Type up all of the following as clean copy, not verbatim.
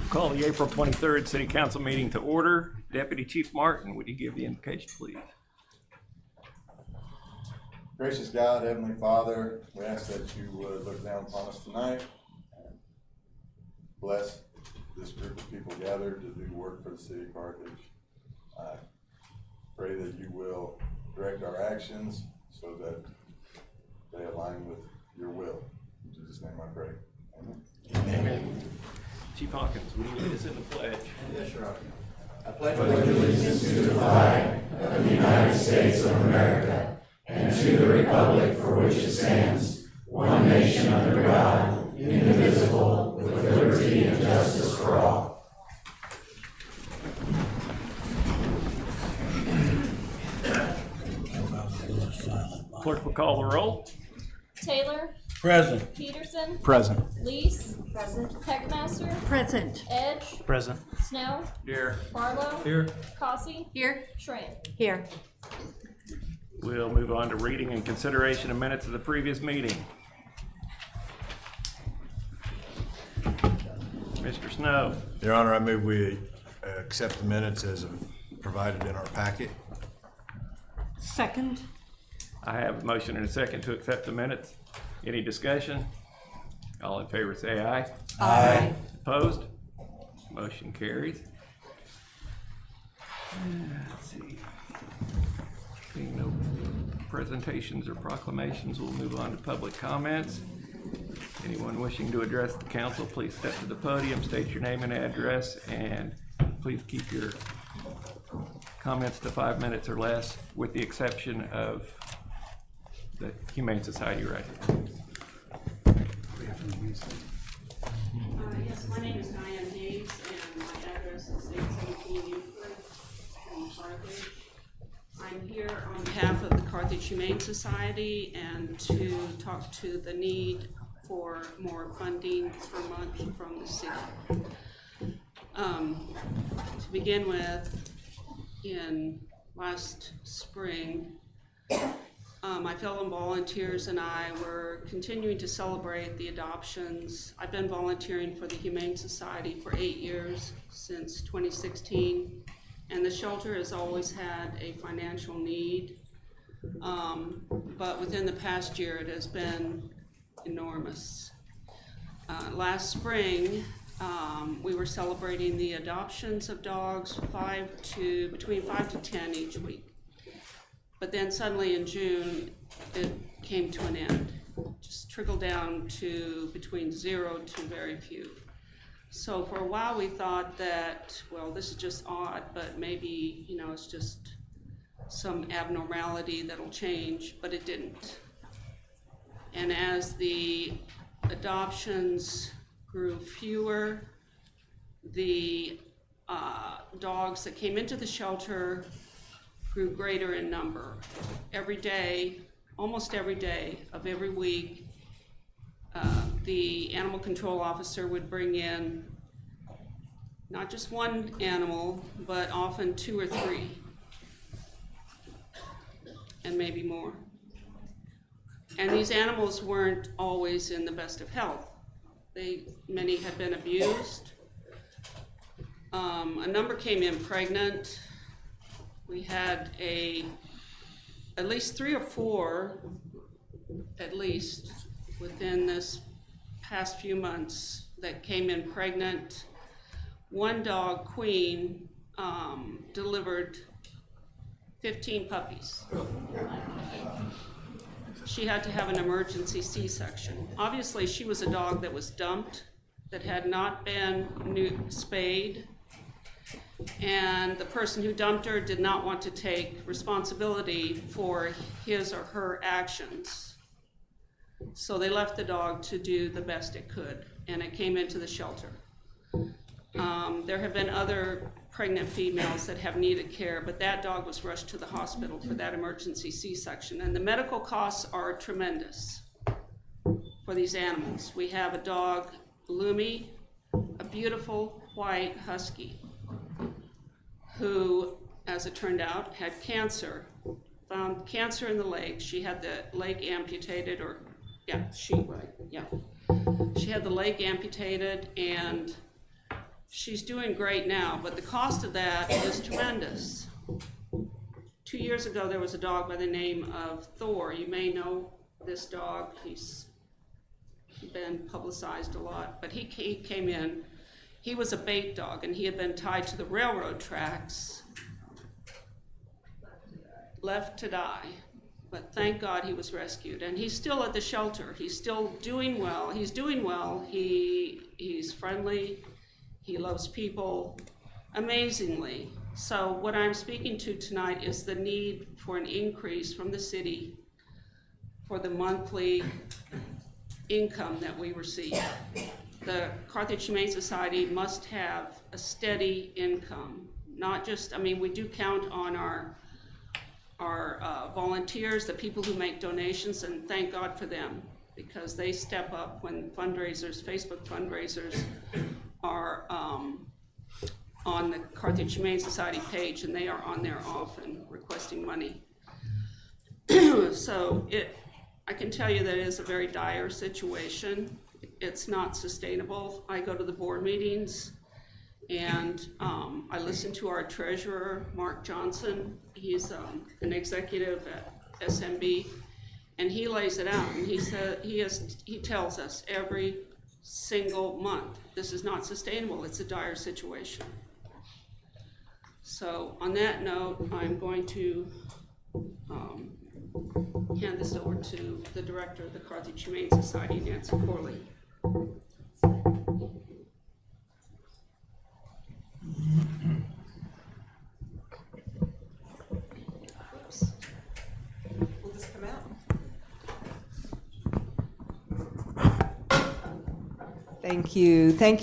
Call the April 23rd City Council meeting to order. Deputy Chief Martin, would you give the invocation, please? Gracious God, Heavenly Father, we ask that you would look down upon us tonight and bless this group of people gathered to do work for the city of Carthage. I pray that you will direct our actions so that they align with your will. In Jesus' name I pray. Amen. Amen. Chief Hawkins, will you lead us in the pledge? Yes, Your Honor. I pledge allegiance to the flag of the United States of America and to the republic for which it stands, one nation under God, indivisible, with liberty and justice for all. Clerk will call the roll. Taylor, Present. Peterson, Present. Lease, present. Heckmaster, Present. Edge, Present. Snow, Here. Barlow, Here. Cossey, Here. Schramm. Here. We'll move on to reading and consideration of minutes of the previous meeting. Mr. Snow. Your Honor, I move we accept the minutes as provided in our packet. Second. I have a motion and a second to accept the minutes. Any discussion? All in favor say aye. Aye. Opposed? Motion carries. Let's see. Being no presentations or proclamations, we'll move on to public comments. Anyone wishing to address the council, please step to the podium, state your name and address, and please keep your comments to 5 minutes or less, with the exception of the Humane Society right here. Yes, my name is Diane Hayes, and my address is 817 Euclid in Carthage. I'm here on behalf of the Carthage Humane Society and to talk to the need for more funding per month from the city. To begin with, in last spring, my fellow volunteers and I were continuing to celebrate the adoptions. I've been volunteering for the Humane Society for 8 years, since 2016, and the shelter has always had a financial need, but within the past year it has been enormous. Last spring, we were celebrating the adoptions of dogs, between 5 to 10 each week. But then suddenly in June, it came to an end. Just trickled down to between 0 to very few. So for a while we thought that, well, this is just odd, but maybe, it's just some abnormality that'll change, but it didn't. And as the adoptions grew fewer, the dogs that came into the shelter grew greater in number. Every day, almost every day of every week, the animal control officer would bring in not just one animal, but often 2 or 3, and maybe more. And these animals weren't always in the best of health. Many had been abused. A number came in pregnant. We had at least 3 or 4, at least, within this past few months that came in pregnant. One dog, Queen, delivered 15 puppies. She had to have an emergency C-section. Obviously, she was a dog that was dumped, that had not been spayed, and the person who dumped her did not want to take responsibility for his or her actions. So they left the dog to do the best it could, and it came into the shelter. There have been other pregnant females that have needed care, but that dog was rushed to the hospital for that emergency C-section, and the medical costs are tremendous for these animals. We have a dog, Lumi, a beautiful white husky, who, as it turned out, had cancer, found cancer in the leg. She had the leg amputated, she had the leg amputated, and She's doing great now, but the cost of that is tremendous. 2 years ago, there was a dog by the name of Thor. You may know this dog. He's been publicized a lot, but he came in. He was a bait dog, and he had been tied to the railroad tracks, left to die. But thank God he was rescued, and he's still at the shelter. He's still doing well. He's doing well. He's friendly. He loves people amazingly. So what I'm speaking to tonight is the need for an increase from the city for the monthly income that we receive. The Carthage Humane Society must have a steady income, not just, we do count on our volunteers, the people who make donations, and thank God for them, because they step up when fundraisers, Facebook fundraisers are on the Carthage Humane Society page, and they are on there often requesting money. So I can tell you that it is a very dire situation. It's not sustainable. I go to the board meetings, and I listen to our treasurer, Mark Johnson. He's an executive at SMB, and he lays it out. And he tells us every single month, this is not sustainable. It's a dire situation. So on that note, I'm going to hand this over to the director of the Carthage Humane Society, Nancy Corley. Will this come out? Thank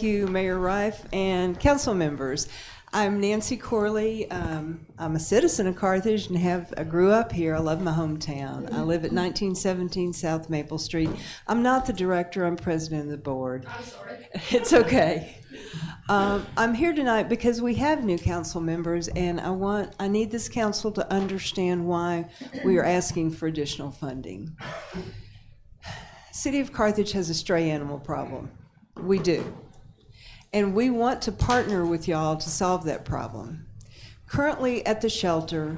you, Mayor Rife and council members. I'm Nancy Corley. I'm a citizen of Carthage and I grew up here. I love my hometown. I live at 1917 South Maple Street. I'm not the director, I'm president of the board. I'm sorry. It's okay. I'm here tonight because we have new council members, and I need this council to understand why we are asking for additional funding. City of Carthage has a stray animal problem. We do. And we want to partner with y'all to solve that problem. Currently at the shelter,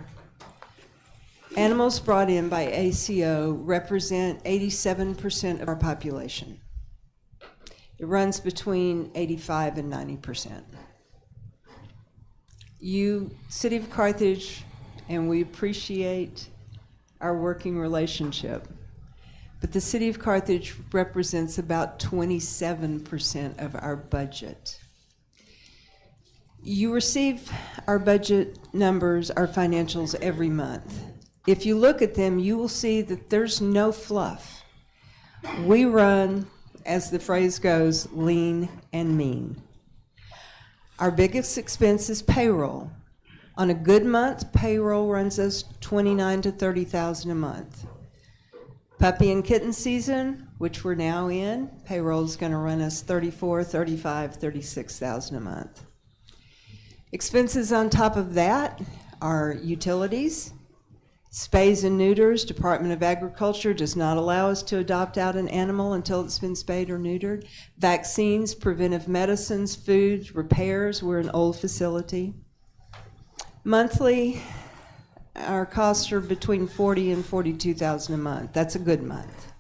animals brought in by ACO represent 87% of our population. It runs between 85 and 90%. You, City of Carthage, and we appreciate our working relationship, but the City of Carthage represents about 27% of our budget. You receive our budget numbers, our financials every month. If you look at them, you will see that there's no fluff. We run, as the phrase goes, lean and mean. Our biggest expense is payroll. On a good month, payroll runs us $29,000 to $30,000 a month. Puppy and kitten season, which we're now in, payroll is going to run us $34,000, $35,000, $36,000 a month. Expenses on top of that are utilities, spays and neuters. Department of Agriculture does not allow us to adopt out an animal until it's been spayed or neutered. Vaccines, preventive medicines, food, repairs. We're an old facility. Monthly, our costs are between $40,000 and $42,000 a month. That's a good month.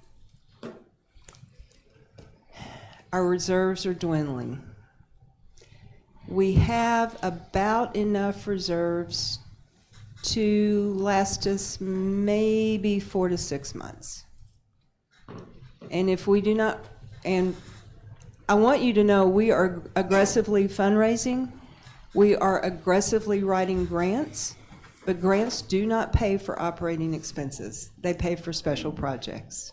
Our reserves are dwindling. We have about enough reserves to last us maybe 4 to 6 months. And if we do not, and I want you to know we are aggressively fundraising. We are aggressively writing grants. But grants do not pay for operating expenses. They pay for special projects.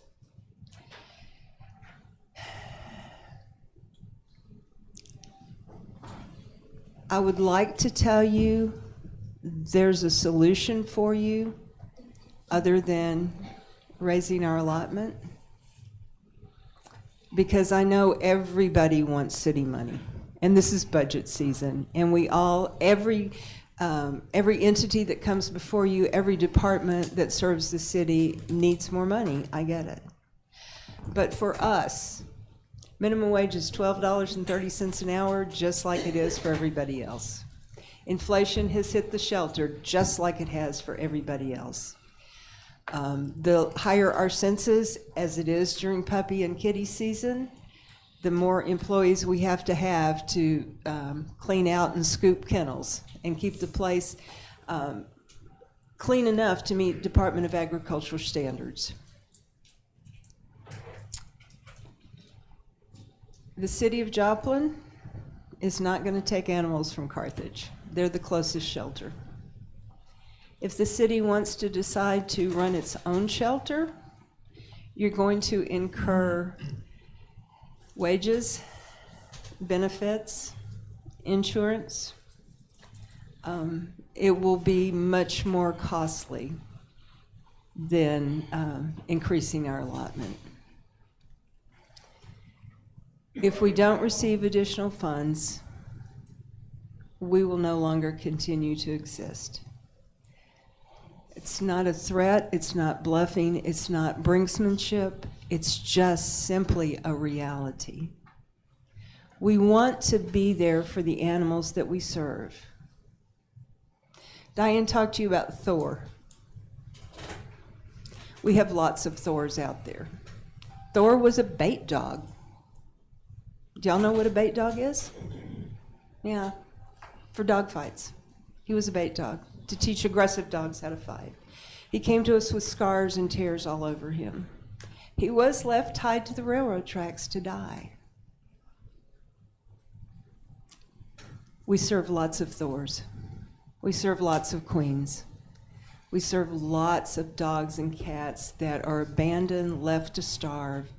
I would like to tell you there's a solution for you other than raising our allotment, because I know everybody wants city money, and this is budget season, and every entity that comes before you, every department that serves the city needs more money. I get it. But for us, Minimum wage is $12.30 an hour, just like it is for everybody else. Inflation has hit the shelter just like it has for everybody else. The higher our census, as it is during puppy and kitty season, the more employees we have to clean out and scoop kennels and keep the place clean enough to meet Department of Agriculture standards. The city of Joplin is not going to take animals from Carthage. They're the closest shelter. If the city wants to decide to run its own shelter, you're going to incur wages, benefits, insurance. It will be much more costly than increasing our allotment. If we don't receive additional funds, we will no longer continue to exist. It's not a threat, it's not bluffing, it's not brinksmanship, it's just simply a reality. We want to be there for the animals that we serve. Diane talked to you about Thor. We have lots of Thors out there. Thor was a bait dog. Do y'all know what a bait dog is? Yeah, for dog fights. He was a bait dog to teach aggressive dogs how to fight. He came to us with scars and tears all over him. He was left tied to the railroad tracks to die. We serve lots of Thors. We serve lots of queens. We serve lots of dogs and cats that are abandoned, left to starve,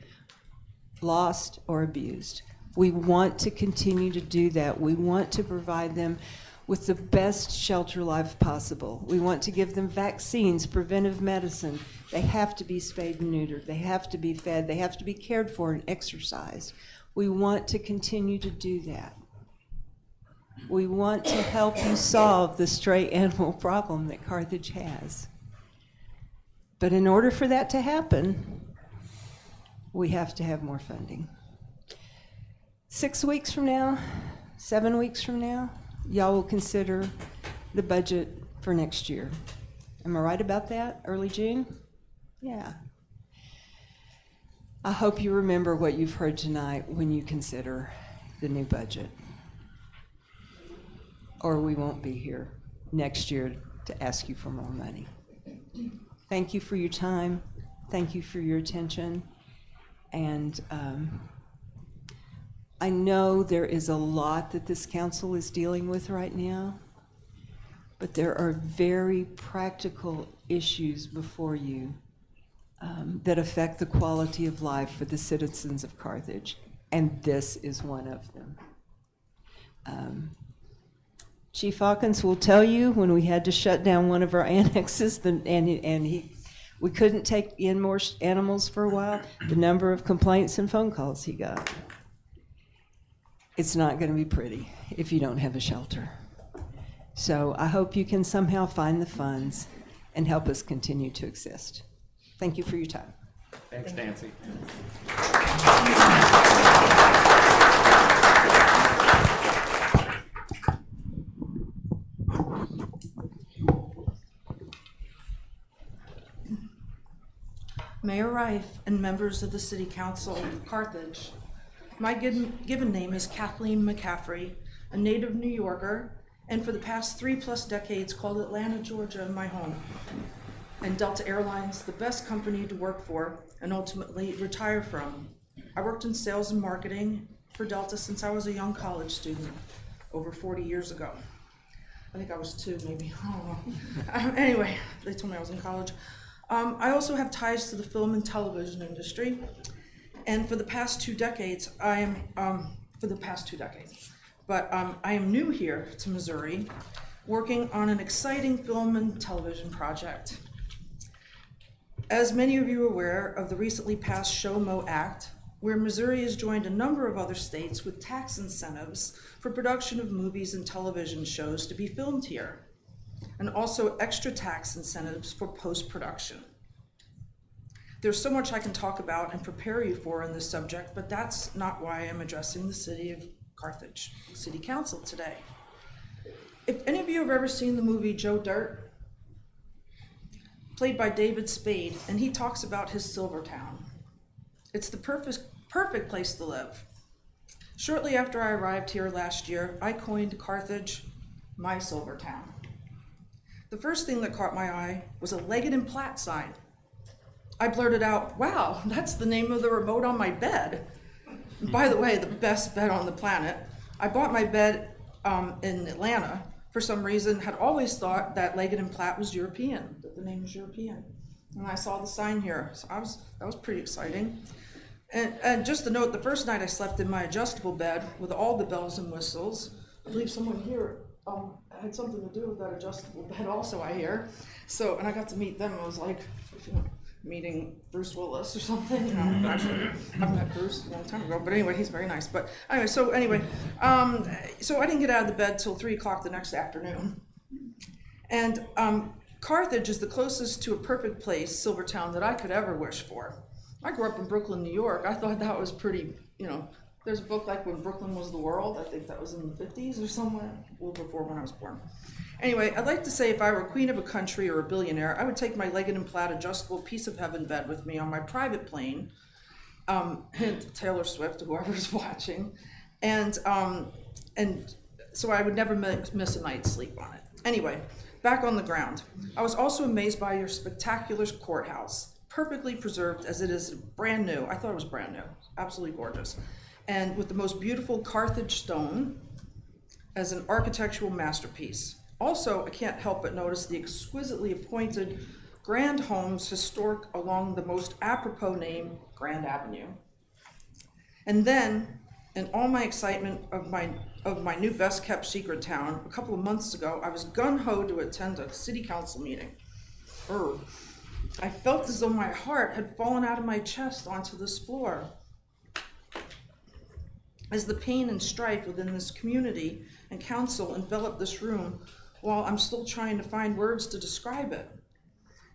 lost, or abused. We want to continue to do that. We want to provide them with the best shelter life possible. We want to give them vaccines, preventive medicine. They have to be spayed and neutered. They have to be fed. They have to be cared for and exercised. We want to continue to do that. We want to help you solve the stray animal problem that Carthage has. But in order for that to happen, we have to have more funding. 6 weeks from now, 7 weeks from now, y'all will consider the budget for next year. Am I right about that? Early June? Yeah. I hope you remember what you've heard tonight when you consider the new budget. Or we won't be here next year to ask you for more money. Thank you for your time. Thank you for your attention. And I know there is a lot that this council is dealing with right now, but there are very practical issues before you that affect the quality of life for the citizens of Carthage, and this is one of them. Chief Hawkins will tell you when we had to shut down one of our annexes, we couldn't take in more animals for a while, the number of complaints and phone calls he got. It's not going to be pretty if you don't have a shelter. So I hope you can somehow find the funds and help us continue to exist. Thank you for your time. Thanks, Nancy. Mayor Rife and members of the City Council of Carthage. My given name is Kathleen McCaffrey, a native New Yorker, and for the past 3+ decades called Atlanta, Georgia, my home, and Delta Airlines the best company to work for and ultimately retire from. I worked in sales and marketing for Delta since I was a young college student over 40 years ago. I think I was 2, maybe, I don't know. Anyway, they told me I was in college. I also have ties to the film and television industry, and for the past 2 decades, I am new here to Missouri, working on an exciting film and television project. As many of you are aware of the recently passed SHOMO Act, where Missouri has joined a number of other states with tax incentives for production of movies and television shows to be filmed here, and also extra tax incentives for post-production. There's so much I can talk about and prepare you for in this subject, but that's not why I'm addressing the city of Carthage City Council today. If any of you have ever seen the movie Joe Dirt, played by David Spade, and he talks about his Silvertown. It's the perfect place to live. Shortly after I arrived here last year, I coined Carthage my Silvertown. The first thing that caught my eye was a Leggett and Platt sign. I blurted out, "Wow, that's the name of the remote on my bed." And by the way, the best bed on the planet. I bought my bed in Atlanta. For some reason, had always thought that Leggett and Platt was European, that the name was European. And I saw the sign here, so that was pretty exciting. And just to note, the first night I slept in my adjustable bed with all the bells and whistles. I believe someone here had something to do with that adjustable bed also, I hear. So, and I got to meet them. It was like, meeting Bruce Willis or something. Actually, I've met Bruce a long time ago, but anyway, he's very nice. But anyway, so I didn't get out of the bed till 3 o'clock the next afternoon. And Carthage is the closest to a perfect place, Silvertown, that I could ever wish for. I grew up in Brooklyn, New York. I thought that was pretty, there's a book like When Brooklyn Was the World. I think that was in the 50s or somewhere, a little before when I was born. Anyway, I'd like to say if I were queen of a country or a billionaire, I would take my Leggett and Platt adjustable piece of heaven bed with me on my private plane, hint Taylor Swift, whoever's watching, and so I would never miss a night's sleep on it. Anyway, back on the ground. I was also amazed by your spectacular courthouse, perfectly preserved as it is brand new. I thought it was brand new, absolutely gorgeous. And with the most beautiful Carthage stone as an architectural masterpiece. Also, I can't help but notice the exquisitely appointed grand homes historic along the most apropos name, Grand Avenue. And then, in all my excitement of my new best kept secret town, a couple of months ago, I was gung-ho to attend a city council meeting. I felt as though my heart had fallen out of my chest onto this floor. As the pain and strife within this community and council enveloped this room, while I'm still trying to find words to describe it.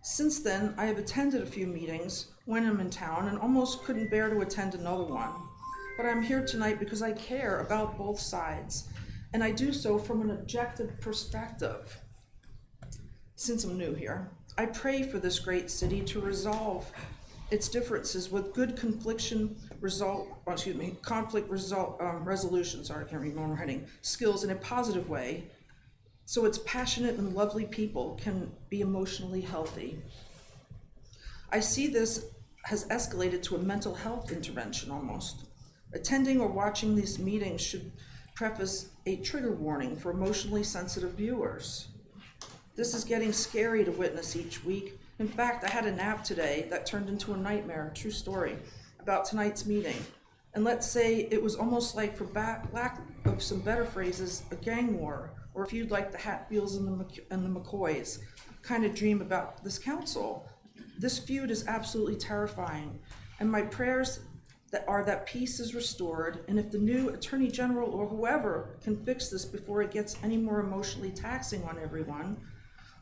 Since then, I have attended a few meetings when I'm in town and almost couldn't bear to attend another one. But I'm here tonight because I care about both sides, and I do so from an objective perspective. Since I'm new here, I pray for this great city to resolve its differences with good resolution, skills in a positive way, so its passionate and lovely people can be emotionally healthy. I see this has escalated to a mental health intervention almost. Attending or watching these meetings should preface a trigger warning for emotionally sensitive viewers. This is getting scary to witness each week. In fact, I had a nap today that turned into a nightmare, true story, about tonight's meeting. And let's say it was almost like, for lack of some better phrases, a gang war, or a feud like the Hatfields and the McCoys kind of dream about this council. This feud is absolutely terrifying, and my prayers are that peace is restored, and if the new Attorney General or whoever can fix this before it gets any more emotionally taxing on everyone,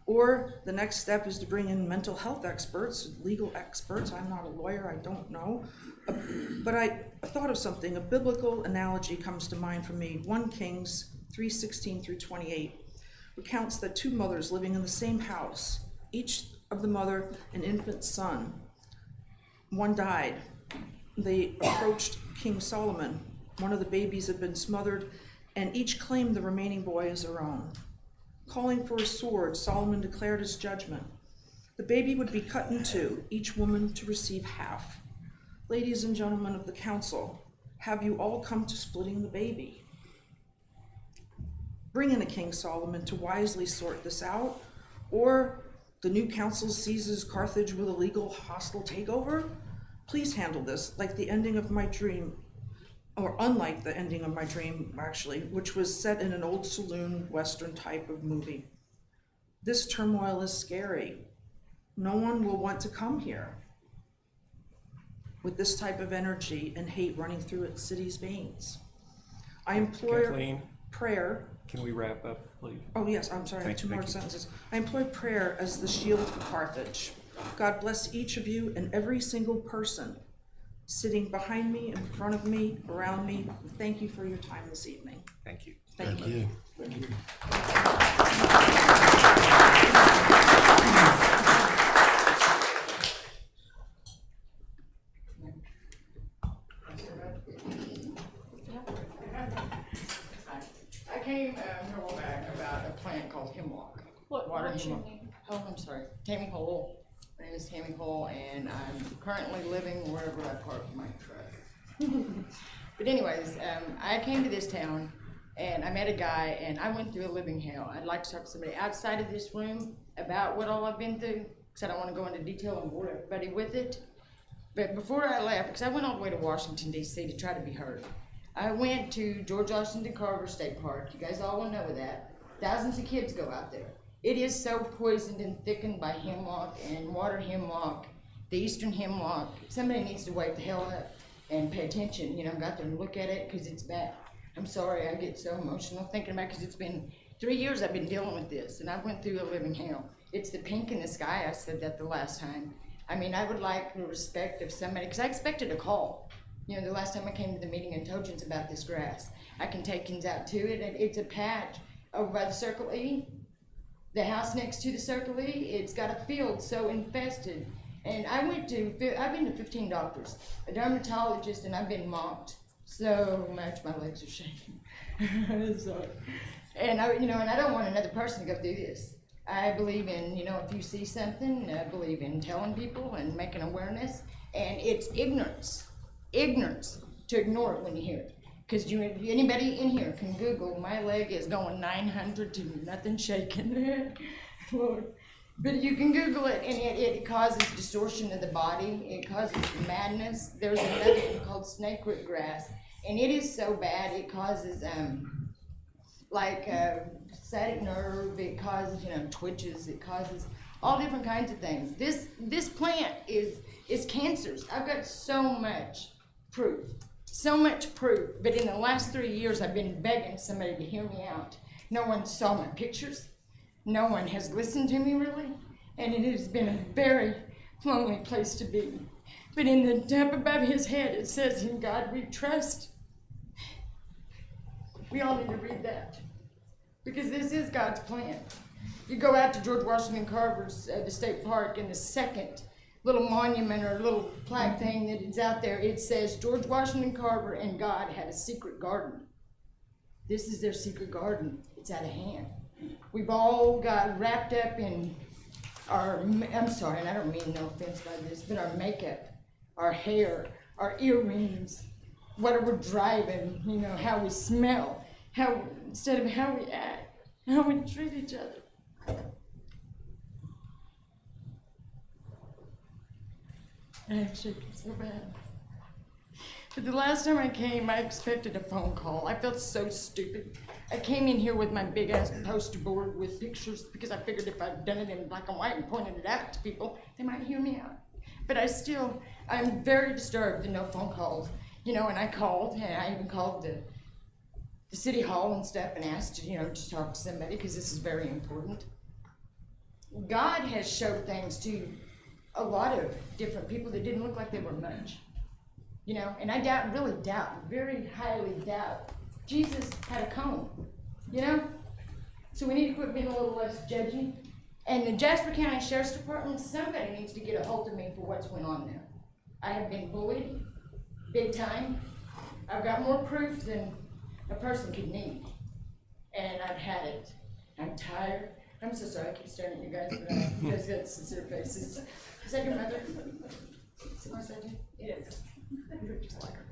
or the next step is to bring in mental health experts, legal experts. I'm not a lawyer, I don't know. But I thought of something. A biblical analogy comes to mind for me. 1 Kings 3:16 through 28 recounts that 2 mothers living in the same house, each of the mother an infant son. One died. They approached King Solomon. One of the babies had been smothered, and each claimed the remaining boy as their own. Calling for a sword, Solomon declared his judgment. The baby would be cut in 2, each woman to receive half. Ladies and gentlemen of the council, have you all come to splitting the baby? Bring in a King Solomon to wisely sort this out, or the new council seizes Carthage with a legal hostile takeover? Please handle this like the ending of my dream, or unlike the ending of my dream, actually, which was set in an old saloon Western type of movie. This turmoil is scary. No one will want to come here with this type of energy and hate running through its city's veins. I implore Kathleen, prayer. can we wrap up, please? Oh yes, I'm sorry, I have 2 more sentences. I employ prayer as the shield for Carthage. God bless each of you and every single person sitting behind me, in front of me, around me. Thank you for your time this evening. Thank you. Thank you. I came a while back about a plant called hemlock. Water What's your hemlock. name? Oh, I'm sorry, Tammy Hole. My name is Tammy Hole, and I'm currently living wherever I park my truck. But anyways, I came to this town, and I met a guy, and I went through a living hell. I'd like to talk to somebody outside of this room about what all I've been through, because I don't want to go into detail and bore everybody with it. But before I left, because I went all the way to Washington, D.C. to try to be heard, I went to George Washington Carver State Park. You guys all will know that. Thousands of kids go out there. It is so poisoned and thickened by hemlock and water hemlock, the eastern hemlock. Somebody needs to wake the hell up and pay attention, you know, go out there and look at it, because it's bad. I'm sorry, I get so emotional thinking about it, because it's been 3 years I've been dealing with this, and I went through a living hell. It's the pink in the sky. I said that the last time. I mean, I would like the respect of somebody, because I expected a call. You know, the last time I came to the meeting and told you about this grass. I can take kids out to it, and it's a patch over by the Circle E. The house next to the Circle E, it's got a field so infested. And I've been to 15 doctors, a dermatologist, and I've been mocked so much, my legs are shaking. So, and I don't want another person to go through this. I believe in, you know, if you see something, I believe in telling people and making awareness, and it's ignorance to ignore it when you hear it. Because anybody in here can Google, my leg is going 900 to nothing shaking. Lord. But you can Google it, and it causes distortion of the body. It causes madness. There's another one called snakeroot grass, and it is so bad, it causes sciatic nerve, it causes, you know, twitches, it causes all different kinds of things. This plant is cancers. I've got so much proof, but in the last 3 years I've been begging somebody to hear me out. No one saw my pictures. No one has listened to me really, and it has been a very lonely place to be. But in the top above his head it says, "In God we trust." We all need to read that, because this is God's plan. You go out to George Washington Carver's, the state park, and the second little monument or little plaque thing that is out there, it says, "George Washington Carver and God had a secret garden." This is their secret garden. It's out of hand. We've all got wrapped up in our, I'm sorry, and I don't mean no offense by this, but our makeup, our hair, our earrings, what we're driving, you know, how we smell, instead of how we act, how we treat each other. I'm shaking so bad. But the last time I came, I expected a phone call. I felt so stupid. I came in here with my big ass poster board with pictures, because I figured if I'd done it in black and white and pointed it out to people, they might hear me out. But I'm very disturbed and no phone calls. You know, and I called, and I even called the city hall and stuff and asked, you know, to talk to somebody, because this is very important. God has showed things to a lot of different people that didn't look like they were much. You know, and I very highly doubt Jesus had a comb, you know? So we need to quit being a little less judgy. And the Jasper County Sheriff's Department, somebody needs to get a hold of me for what's going on there. I have been bullied, big time. I've got more proof than a person could need. And I've had it. I'm tired. I'm so sorry I keep staring at you guys, but you guys got sincere faces. Is that your mother? Is it my second? Yes. You look just like her.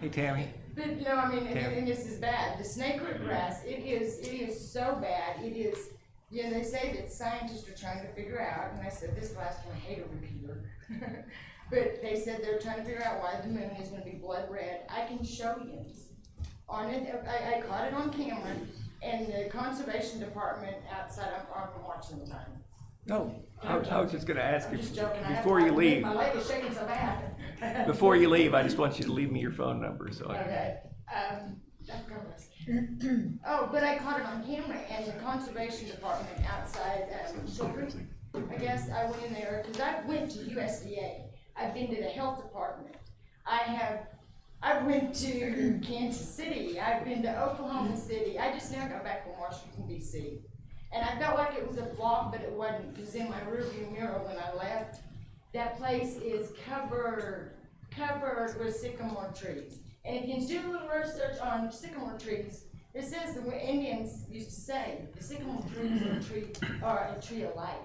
Hey, Tammy. But you know, I mean, and this is bad. The snakeroot grass, it is so bad. It is, you know, they say that scientists are trying to figure out, and I said this last one, I hate a repeater. But they said they're trying to figure out why the moon is going to be blood red. I can show you on it. I caught it on camera, and the conservation department outside, I'm watching the time. No, I was just gonna ask I'm you, just joking. before you leave, My leg is shaking so bad. before you leave, I just want you to leave me your phone number, so I. Okay. Of course. Oh, but I caught it on camera, and the conservation department outside, Children, I guess, I went in there, cause I went to USDA, I've been to the health department, I went to Kansas City, I've been to Oklahoma City, I just now got back from Washington DC. And I felt like it was a flop, but it wasn't, cause in my rearview mirror when I left, that place is covered with sycamore trees. And if you do a little research on sycamore trees, it says the way Indians used to say, the sycamore trees are a tree of life.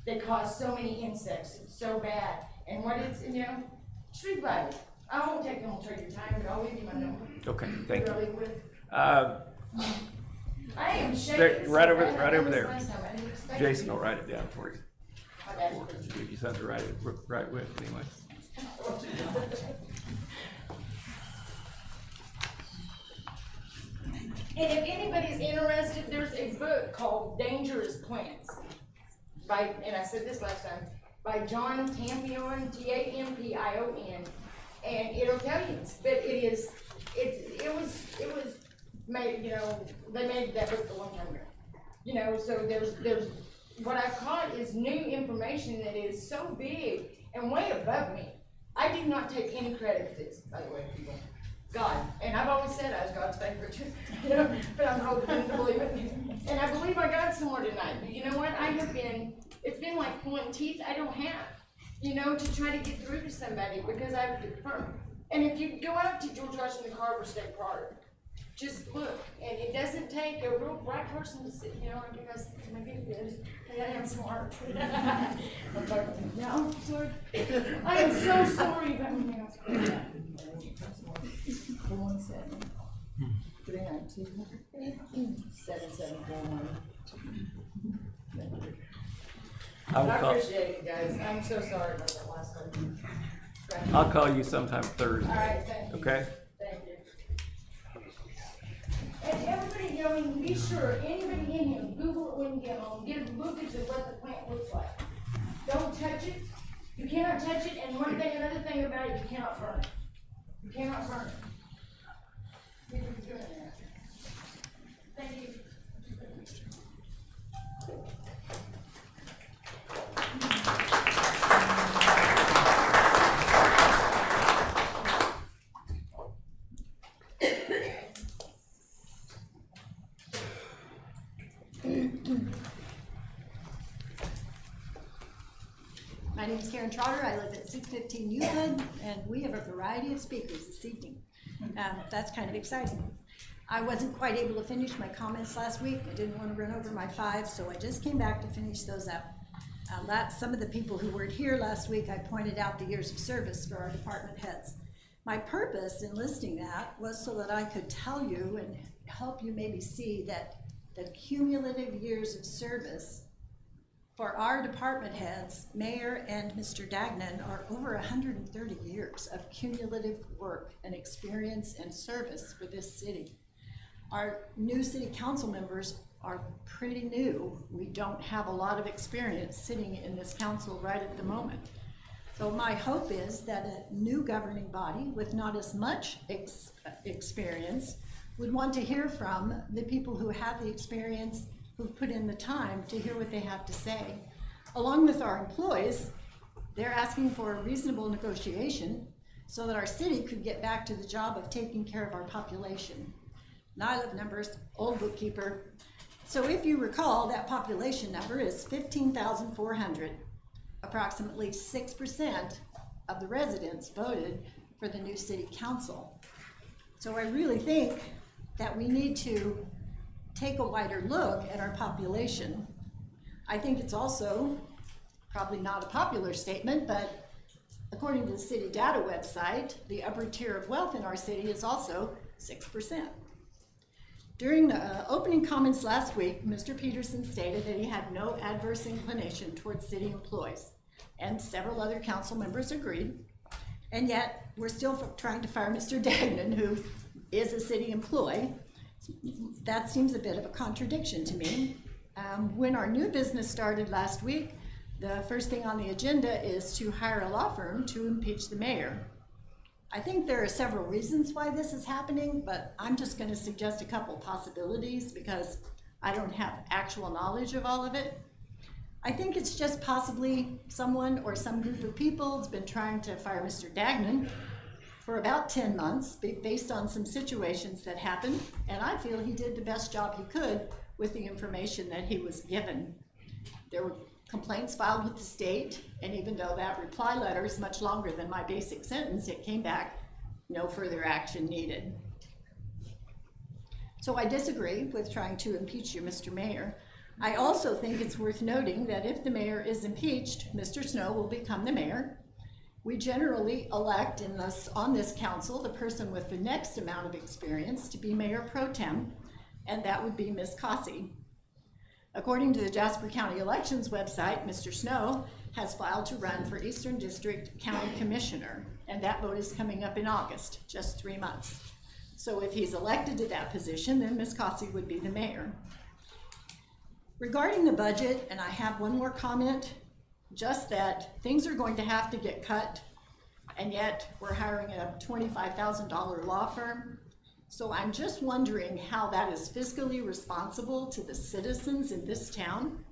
They cause so many insects, it's so bad. And what is, tree life. I won't take no more of your time, but I'll leave you my number. Okay, thank you. Really would. Uh, I am shaking. There- right over- so bad. right I over did this there. last time. I didn't expect Jason to. will write it down for you. My bad. Give you something to write with anyway. And if anybody's interested, there's a book called Dangerous Plants by, and I said this last time, by John Tampion, Tampion, and it'll tell you, but it was made, they made that book a long time ago. So there's, what I caught is new information that is so big and way above me. I do not take any credit for this, by the way, people. God, and I've always said I was God's favorite, but I'm old enough to believe it. And I believe I got somewhere tonight. But you know what? It's been like pulling teeth I don't have, to try to get through to somebody because I've confirmed. And if you go out to George Washington Carver State Park, just look, and it doesn't take a real bright person to sit, because maybe it is. I am smart. I'm talking now. I'm sorry. I am so sorry about me. 417-392-7741. I will I call, appreciate it, guys. I'm so sorry about that last one. I'll call you sometime Thursday. All right, thank you. Okay? Thank you. And everybody, be sure, anybody in here, Google it when you get home, get a look at what the plant looks like. Don't touch it. You cannot touch it, and another thing about it, you cannot burn it. You cannot burn it. People are doing that. Thank you. My name is Karen Trotter. I live at 615 Euclid, and we have a variety of speakers this evening. That's kind of exciting. I wasn't quite able to finish my comments last week. I didn't want to run over my 5, so I just came back to finish those up. Some of the people who weren't here last week, I pointed out the years of service for our department heads. My purpose in listing that was so that I could tell you and help you maybe see that the cumulative years of service for our department heads, Mayor and Mr. Dagnan, are over 130 years of cumulative work and experience and service for this city. Our new city council members are pretty new. We don't have a lot of experience sitting in this council right at the moment. So my hope is that a new governing body with not as much experience would want to hear from the people who have the experience, who've put in the time to hear what they have to say. Along with our employees, they're asking for a reasonable negotiation so that our city could get back to the job of taking care of our population. Now I love numbers, old bookkeeper. So if you recall, that population number is 15,400. Approximately 6% of the residents voted for the new city council. So I really think that we need to take a wider look at our population. I think it's also probably not a popular statement, but according to the city data website, the upper tier of wealth in our city is also 6%. During the opening comments last week, Mr. Peterson stated that he had no adverse inclination towards city employees, and several other council members agreed. And yet, we're still trying to fire Mr. Dagnan, who is a city employee. That seems a bit of a contradiction to me. When our new business started last week, the first thing on the agenda is to hire a law firm to impeach the mayor. I think there are several reasons why this is happening, but I'm just gonna suggest a couple possibilities because I don't have actual knowledge of all of it. I think it's just possibly someone or some group of people has been trying to fire Mr. Dagnan for about 10 months based on some situations that happened, and I feel he did the best job he could with the information that he was given. There were complaints filed with the state, and even though that reply letter is much longer than my basic sentence, it came back, no further action needed. So I disagree with trying to impeach you, Mr. Mayor. I also think it's worth noting that if the mayor is impeached, Mr. Snow will become the mayor. We generally elect on this council the person with the next amount of experience to be mayor pro tem, and that would be Ms. Cossey. According to the Jasper County Elections website, Mr. Snow has filed to run for Eastern District County Commissioner, and that vote is coming up in August, just 3 months. So if he's elected to that position, then Ms. Cossey would be the mayor. Regarding the budget, and I have one more comment, just that things are going to have to get cut, and yet we're hiring a $25,000 law firm. So I'm just wondering how that is fiscally responsible to the citizens in this town.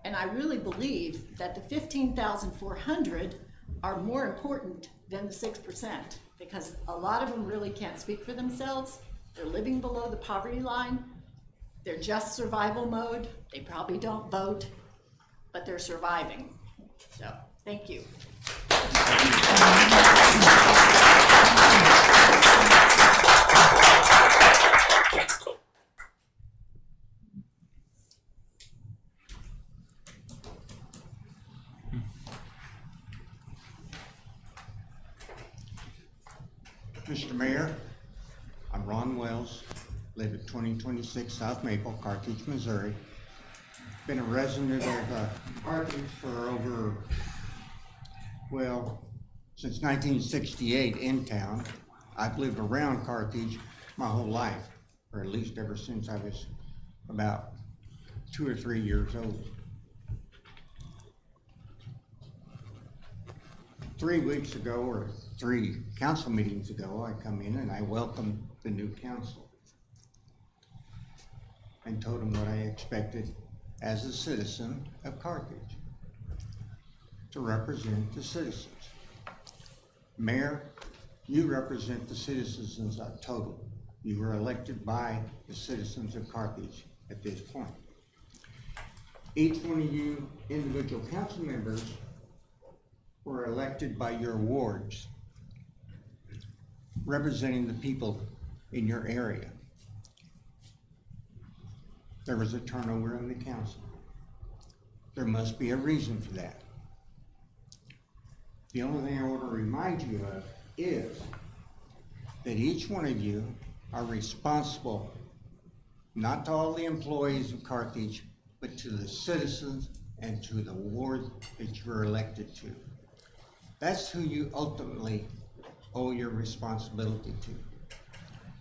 And I really believe that the $15,400 are more important than the 6%, because a lot of them really can't speak for themselves. They're living below the poverty line. They're just survival mode. They probably don't vote, but they're surviving. So, thank you. Mr. Mayor, I'm Ron Wells, live at 2026 South Maple, Carthage, Missouri. Been a resident of Carthage for over, well, since 1968 in town. I've lived around Carthage my whole life, or at least ever since I was about 2 or 3 years old. 3 weeks ago, or 3 council meetings ago, I come in and I welcomed the new council and told them what I expected as a citizen of Carthage, to represent the citizens. Mayor, you represent the citizens of total. You were elected by the citizens of Carthage at this point. Each one of you individual council members were elected by your wards, representing the people in your area. There was a turnover in the council. There must be a reason for that. The only thing I want to remind you of is that each one of you are responsible, not to all the employees of Carthage, but to the citizens and to the ward that you were elected to. That's who you ultimately owe your responsibility to.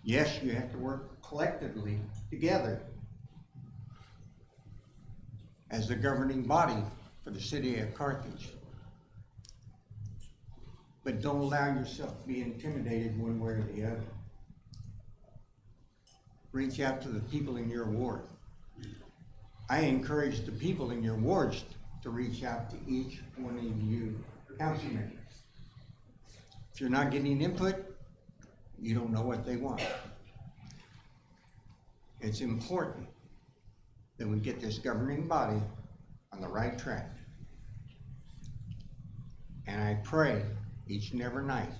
Yes, you have to work collectively together as the governing body for the city of Carthage. But don't allow yourself to be intimidated one way or the other. Reach out to the people in your ward. I encourage the people in your wards to reach out to each one of you council members. If you're not getting input, you don't know what they want. It's important that we get this governing body on the right track. And I pray each and every night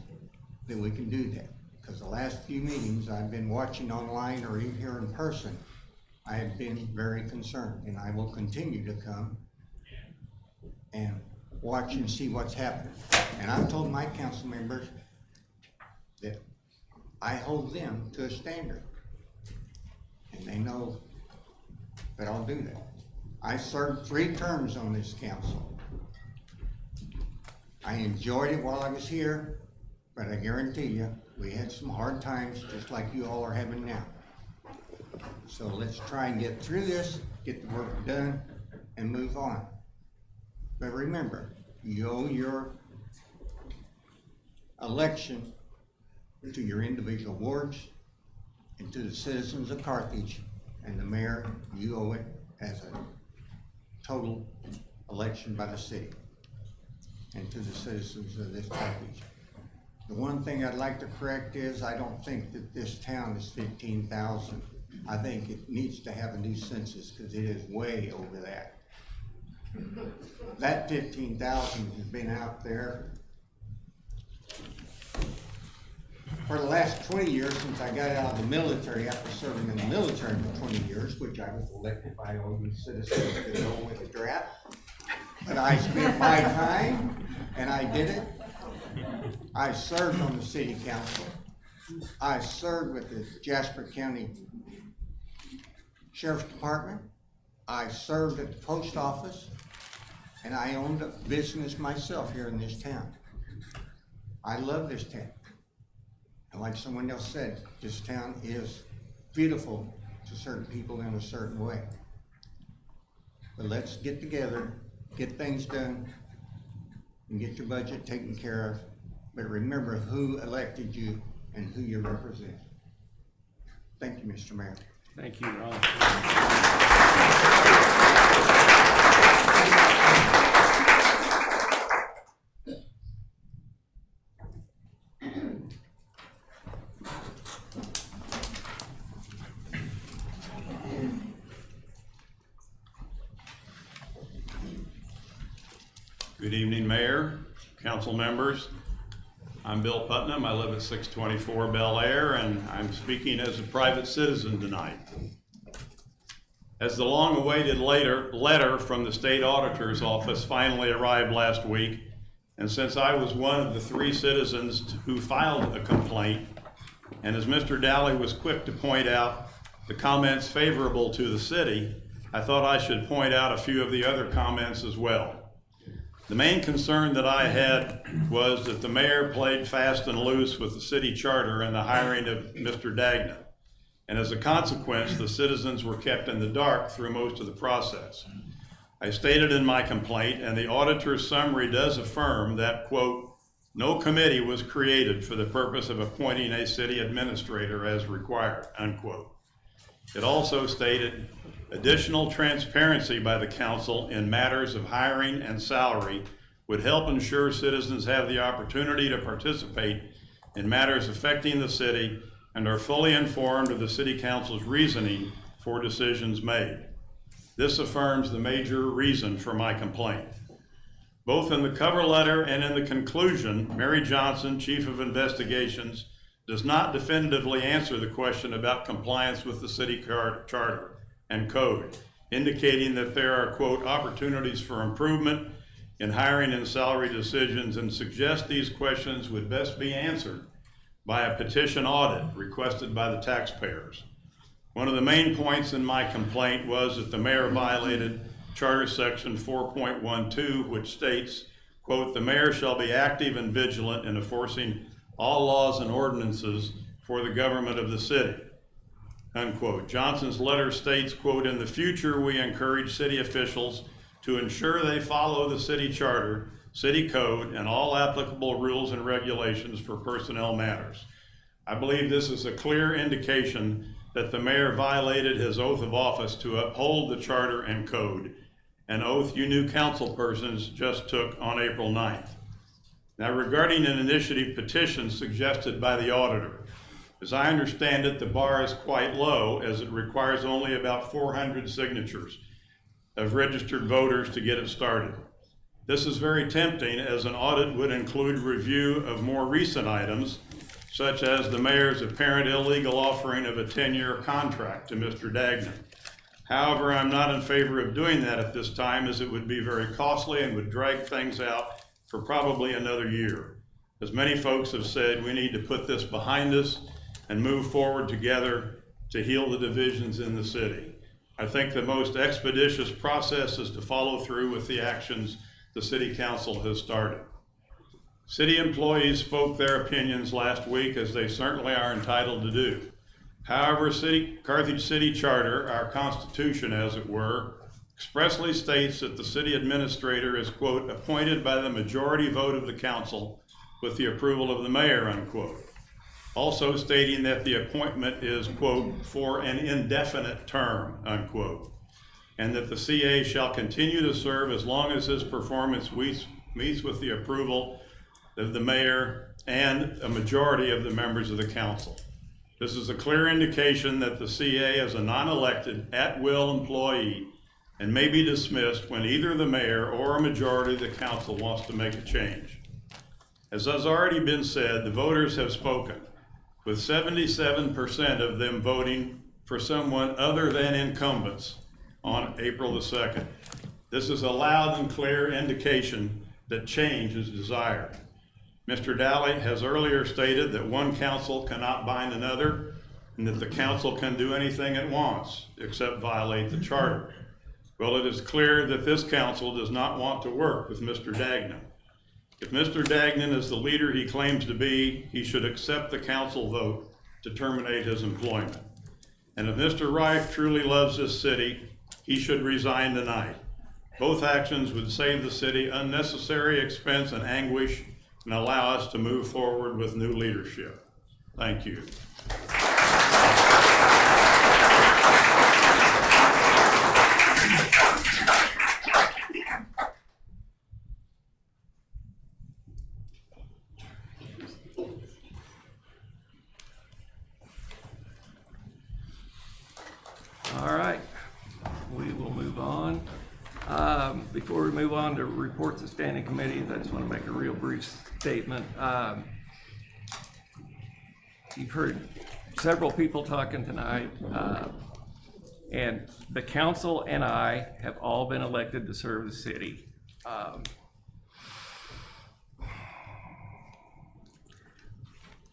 that we can do that. Because the last few meetings I've been watching online or even here in person, I have been very concerned, and I will continue to come and watch and see what's happening. And I've told my council members that I hold them to a standard, and they know that I'll do that. I served 3 terms on this council. I enjoyed it while I was here, but I guarantee you, we had some hard times just like you all are having now. So let's try and get through this, get the work done, and move on. But remember, you owe your election to your individual wards, and to the citizens of Carthage and the mayor, you owe it as a total election by the city, and to the citizens of this Carthage. The one thing I'd like to correct is I don't think that this town is 15,000. I think it needs to have a new census because it is way over that. That 15,000 has been out there for the last 20 years since I got out of the military, after serving in the military for 20 years, which I was elected by all you citizens to go with a draft. But I spent my time, and I did it. I served on the city council. I served with the Jasper County Sheriff's Department. I served at the post office, and I owned a business myself here in this town. I love this town. And like someone else said, this town is beautiful to certain people in a certain way. But let's get together, get things done, and get your budget taken care of. But remember who elected you and who you represent. Thank you, Mr. Mayor. Thank you, Ron. Good evening, Mayor, council members. I'm Bill Putnam. I live at 624 Bel Air, and I'm speaking as a private citizen tonight. As the long-awaited letter from the state auditor's office finally arrived last week, and since I was one of the 3 citizens who filed a complaint, and as Mr. Dally was quick to point out the comments favorable to the city, I thought I should point out a few of the other comments as well. The main concern that I had was that the mayor played fast and loose with the city charter and the hiring of Mr. Dagna. And as a consequence, the citizens were kept in the dark through most of the process. I stated in my complaint, and the auditor's summary does affirm that, quote, no committee was created for the purpose of appointing a city administrator as required, unquote. It also stated, additional transparency by the council in matters of hiring and salary would help ensure citizens have the opportunity to participate in matters affecting the city and are fully informed of the city council's reasoning for decisions made. This affirms the major reason for my complaint. Both in the cover letter and in the conclusion, Mary Johnson, Chief of Investigations, does not definitively answer the question about compliance with the city charter and code, indicating that there are, quote, opportunities for improvement in hiring and salary decisions, and suggest these questions would best be answered by a petition audit requested by the taxpayers. One of the main points in my complaint was that the mayor violated Charter Section 4.12, which states, quote, the mayor shall be active and vigilant in enforcing all laws and ordinances for the government of the city, unquote. Johnson's letter states, quote, in the future we encourage city officials to ensure they follow the city charter, city code, and all applicable rules and regulations for personnel matters. I believe this is a clear indication that the mayor violated his oath of office to uphold the charter and code, an oath you new council persons just took on April 9th. Now, regarding an initiative petition suggested by the auditor, as I understand it, the bar is quite low as it requires only about 400 signatures of registered voters to get it started. This is very tempting, as an audit would include review of more recent items, such as the mayor's apparent illegal offering of a 10-year contract to Mr. Dagna. However, I'm not in favor of doing that at this time, as it would be very costly and would drag things out for probably another year. As many folks have said, we need to put this behind us and move forward together to heal the divisions in the city. I think the most expeditious process is to follow through with the actions the city council has started. City employees spoke their opinions last week, as they certainly are entitled to do. However, Carthage City Charter, our constitution as it were, expressly states that the city administrator is, quote, appointed by the majority vote of the council with the approval of the mayor, unquote. also stating that the appointment is, quote, for an indefinite term, unquote, and that the CA shall continue to serve as long as his performance meets with the approval of the mayor and a majority of the members of the council. This is a clear indication that the CA is a non-elected, at-will employee and may be dismissed when either the mayor or a majority of the council wants to make a change. As has already been said, the voters have spoken, with 77% of them voting for someone other than incumbents on April the 2nd. This is a loud and clear indication that change is desired. Mr. Daly has earlier stated that one council cannot bind another and that the council can do anything it wants except violate the charter. Well, it is clear that this council does not want to work with Mr. Dagnan. If Mr. Dagnan is the leader he claims to be, he should accept the council vote to terminate his employment. And if Mr. Reif truly loves this city, he should resign tonight. Both actions would save the city unnecessary expense and anguish and allow us to move forward with new leadership. Thank you. All right, we will move on. Before we move on to reports of standing committees, I just want to make a real brief statement. You've heard several people talking tonight, and the council and I have all been elected to serve the city.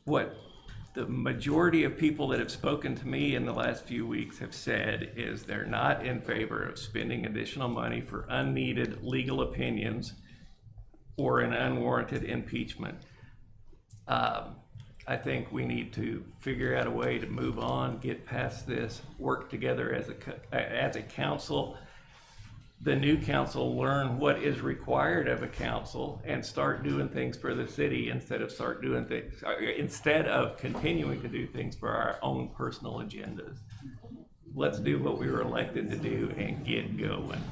What the majority of people that have spoken to me in the last few weeks have said is they're not in favor of spending additional money for unneeded legal opinions or an unwarranted impeachment. I think we need to figure out a way to move on, get past this, work together as a council. The new council learn what is required of a council and start doing things for the city instead of continuing to do things for our own personal agendas. Let's do what we were elected to do and get going.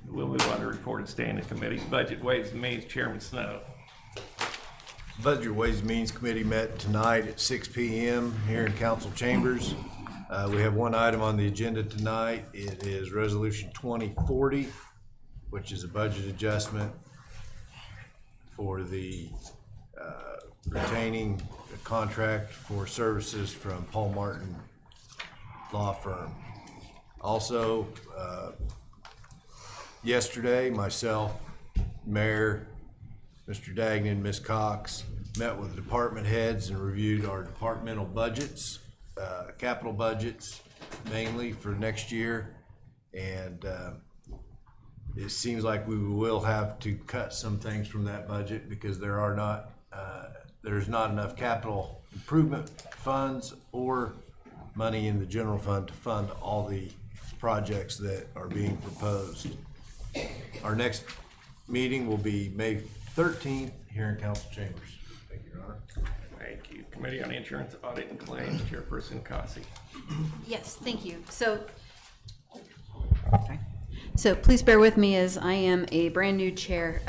We'll move on to reported standing committees. Budget, Ways and Means, Chairman Snow. Budget Ways and Means Committee met tonight at 6 p.m. here in council chambers. We have one item on the agenda tonight. It is Resolution 2040, which is a budget adjustment for the retaining a contract for services from Paul Martin Law Firm. Also, yesterday, myself, Mayor, Mr. Dagnan, Ms. Cox, met with department heads and reviewed our departmental budgets, capital budgets mainly for next year. And it seems like we will have to cut some things from that budget because there's not enough capital improvement funds or money in the general fund to fund all the projects that are being proposed. Our next meeting will be May 13th here in council chambers. Thank you, Your Honor. Thank you. Committee on Insurance, Audit and Claims, Chairperson Cossey. Yes, thank you. So please bear with me as I am a brand new chair.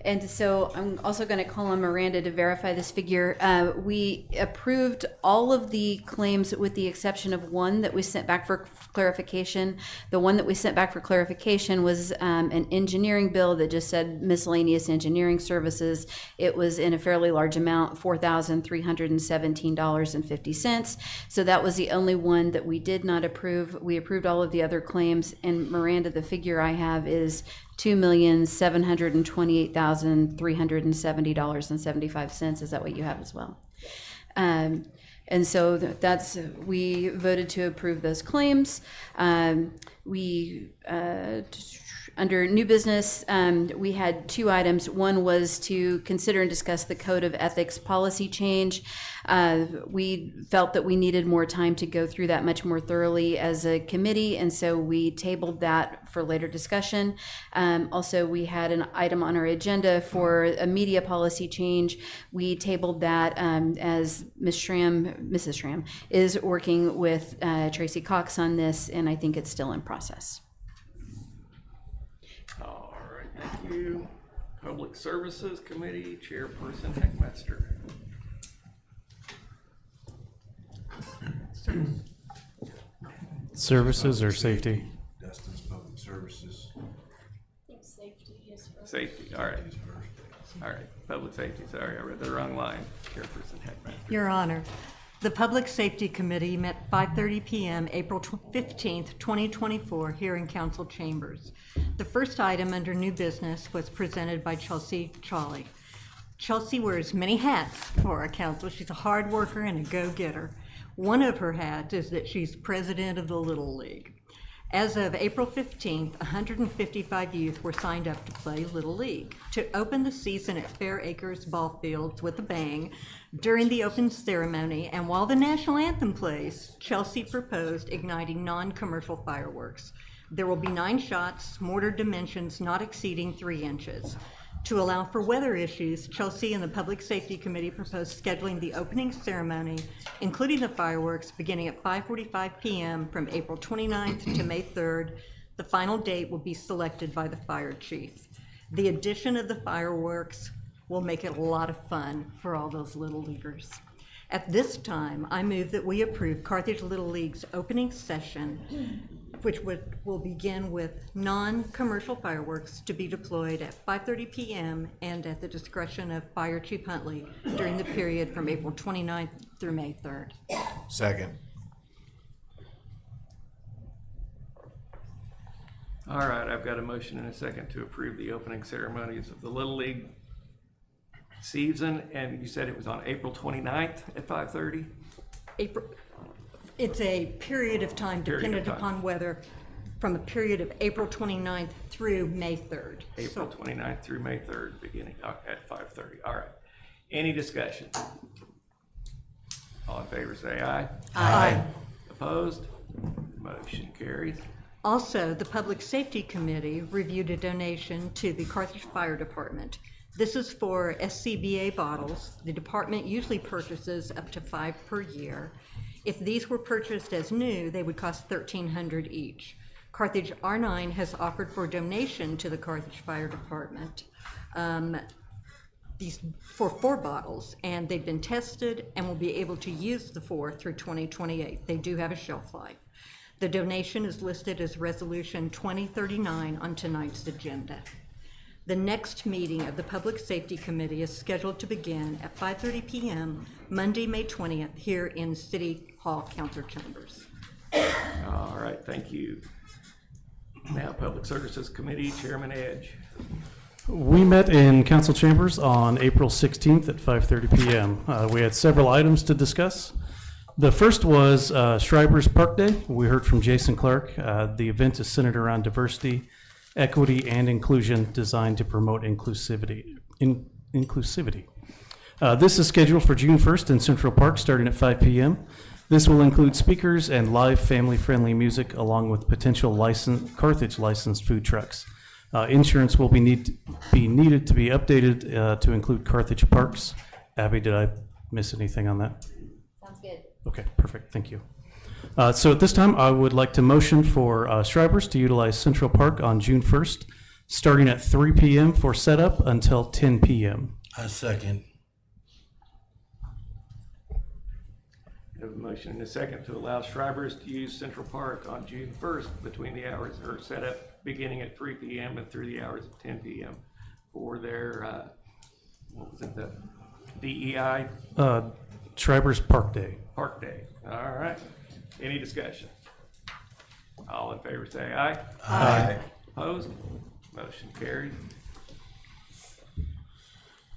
And so I'm also going to call on Miranda to verify this figure. We approved all of the claims with the exception of one that we sent back for clarification. The one that we sent back for clarification was an engineering bill that just said miscellaneous engineering services. It was in a fairly large amount, $4,317.50. So that was the only one that we did not approve. We approved all of the other claims. And Miranda, the figure I have is $2,728,370.75. Is that what you have as well? And so we voted to approve those claims. Under new business, we had two items. One was to consider and discuss the Code of Ethics policy change. We felt that we needed more time to go through that much more thoroughly as a committee, and so we tabled that for later discussion. Also, we had an item on our agenda for a media policy change. We tabled that as Mrs. Schramm is working with Tracy Cox on this, and I think it's still in process. All right, thank you. Public Services Committee Chairperson Heckmeister. Services or safety? Dustin's Public Services. I think safety is first. Safety, all right. All right, Public Safety, sorry, I read the wrong line. Chairperson Heckmeister. Your Honor, the Public Safety Committee met 5:30 p.m. April 15th, 2024, here in Council Chambers. The first item under new business was presented by Chelsea Trolley. Chelsea wears many hats for our council. She's a hard worker and a go-getter. One of her hats is that she's president of the Little League. As of April 15th, 155 youth were signed up to play Little League. To open the season at Fair Acres Ball Fields with a bang, during the open ceremony and while the national anthem plays, Chelsea proposed igniting non-commercial fireworks. There will be 9 shots, mortar dimensions not exceeding 3 inches. To allow for weather issues, Chelsea and the Public Safety Committee proposed scheduling the opening ceremony, including the fireworks, beginning at 5:45 p.m. from April 29th to May 3rd. The final date will be selected by the fire chief. The addition of the fireworks will make it a lot of fun for all those Little Leaguers. At this time, I move that we approve Carthage Little League's opening session, which will begin with non-commercial fireworks to be deployed at 5:30 p.m. and at the discretion of Fire Chief Huntley during the period from April 29th through May 3rd. Second. All right, I've got a motion and a second to approve the opening ceremonies of the Little League season, and you said it was on April 29th at 5:30? It's a period of time dependent upon weather, from a period of April 29th through May 3rd. April 29th through May 3rd, beginning at 5:30. All right. Any discussion? All in favor say aye. Aye. Opposed? Motion carries. Also, the Public Safety Committee reviewed a donation to the Carthage Fire Department. This is for SCBA bottles. The department usually purchases up to 5 per year. If these were purchased as new, they would cost $1,300 each. Carthage R9 has offered for donation to the Carthage Fire Department these for 4 bottles, and they've been tested and will be able to use the 4 through 2028. They do have a shelf life. The donation is listed as Resolution 2039 on tonight's agenda. The next meeting of the Public Safety Committee is scheduled to begin at 5:30 p.m. Monday, May 20th, here in City Hall Council Chambers. All right, thank you. Now, Public Services Committee, Chairman Edge. We met in council chambers on April 16th at 5:30 p.m. We had several items to discuss. The first was Schreiber's Park Day. We heard from Jason Clark. The event is centered around diversity, equity, and inclusion, designed to promote inclusivity. This is scheduled for June 1st in Central Park, starting at 5 p.m. This will include speakers and live family-friendly music, along with potential Carthage licensed food trucks. Insurance will be needed to be updated to include Carthage Parks. Abby, did I miss anything on that? Sounds good. Okay, perfect, thank you. So at this time, I would like to motion for Schreiber's to utilize Central Park on June 1st, starting at 3 p.m. for setup until 10 p.m. I second. We have a motion and a second to allow Schreiber's to use Central Park on June 1st between the hours, or setup beginning at 3 p.m. and through the hours of 10 p.m. for their, what was it, the DEI? Schreiber's Park Day. Park Day. All right. Any discussion? All in favor say aye. Aye. Opposed? Motion carried.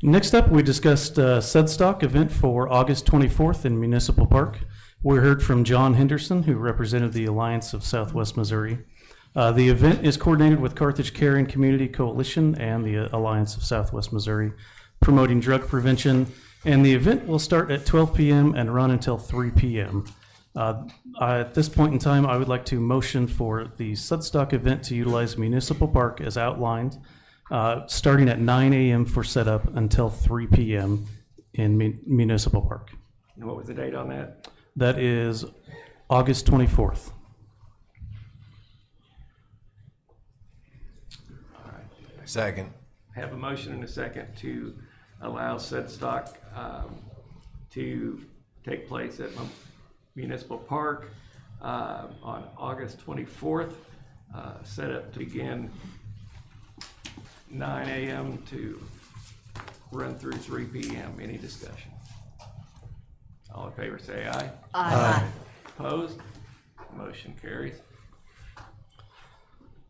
Next up, we discussed Sudstock event for August 24th in Municipal Park. We heard from John Henderson, who represented the Alliance of Southwest Missouri. The event is coordinated with Carthage Care and Community Coalition and the Alliance of Southwest Missouri, promoting drug prevention. And the event will start at 12 p.m. and run until 3 p.m. At this point in time, I would like to motion for the Sudstock event to utilize Municipal Park as outlined, starting at 9 a.m. for setup until 3 p.m. in Municipal Park. And what was the date on that? That is August 24th. Second. Have a motion and a second to allow said stock to take place at Municipal Park on August 24th. Set up to begin 9 a.m. to run through 3 p.m. Any discussion? All in favor say aye. Aye. Opposed? Motion carries.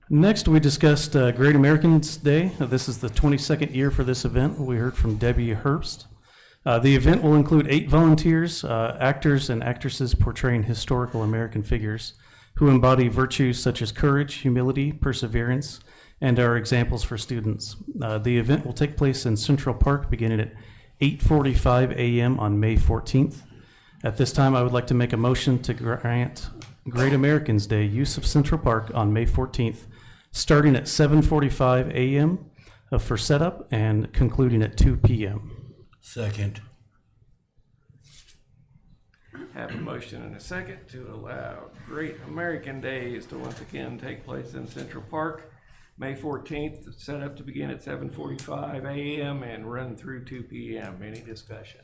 Next, we discussed Great Americans Day. This is the 22nd year for this event. We heard from Debbie Herbst. The event will include 8 volunteers, actors and actresses portraying historical American figures who embody virtues such as courage, humility, perseverance, and are examples for students. The event will take place in Central Park beginning at 8:45 a.m. on May 14th. At this time, I would like to make a motion to grant Great Americans Day use of Central Park on May 14th, starting at 7:45 a.m. For setup and concluding at 2 p.m. Second. Have a motion and a second to allow Great American Days to once again take place in Central Park, May 14th, set up to begin at 7:45 a.m. and run through 2 p.m. Any discussion?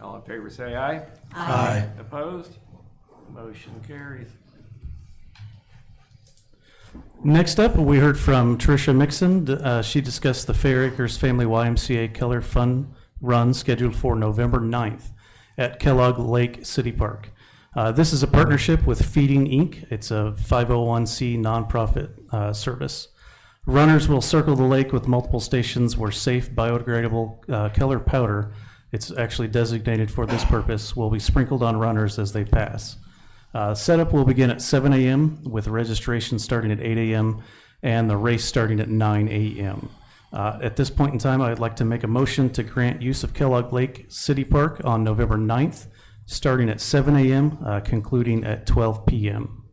All in favor say aye. Aye. Opposed? Motion carries. Next up, we heard from Tricia Mixon. She discussed the Fair Acres Family YMCA Keller Fun Run scheduled for November 9th at Kellogg Lake City Park. This is a partnership with Feeding Inc. It's a 501c nonprofit service. Runners will circle the lake with multiple stations where safe biodegradable Keller powder, it's actually designated for this purpose, will be sprinkled on runners as they pass. Setup will begin at 7 a.m. with registration starting at 8 a.m. and the race starting at 9 a.m. At this point in time, I'd like to make a motion to grant use of Kellogg Lake City Park on November 9th, starting at 7 a.m., concluding at 12 p.m.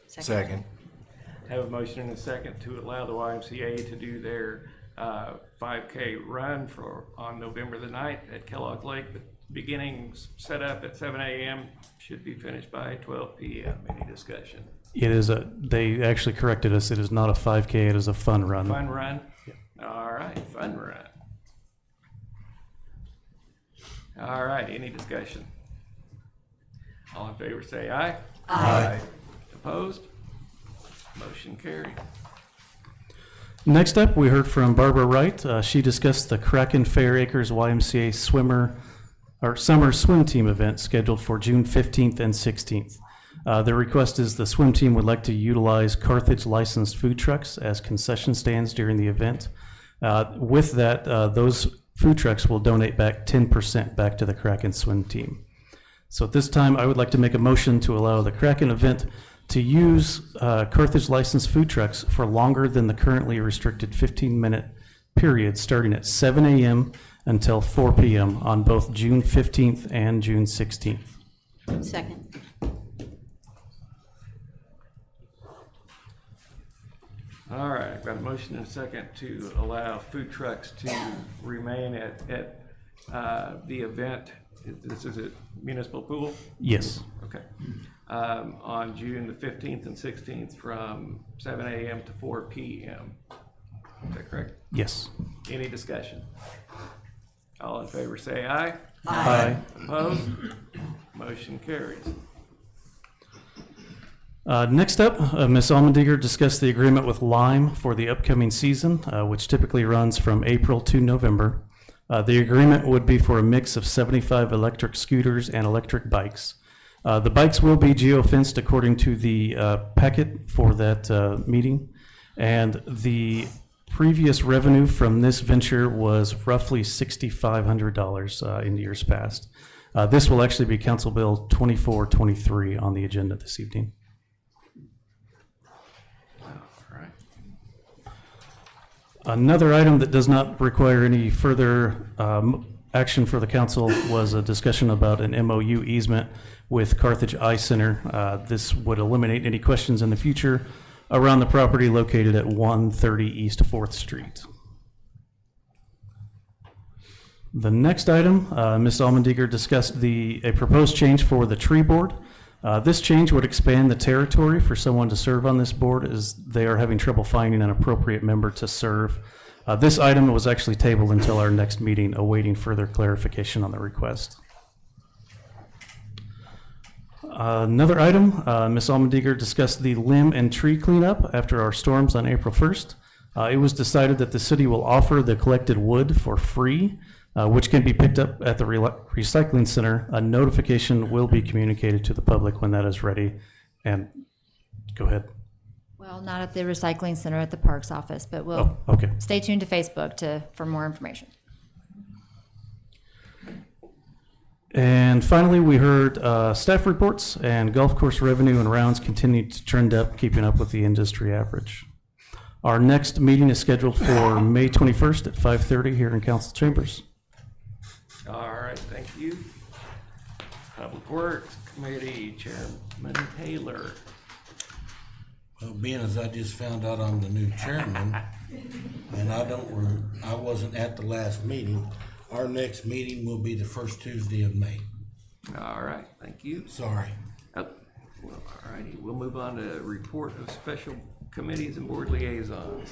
Second. Have a motion and a second to allow the YMCA to do their 5K run on November the 9th at Kellogg Lake. The beginning set up at 7 a.m. should be finished by 12 p.m. Any discussion? It is they actually corrected us. It is not a 5K, it is a fun run. Fun run? All right, fun run. All right, any discussion? All in favor say aye. Aye. Opposed? Motion carried. Next up, we heard from Barbara Wright. She discussed the Kraken Fair Acres YMCA summer swim team event scheduled for June 15th and 16th. The request is the swim team would like to utilize Carthage licensed food trucks as concession stands during the event. With that, those food trucks will donate back 10% back to the Kraken swim team. So at this time, I would like to make a motion to allow the Kraken event to use Carthage licensed food trucks for longer than the currently restricted 15-minute period starting at 7 a.m. until 4 p.m. on both June 15th and June 16th. Second. All right, I've got a motion and a second to allow food trucks to remain at the event. This is at Municipal Pool? Yes. Okay. On June the 15th and 16th from 7 a.m. to 4 p.m. Is that correct? Yes. Any discussion? All in favor say aye. Aye. Opposed? Motion carries. Next up, Ms. Allmendinger discussed the agreement with Lime for the upcoming season, which typically runs from April to November. The agreement would be for a mix of 75 electric scooters and electric bikes. The bikes will be geofenced according to the packet for that meeting, and the previous revenue from this venture was roughly $6,500 in years past. This will actually be Council Bill 2423 on the agenda this evening. All right. Another item that does not require any further action for the council was a discussion about an MOU easement with Carthage Eye Center. This would eliminate any questions in the future around the property located at 130 East 4th Street. The next item, Ms. Allmendinger discussed a proposed change for the tree board. This change would expand the territory for someone to serve on this board, as they are having trouble finding an appropriate member to serve. This item was actually tabled until our next meeting, awaiting further clarification on the request. Another item, Ms. Allmendinger discussed the limb and tree cleanup after our storms on April 1st. It was decided that the city will offer the collected wood for free, which can be picked up at the recycling center. A notification will be communicated to the public when that is ready. And go ahead. Well, not at the recycling center, at the Parks office, but we'll okay. Stay tuned to Facebook for more information. And finally, we heard staff reports, and golf course revenue and rounds continued to trend up, keeping up with the industry average. Our next meeting is scheduled for May 21st at 5:30 here in council chambers. All right, thank you. Public Works Committee Chairman Taylor. Well, being as I just found out I'm the new chairman, and I wasn't at the last meeting, our next meeting will be the first Tuesday of May. All right, thank you. Sorry. Oh, well, all righty, we'll move on to report of special committees and board liaisons.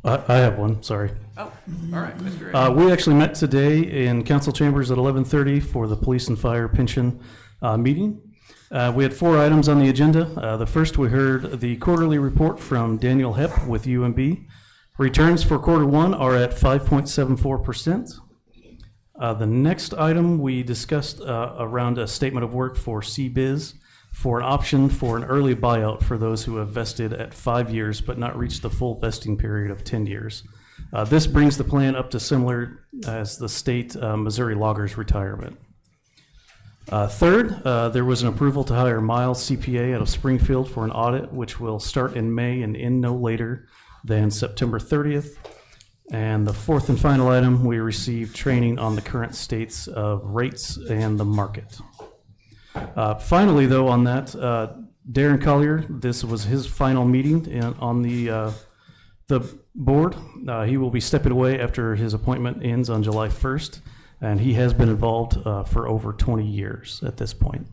I have one, sorry. Oh, all right, Mr. A. We actually met today in council chambers at 11:30 for the police and fire pension meeting. We had 4 items on the agenda. The first, we heard the quarterly report from Daniel Hepp with UMB. Returns for Q1 are at 5.74%. The next item, we discussed around a statement of work for CBiz for an option for an early buyout for those who have vested at 5 years but not reached the full vesting period of 10 years. This brings the plan up to similar as the state Missouri loggers retirement. Third, there was an approval to hire Miles CPA out of Springfield for an audit, which will start in May and end no later than September 30th. And the fourth and final item, we received training on the current states of rates and the market. Finally, though, on that, Darren Collier, this was his final meeting on the board. He will be stepping away after his appointment ends on July 1st. And he has been involved for over 20 years at this point.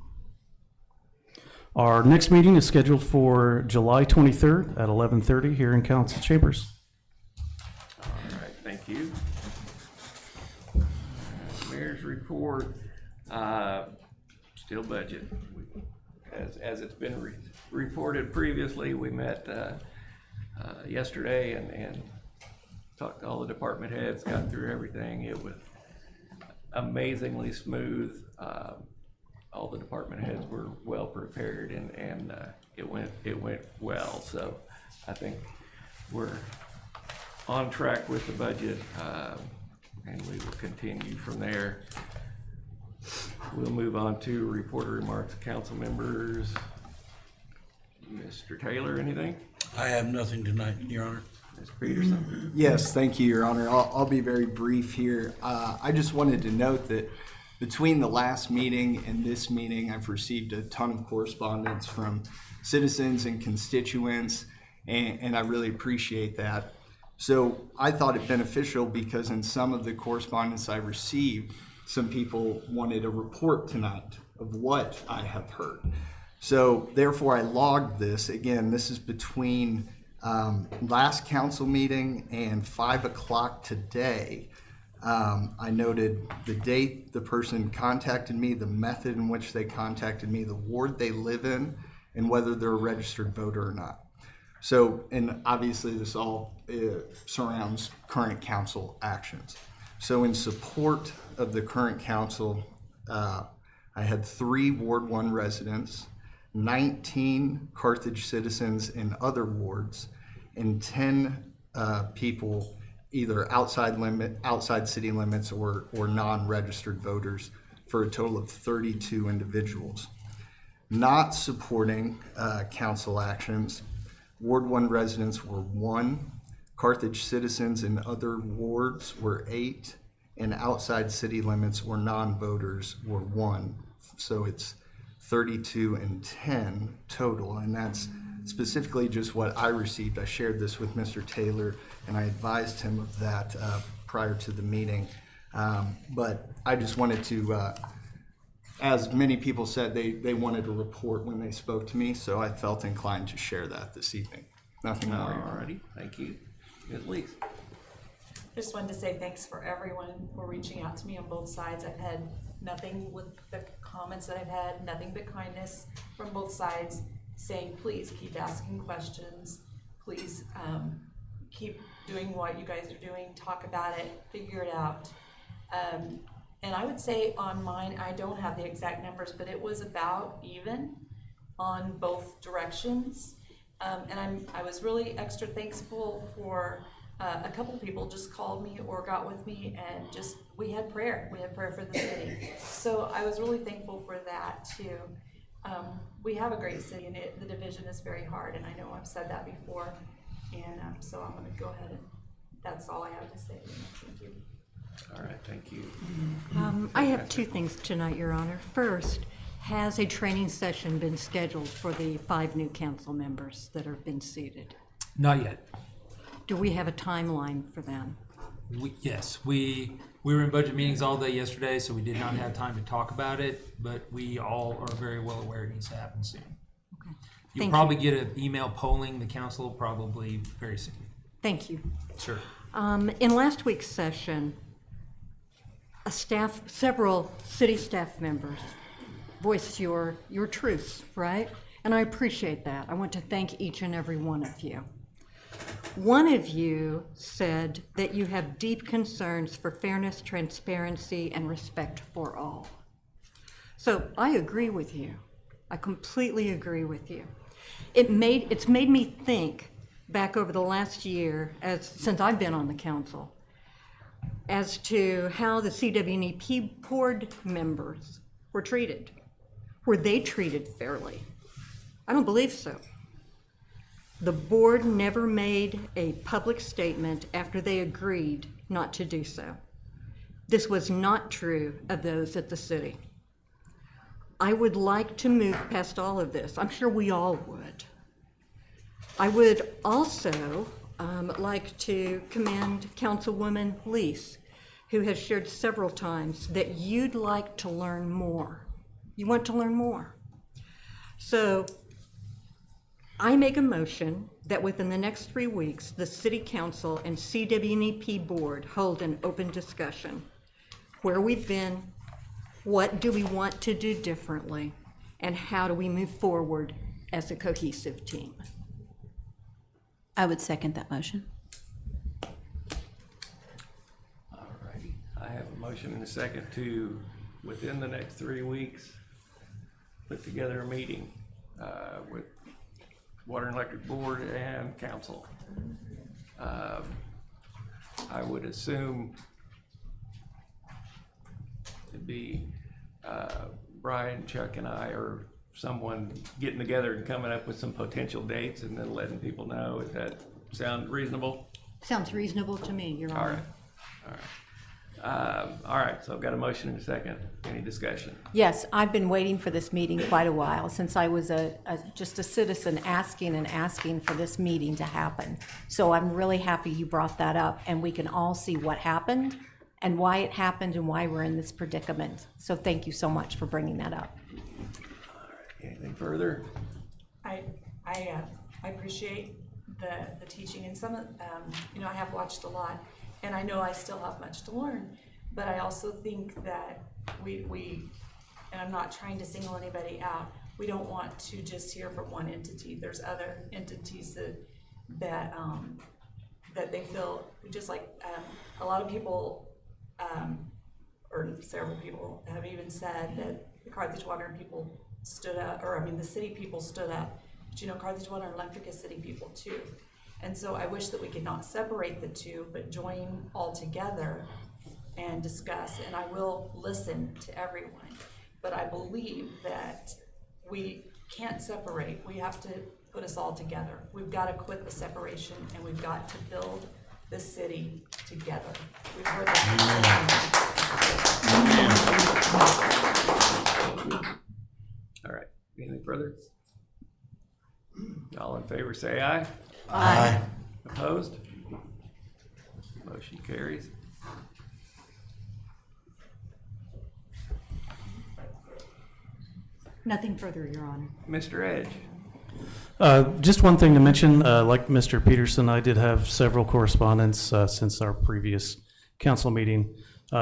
Our next meeting is scheduled for July 23rd at 11:30 here in council chambers. All right, thank you. Mayor's report, still budget. As it's been reported previously, we met yesterday and talked to all the department heads, got through everything. It was amazingly smooth. All the department heads were well prepared, and it went well. So I think we're on track with the budget, and we will continue from there. We'll move on to reporter remarks, council members. Mr. Taylor, anything? I have nothing tonight, Your Honor. Mr. Peterson? Yes, thank you, Your Honor. I'll be very brief here. I just wanted to note that between the last meeting and this meeting, I've received a ton of correspondence from citizens and constituents, and I really appreciate that. So I thought it beneficial because in some of the correspondence I received, some people wanted a report tonight of what I have heard. So therefore I logged this. Again, this is between last council meeting and 5 o'clock today. I noted the date the person contacted me, the method in which they contacted me, the ward they live in, and whether they're a registered voter or not. So, and obviously this all surrounds current council actions. So in support of the current council, I had 3 Ward 1 residents, 19 Carthage citizens in other wards, and 10 people either outside city limits or non-registered voters, for a total of 32 individuals. Not supporting council actions, Ward 1 residents were 1, Carthage citizens in other wards were 8, and outside city limits or non-voters were 1. So it's 32 and 10 total, and that's specifically just what I received. I shared this with Mr. Taylor, and I advised him of that prior to the meeting. But I just wanted to, as many people said, they wanted a report when they spoke to me, so I felt inclined to share that this evening. Nothing more. Alrighty, thank you. Ms. Lees. Just wanted to say thanks for everyone for reaching out to me on both sides. I've had nothing with the comments that I've had, nothing but kindness from both sides, saying please keep asking questions, please keep doing what you guys are doing, talk about it, figure it out. And I would say on mine, I don't have the exact numbers, but it was about even on both directions. And I was really extra thankful for a couple of people just called me or got with me, and just we had prayer for the city. So I was really thankful for that too. We have a great city, and the division is very hard, and I know I've said that before, and so I'm going to go ahead and that's all I have to say. Thank you. All right, thank you. I have 2 things tonight, Your Honor. First, has a training session been scheduled for the 5 new council members that have been seated? Not yet. Do we have a timeline for them? Yes, we were in budget meetings all day yesterday, so we did not have time to talk about it, but we all are very well aware it needs to happen soon. Okay. You'll probably get an email polling the council probably very soon. Thank you. Sure. In last week's session, several city staff members voiced your truths, right? And I appreciate that. I want to thank each and every one of you. One of you said that you have deep concerns for fairness, transparency, and respect for all. So I agree with you. I completely agree with you. It's made me think back over the last year, since I've been on the council, as to how the CWNEP board members were treated. Were they treated fairly? I don't believe so. The board never made a public statement after they agreed not to do so. This was not true of those at the city. I would like to move past all of this. I'm sure we all would. I would also like to commend Councilwoman Lees, who has shared several times that you'd like to learn more. You want to learn more. So I make a motion that within the next 3 weeks, the City Council and CWNEP Board hold an open discussion. Where we've been, what do we want to do differently, and how do we move forward as a cohesive team? I would second that motion. All righty, I have a motion and a second to, within the next 3 weeks, put together a meeting with Water and Electric Board and Council. I would assume it'd be Brian, Chuck, and I, or someone getting together and coming up with some potential dates and then letting people know. Does that sound reasonable? Sounds reasonable to me, Your Honor. All right, all right. All right, so I've got a motion and a second. Any discussion? Yes, I've been waiting for this meeting quite a while, since I was just a citizen asking for this meeting to happen. So I'm really happy you brought that up, and we can all see what happened and why it happened and why we're in this predicament. So thank you so much for bringing that up. All right, anything further? I appreciate the teaching, and some of I have watched a lot, and I know I still have much to learn, but I also think that we and I'm not trying to single anybody out, we don't want to just hear from one entity. There's other entities that they feel, just like a lot of people or several people have even said that the Carthage Water people stood up, or the city people stood up. But Carthage Water and Electric is city people too. And so I wish that we could not separate the two, but join all together and discuss, and I will listen to everyone. But I believe that we can't separate. We have to put us all together. We've got to quit the separation, and we've got to build the city together. We've heard that. All right, anything further? All in favor, say aye. Aye. Opposed? Motion carries. Nothing further, Your Honor. Mr. Edge. Just one thing to mention, like Mr. Peterson, I did have several correspondence since our previous council meeting.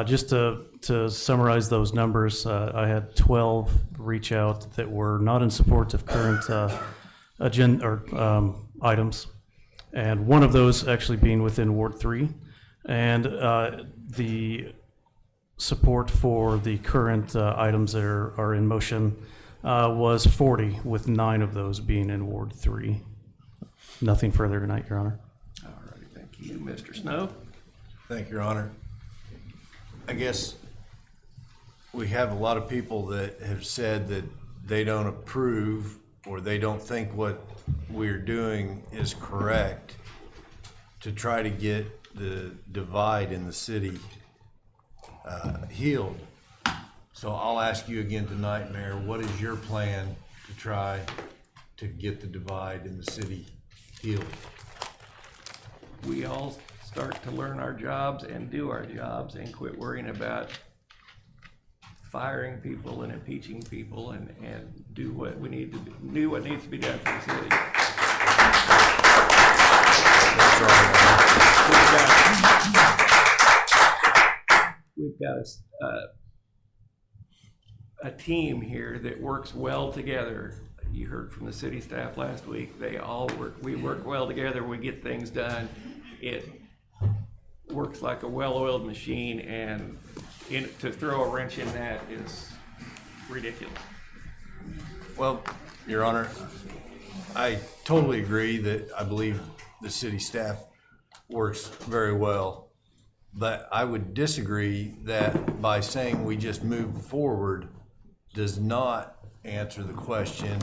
Just to summarize those numbers, I had 12 reach out that were not in support of current agenda or items, and one of those actually being within Ward 3. And the support for the current items that are in motion was 40, with 9 of those being in Ward 3. Nothing further tonight, Your Honor. All right, thank you. Mr. Snow? Thank you, Your Honor. I guess we have a lot of people that have said that they don't approve or they don't think what we're doing is correct to try to get the divide in the city healed. So I'll ask you again tonight, Mayor, what is your plan to try to get the divide in the city healed? We all start to learn our jobs and do our jobs and quit worrying about firing people and impeaching people and do what we need to do what needs to be done for the city. That's right. We've got a team here that works well together. You heard from the city staff last week. They all we work well together. We get things done. It works like a well-oiled machine, and to throw a wrench in that is ridiculous. Well, Your Honor, I totally agree that I believe the city staff works very well, but I would disagree that by saying we just move forward does not answer the question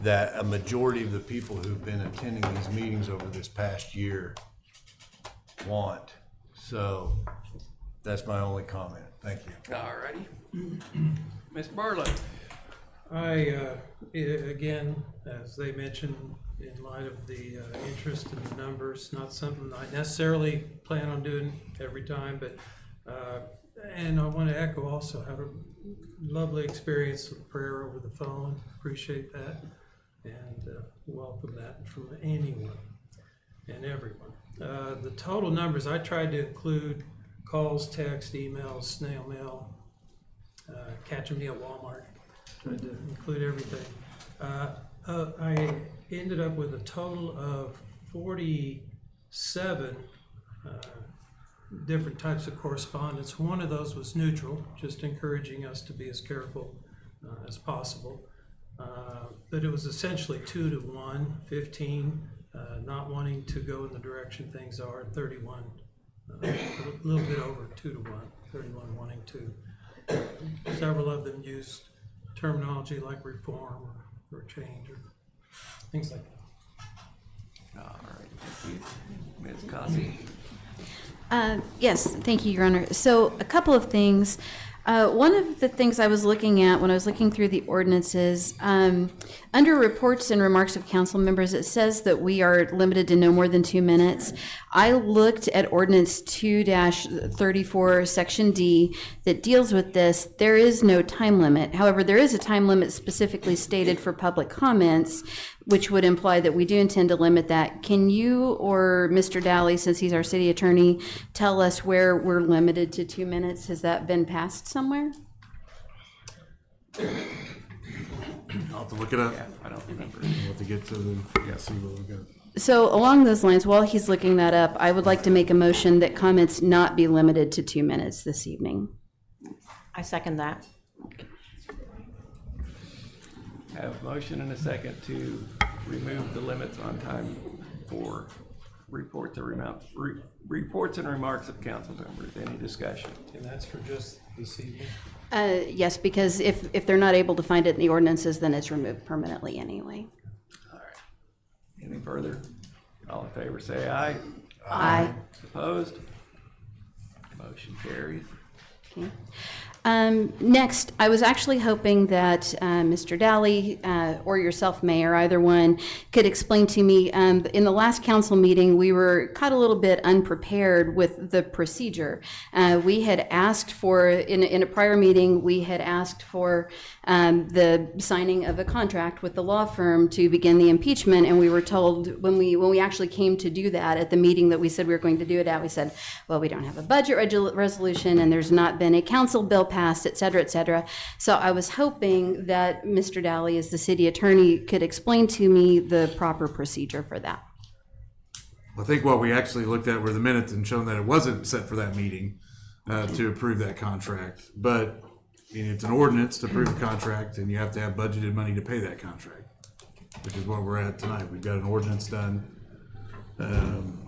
that a majority of the people who've been attending these meetings over this past year want. So that's my only comment. Thank you. All righty. Mr. Barlow. Again, as they mentioned, in light of the interest in the numbers, not something I necessarily plan on doing every time, but and I want to echo also, had a lovely experience with prayer over the phone. Appreciate that, and welcome that from anyone and everyone. The total numbers, I tried to include calls, text, emails, snail mail, catching me at Walmart. Tried to include everything. I ended up with a total of 47 different types of correspondence. One of those was neutral, just encouraging us to be as careful as possible. But it was essentially 2 to 1, 15 not wanting to go in the direction things are, 31, a little bit over 2 to 1, 31 wanting to. Several of them used terminology like reform or change or things like that. All right, thank you. Ms. Cossey. Yes, thank you, Your Honor. So a couple of things. One of the things I was looking at when I was looking through the ordinances, under reports and remarks of council members, it says that we are limited to no more than 2 minutes. I looked at ordinance 2-34, section D, that deals with this. There is no time limit. However, there is a time limit specifically stated for public comments, which would imply that we do intend to limit that. Can you or Mr. Dowley, since he's our city attorney, tell us where we're limited to 2 minutes? Has that been passed somewhere? I'll have to look it up. Yeah, I don't remember. We'll have to get to see what we got. So along those lines, while he's looking that up, I would like to make a motion that comments not be limited to 2 minutes this evening. I second that. Have a motion and a second to remove the limits on time for reports and remarks of council members. Any discussion? And that's for just this evening? Yes, because if they're not able to find it in the ordinances, then it's removed permanently anyway. Any further? All in favor say aye. Aye. Opposed? Motion carries. Okay. Next, I was actually hoping that Mr. Daly or yourself, Mayor, either one, could explain to me, in the last council meeting, we were caught a little bit unprepared with the procedure. We had asked for, in a prior meeting, we had asked for the signing of a contract with the law firm to begin the impeachment, and we were told, when we actually came to do that at the meeting that we said we were going to do it at, we said, well, we don't have a budget resolution, and there's not been a council bill passed, et cetera, et cetera. So I was hoping that Mr. Daly, as the city attorney, could explain to me the proper procedure for that. I think what we actually looked at were the minutes and shown that it wasn't set for that meeting to approve that contract. But I mean, it's an ordinance to approve a contract, and you have to have budgeted money to pay that contract, which is what we're at tonight. We've got an ordinance done.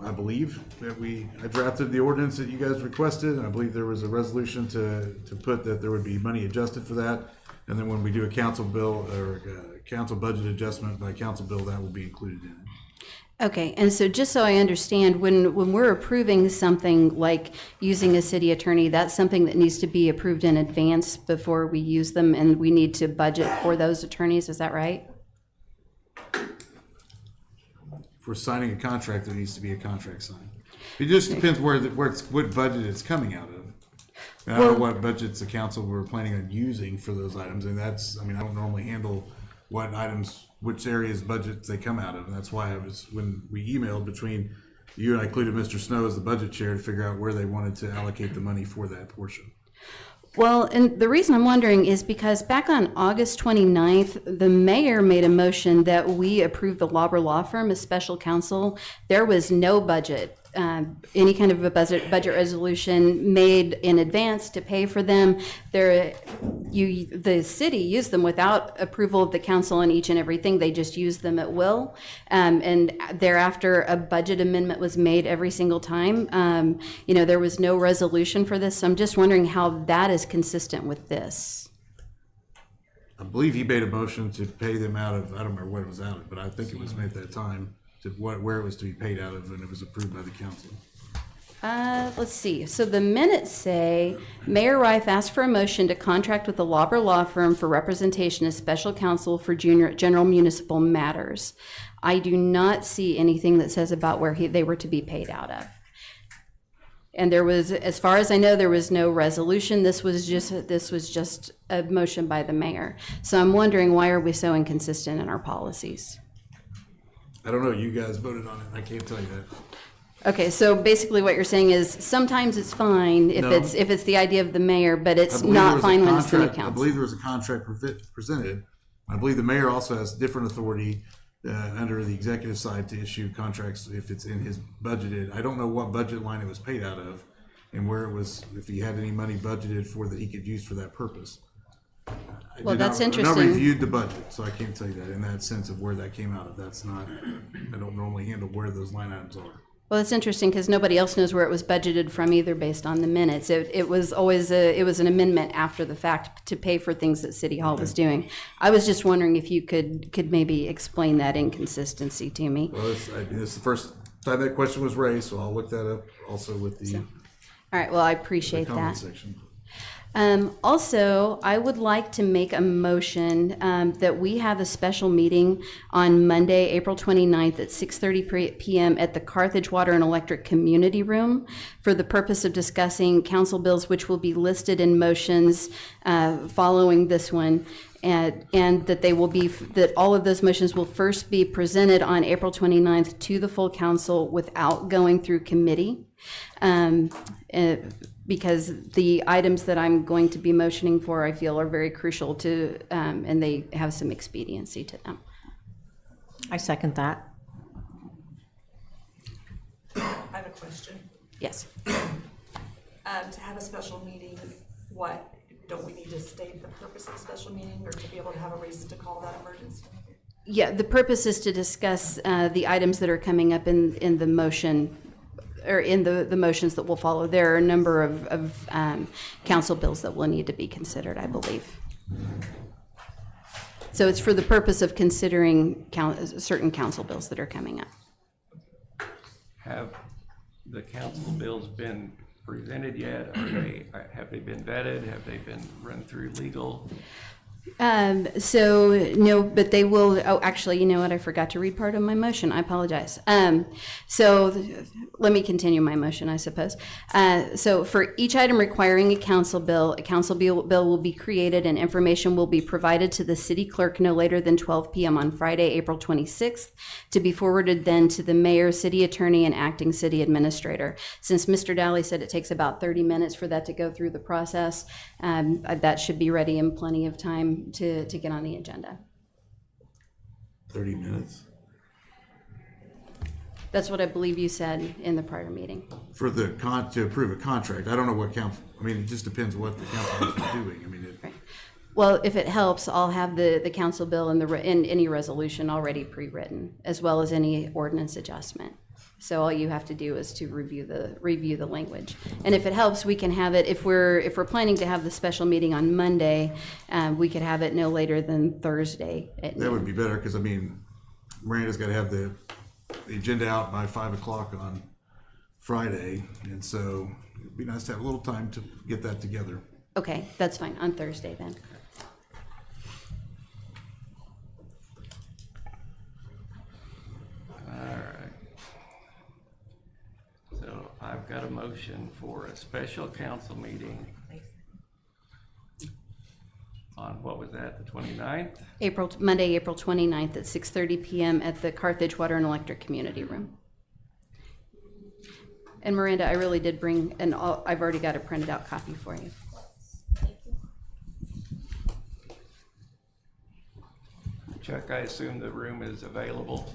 I believe that I drafted the ordinance that you guys requested, and I believe there was a resolution to put that there would be money adjusted for that. And then when we do a council bill or council budget adjustment by council bill, that will be included in it. Okay, and so just so I understand, when we're approving something like using a city attorney, that's something that needs to be approved in advance before we use them, and we need to budget for those attorneys, is that right? If we're signing a contract, there needs to be a contract signed. It just depends what budget it's coming out of. And I don't know what budgets the council were planning on using for those items, and I don't normally handle what items, which areas budgets they come out of, and that's why when we emailed between you and I included Mr. Snow as the budget chair to figure out where they wanted to allocate the money for that portion. Well, and the reason I'm wondering is because back on August 29th, the mayor made a motion that we approve the Lauber Law Firm as special counsel. There was no budget, any kind of a budget resolution made in advance to pay for them. The city used them without approval of the council on each and everything. They just used them at will. And thereafter, a budget amendment was made every single time. There was no resolution for this. So I'm just wondering how that is consistent with this. I believe he made a motion to pay them out of, I don't remember what it was out of, but I think it was made at that time to where it was to be paid out of, and it was approved by the council. Let's see. So the minutes say, Mayor Reif asked for a motion to contract with the Lauber Law Firm for representation as special counsel for general municipal matters. I do not see anything that says about where they were to be paid out of. And there was, as far as I know, there was no resolution. This was just a motion by the mayor. So I'm wondering, why are we so inconsistent in our policies? I don't know. You guys voted on it. I can't tell you that. Okay, so basically what you're saying is sometimes it's fine if it's the idea of the mayor, but it's not fine when it's the new council. I believe there was a contract presented. I believe the mayor also has different authority under the executive side to issue contracts if it's in his budgeted. I don't know what budget line it was paid out of and where it was, if he had any money budgeted for that he could use for that purpose. Well, that's interesting. I reviewed the budget, so I can't tell you that in that sense of where that came out of. I don't normally handle where those line items are. Well, it's interesting because nobody else knows where it was budgeted from either, based on the minutes. It was always an amendment after the fact to pay for things that City Hall was doing. I was just wondering if you could maybe explain that inconsistency to me. Well, this is the first time that question was raised, so I'll look that up also with the. All right. Well, I appreciate that. Section. Also, I would like to make a motion that we have a special meeting on Monday, April 29th at 6:30 p.m. at the Carthage Water and Electric Community Room for the purpose of discussing council bills, which will be listed in motions following this one. And that that all of those motions will first be presented on April 29th to the full council without going through committee. Because the items that I'm going to be motioning for, I feel, are very crucial to, and they have some expediency to them. I second that. I have a question. Yes. To have a special meeting, don't we need to state the purpose of the special meeting, or to be able to have a reason to call that emergency? Yeah, the purpose is to discuss the items that are coming up in the motion, or in the motions that will follow. There are a number of council bills that will need to be considered, I believe. So it's for the purpose of considering certain council bills that are coming up. Have the council bills been presented yet? Have they been vetted? Have they been run through legal? So no, but they will. Oh, actually, you know what? I forgot to read part of my motion. I apologize. Let me continue my motion, I suppose. So for each item requiring a council bill will be created and information will be provided to the city clerk no later than 12 p.m. on Friday, April 26th, to be forwarded then to the mayor, city attorney, and acting city administrator. Since Mr. Dowley said it takes about 30 minutes for that to go through the process, that should be ready in plenty of time to get on the agenda. 30 minutes? That's what I believe you said in the prior meeting. For to approve a contract, I don't know what council, I mean, it just depends what the council is doing. I mean, Right. Well, if it helps, I'll have the council bill and any resolution already pre-written, as well as any ordinance adjustment. So all you have to do is to review the language. And if it helps, we can have it, if we're planning to have the special meeting on Monday, we could have it no later than Thursday at that would noon. be better, because I mean, Miranda's got to have the agenda out by 5 o'clock on Friday, and so it'd be nice to have a little time to get that together. Okay, that's fine, on Thursday then. So I've got a motion for a special council meeting on, what was that, the 29th? Monday, April 29th at 6:30 p.m. at the Carthage Water and Electric Community Room. And Miranda, I really did bring, and I've already got a printed out copy for you. Chuck, I assume the room is available?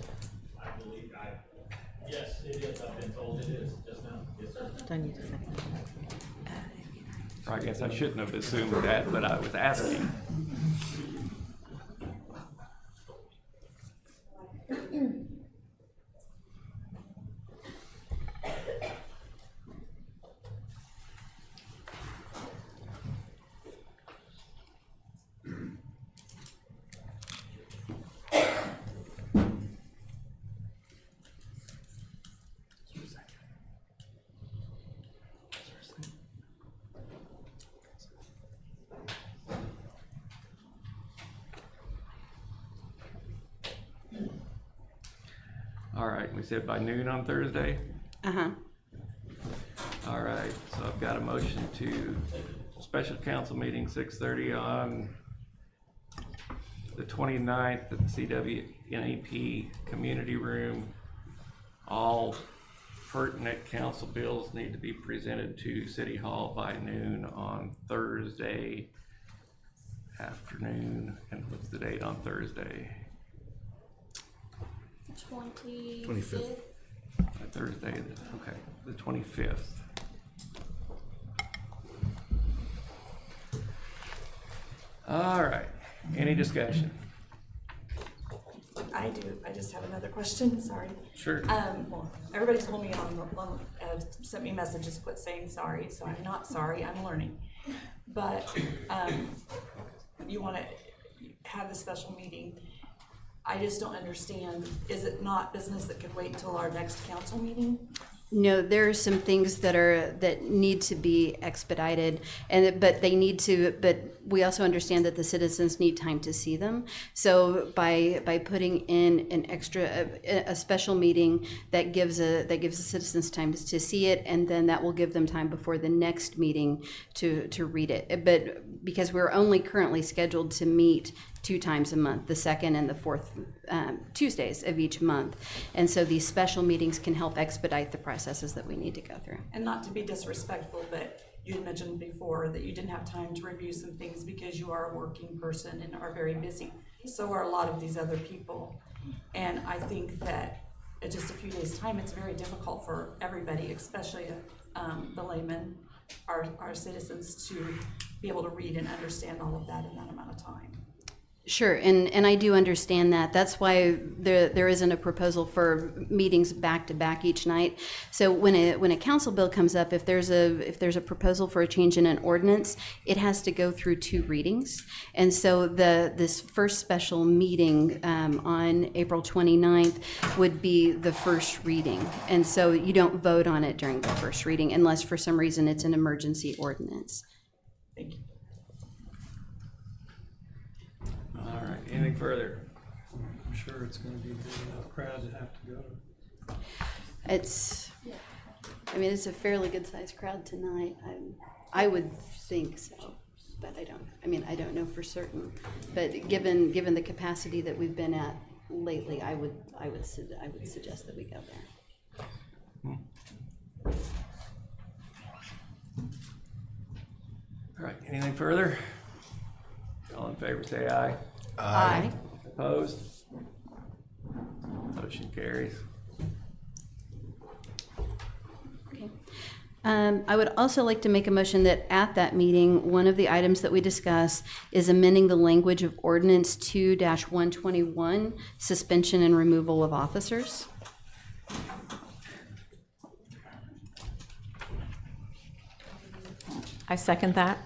Yes, it is. I've been told it is just now. Yes, sir. Do I need a second? Or I guess I shouldn't have assumed that, but I was asking. All right, we said by noon on Thursday? Uh-huh. All right, so I've got a motion to special council meeting 6:30 on the 29th at the CWNEP Community Room. All pertinent council bills need to be presented to City Hall by noon on Thursday afternoon. And what's the date on Thursday? 25th. Thursday, okay, the 25th. All right, any discussion? I do. I just have another question. Sorry. Sure. Well, everybody told me sent me messages, quit saying sorry. So I'm not sorry. I'm learning. But you want to have the special meeting. I just don't understand. Is it not business that could wait until our next council meeting? No, there are some things that need to be expedited, but we also understand that the citizens need time to see them. So by putting in a special meeting that gives the citizens time to see it, and then that will give them time before the next meeting to read it. But because we're only currently scheduled to meet 2 times a month, the second and the fourth Tuesdays of each month. And so these special meetings can help expedite the processes that we need to go through. And not to be disrespectful, but you had mentioned before that you didn't have time to review some things because you are a working person and are very busy. So are a lot of these other people. And I think that in just a few days' time, it's very difficult for everybody, especially the laymen, our citizens, to be able to read and understand all of that in that amount of time. Sure, and I do understand that. That's why there isn't a proposal for meetings back to back each night. So when a council bill comes up, if there's a proposal for a change in an ordinance, it has to go through 2 readings. And so this first special meeting on April 29th would be the first reading. And so you don't vote on it during the first reading unless for some reason it's an emergency ordinance. Thank you. All right, anything further? I'm sure it's gonna be a big enough crowd to have to go. It's a fairly good sized crowd tonight. I would think so, but I don't know for certain. But given the capacity that we've been at lately, I would suggest that we go there. All right, anything further? All in favor, say aye. Aye. Opposed? Motion carries. Okay. I would also like to make a motion that at that meeting, one of the items that we discuss is amending the language of Ordinance 2-121, suspension and removal of officers. I second that.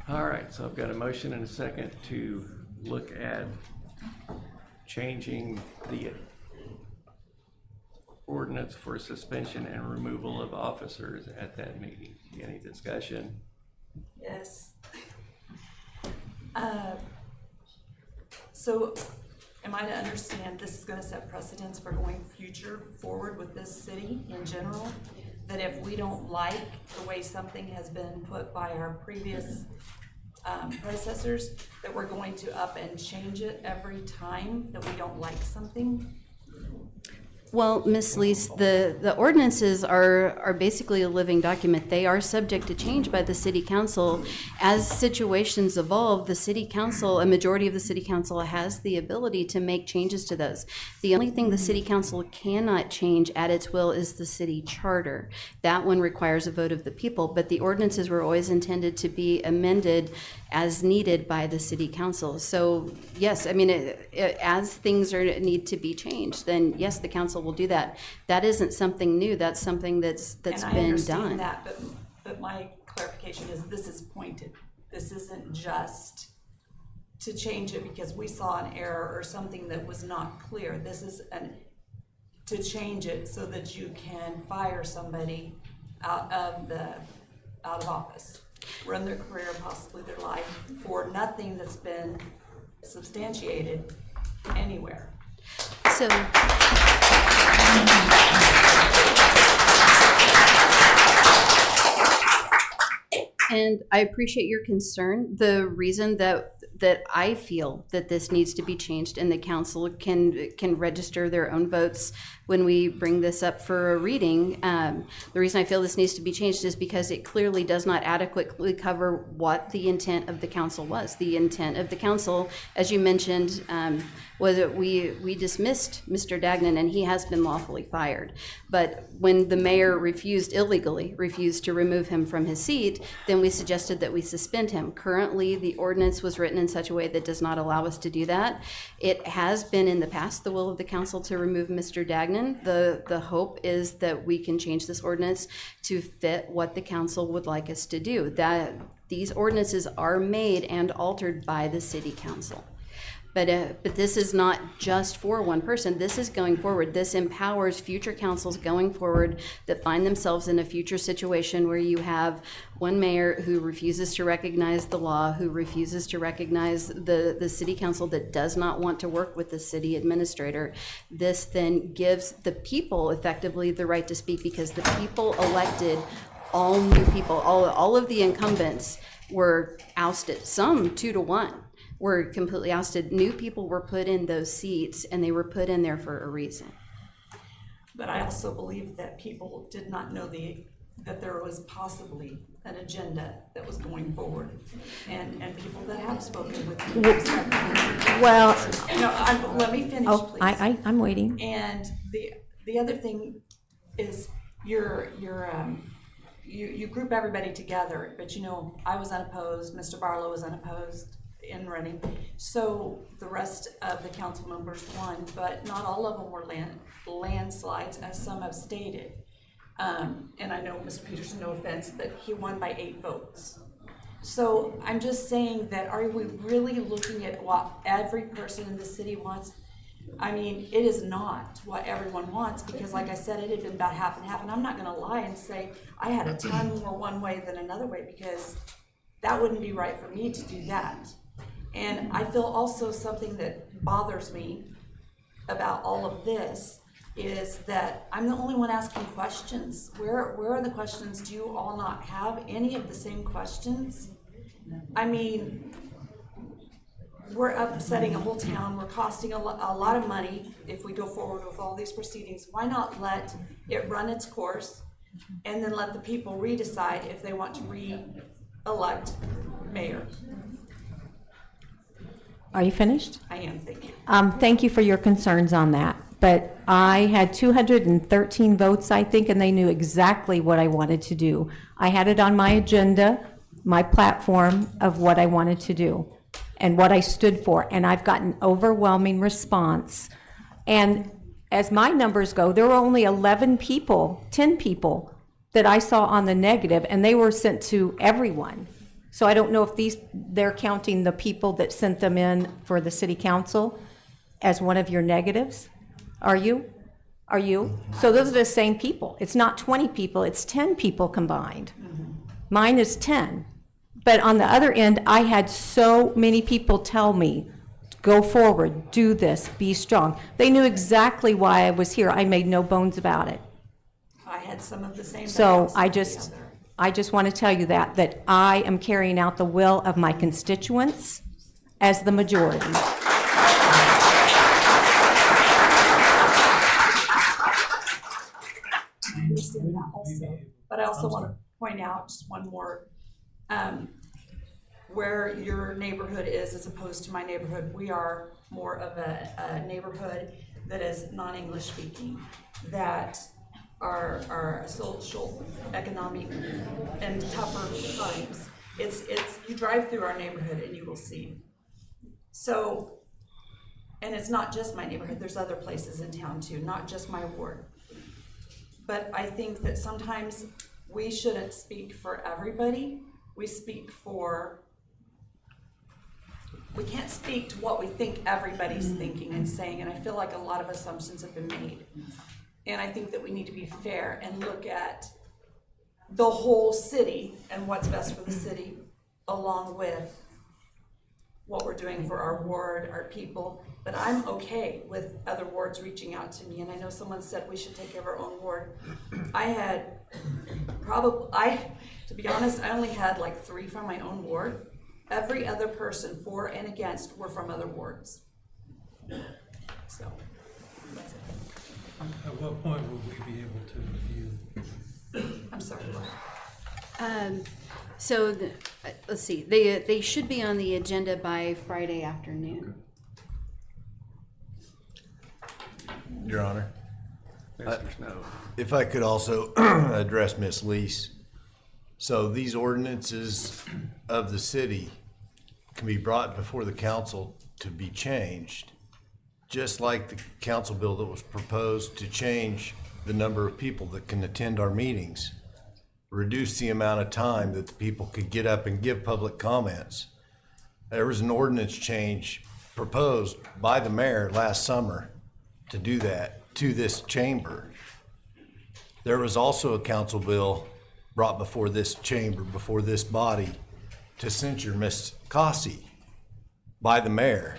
All right, so I've got a motion and a second to look at changing the ordinance for suspension and removal of officers at that meeting. Any discussion? Yes. So am I to understand this is gonna set precedents for going future forward with this city in general? That if we don't like the way something has been put by our previous predecessors, that we're going to up and change it every time that we don't like something? Well, Ms. Lees, the ordinances are basically a living document. They are subject to change by the city council. As situations evolve, the city council, a majority of the city council has the ability to make changes to those. The only thing the city council cannot change at its will is the city charter. That one requires a vote of the people, but the ordinances were always intended to be amended as needed by the city council. So yes, as things need to be changed, then yes, the council will do that. That isn't something new. That's something that's been done. And I understand that, but my clarification is this is pointed. This isn't just to change it because we saw an error or something that was not clear. This is to change it so that you can fire somebody out of office, run their career, possibly their life, for nothing that's been substantiated anywhere. So and I appreciate your concern. The reason that I feel that this needs to be changed and the council can register their own votes when we bring this up for a reading, the reason I feel this needs to be changed is because it clearly does not adequately cover what the intent of the council was. The intent of the council, as you mentioned, was that we dismissed Mr. Dagnan and he has been lawfully fired. But when the mayor illegally refused to remove him from his seat, then we suggested that we suspend him. Currently, the ordinance was written in such a way that does not allow us to do that. It has been in the past the will of the council to remove Mr. Dagnan. The hope is that we can change this ordinance to fit what the council would like us to do. That these ordinances are made and altered by the city council. But this is not just for one person. This is going forward. This empowers future councils going forward that find themselves in a future situation where you have one mayor who refuses to recognize the law, who refuses to recognize the city council that does not want to work with the city administrator. This then gives the people effectively the right to speak because the people elected all new people. All of the incumbents were ousted, some 2-1. Were completely ousted. New people were put in those seats and they were put in there for a reason. But I also believe that people did not know the that there was possibly an agenda that was going forward, and people that have spoken with me. Well, No, let me finish, oh, please. I'm waiting. And the other thing is you group everybody together, but I was unopposed, Mr. Barlow was unopposed in running. So the rest of the council members won, but not all of them were landslides, as some have stated. And I know Mr. Peterson, no offense, but he won by 8 votes. So I'm just saying that, are we really looking at what every person in the city wants? I mean, it is not what everyone wants, because like I said, it had been about half and half, and I'm not gonna lie and say I had a ton more one way than another way, because that wouldn't be right for me to do that. And I feel also something that bothers me about all of this is that I'm the only one asking questions. Where are the questions? Do you all not have any of the same questions? I mean, we're upsetting a whole town. We're costing a lot of money if we go forward with all these proceedings. Why not let it run its course and then let the people re-decide if they want to re-elect mayor? Are you finished? I am, thank you. Thank you for your concerns on that. But I had 213 votes, I think, and they knew exactly what I wanted to do. I had it on my agenda, my platform of what I wanted to do and what I stood for, and I've gotten overwhelming response. And as my numbers go, there were only 10 people that I saw on the negative, and they were sent to everyone. So I don't know if they're counting the people that sent them in for the city council as one of your negatives. Are you? So those are the same people. It's not 20 people, it's 10 people combined. Mine is 10. But on the other end, I had so many people tell me, go forward, do this, be strong. They knew exactly why I was here. I made no bones about it. I had some of the same. So I just want to tell you that I am carrying out the will of my constituents as the majority. I understand that also, but I also want to point out just one more, where your neighborhood is as opposed to my neighborhood. We are more of a neighborhood that is non-English speaking, that are social, economic, and tougher times. It's you drive through our neighborhood and you will see. So, and it's not just my neighborhood, there's other places in town too, not just my ward. But I think that sometimes we shouldn't speak for everybody. We can't speak to what we think everybody's thinking and saying, and I feel like a lot of assumptions have been made. And I think that we need to be fair and look at the whole city and what's best for the city, along with what we're doing for our ward, our people. But I'm okay with other wards reaching out to me, and I know someone said we should take care of our own ward. To be honest, I only had like 3 from my own ward. Every other person for and against were from other wards. So, that's it. At what point will we be able to review? I'm sorry. So let's see, they should be on the agenda by Friday afternoon. Your Honor. Mr. Snow. If I could also address Ms. Lease. So these ordinances of the city can be brought before the council to be changed, just like the council bill that was proposed to change the number of people that can attend our meetings, reduce the amount of time that the people could get up and give public comments. There was an ordinance change proposed by the mayor last summer to do that to this chamber. There was also a council bill brought before this chamber, before this body, to censure Ms. Cossey by the mayor.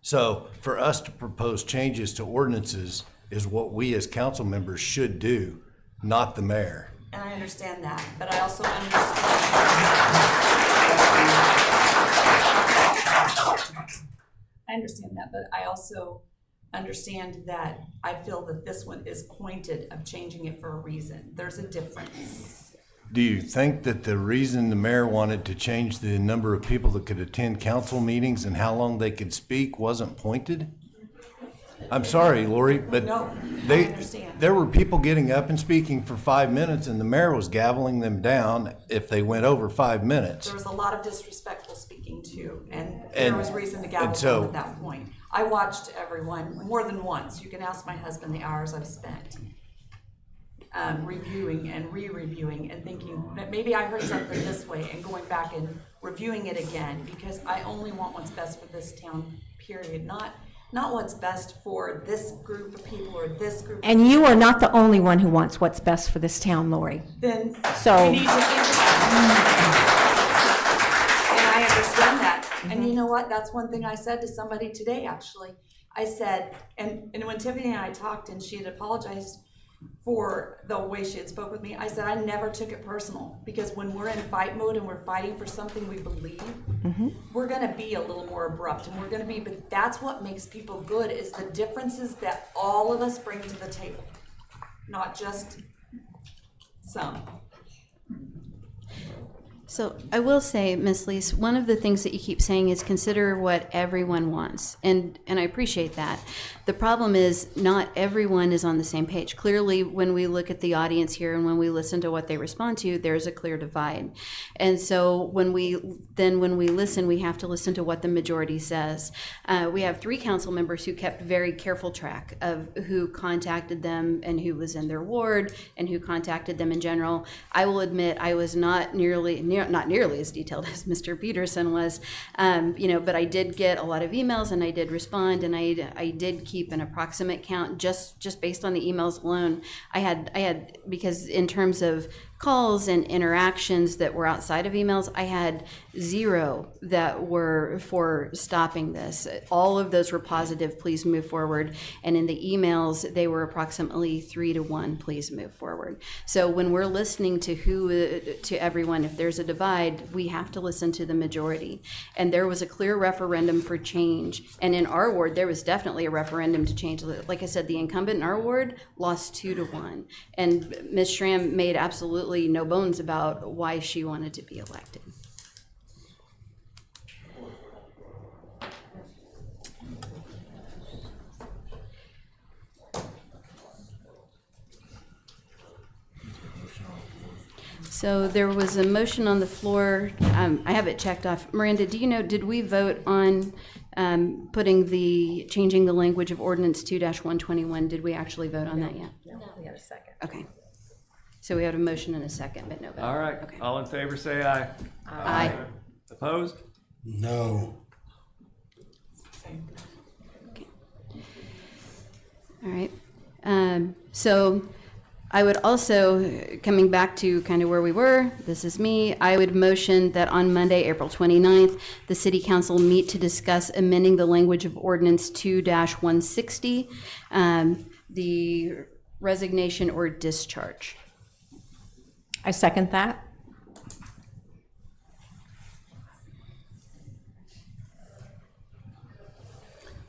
So for us to propose changes to ordinances is what we as council members should do, not the mayor. And I understand that, but I also understand that I feel that this one is pointed of changing it for a reason. There's a difference. Do you think that the reason the mayor wanted to change the number of people that could attend council meetings and how long they could speak wasn't pointed? I'm sorry, Lori, but No, I understand. there were people getting up and speaking for 5 minutes and the mayor was gaveling them down if they went over 5 minutes. There was a lot of disrespectful speaking too, and And- there was reason to gavel and so- down at that point. I watched everyone more than once. You can ask my husband the hours I've spent reviewing and re-reviewing and thinking that maybe I heard something this way and going back and reviewing it again, because I only want what's best for this town, period, not what's best for this group of people or this group. And you are not the only one who wants what's best for this town, Lori. Then So- we need to think about it. And I understand that. And you know what? That's one thing I said to somebody today, actually. I said, and when Tiffany and I talked and she had apologized for the way she had spoke with me, I said I never took it personal, because when we're in fight mode and we're fighting for something we believe, we're gonna be a little more abrupt, and we're gonna be, but that's what makes people good, is the differences that all of us bring to the table, not just some. So I will say, Ms. Lees, one of the things that you keep saying is consider what everyone wants, and I appreciate that. The problem is not everyone is on the same page. Clearly, when we look at the audience here and when we listen to what they respond to, there's a clear divide. And so when we listen, we have to listen to what the majority says. We have 3 council members who kept very careful track of who contacted them and who was in their ward and who contacted them in general. I will admit I was not nearly as detailed as Mr. Peterson was, but I did get a lot of emails and I did respond, and I did keep an approximate count just based on the emails alone. I had because in terms of calls and interactions that were outside of emails, I had 0 that were for stopping this. All of those were positive, please move forward. And in the emails, they were approximately 3 to 1, please move forward. So when we're listening to everyone, if there's a divide, we have to listen to the majority. And there was a clear referendum for change. And in our ward, there was definitely a referendum to change. Like I said, the incumbent in our ward lost 2 to 1. And Ms. Schramm made absolutely no bones about why she wanted to be elected. So there was a motion on the floor. I have it checked off. Miranda, do you know, did we vote on changing the language of ordinance 2-121? Did we actually vote on that yet? No, we got a second. Okay. So we had a motion and a second, but no vote. All right, Okay. all in favor, say aye. Aye. Opposed? No. All right. So I would also, coming back to kind of where we were, this is me, I would motion that on Monday, April 29th, the City Council meet to discuss amending the language of Ordinance 2-160, the resignation or discharge. I second that.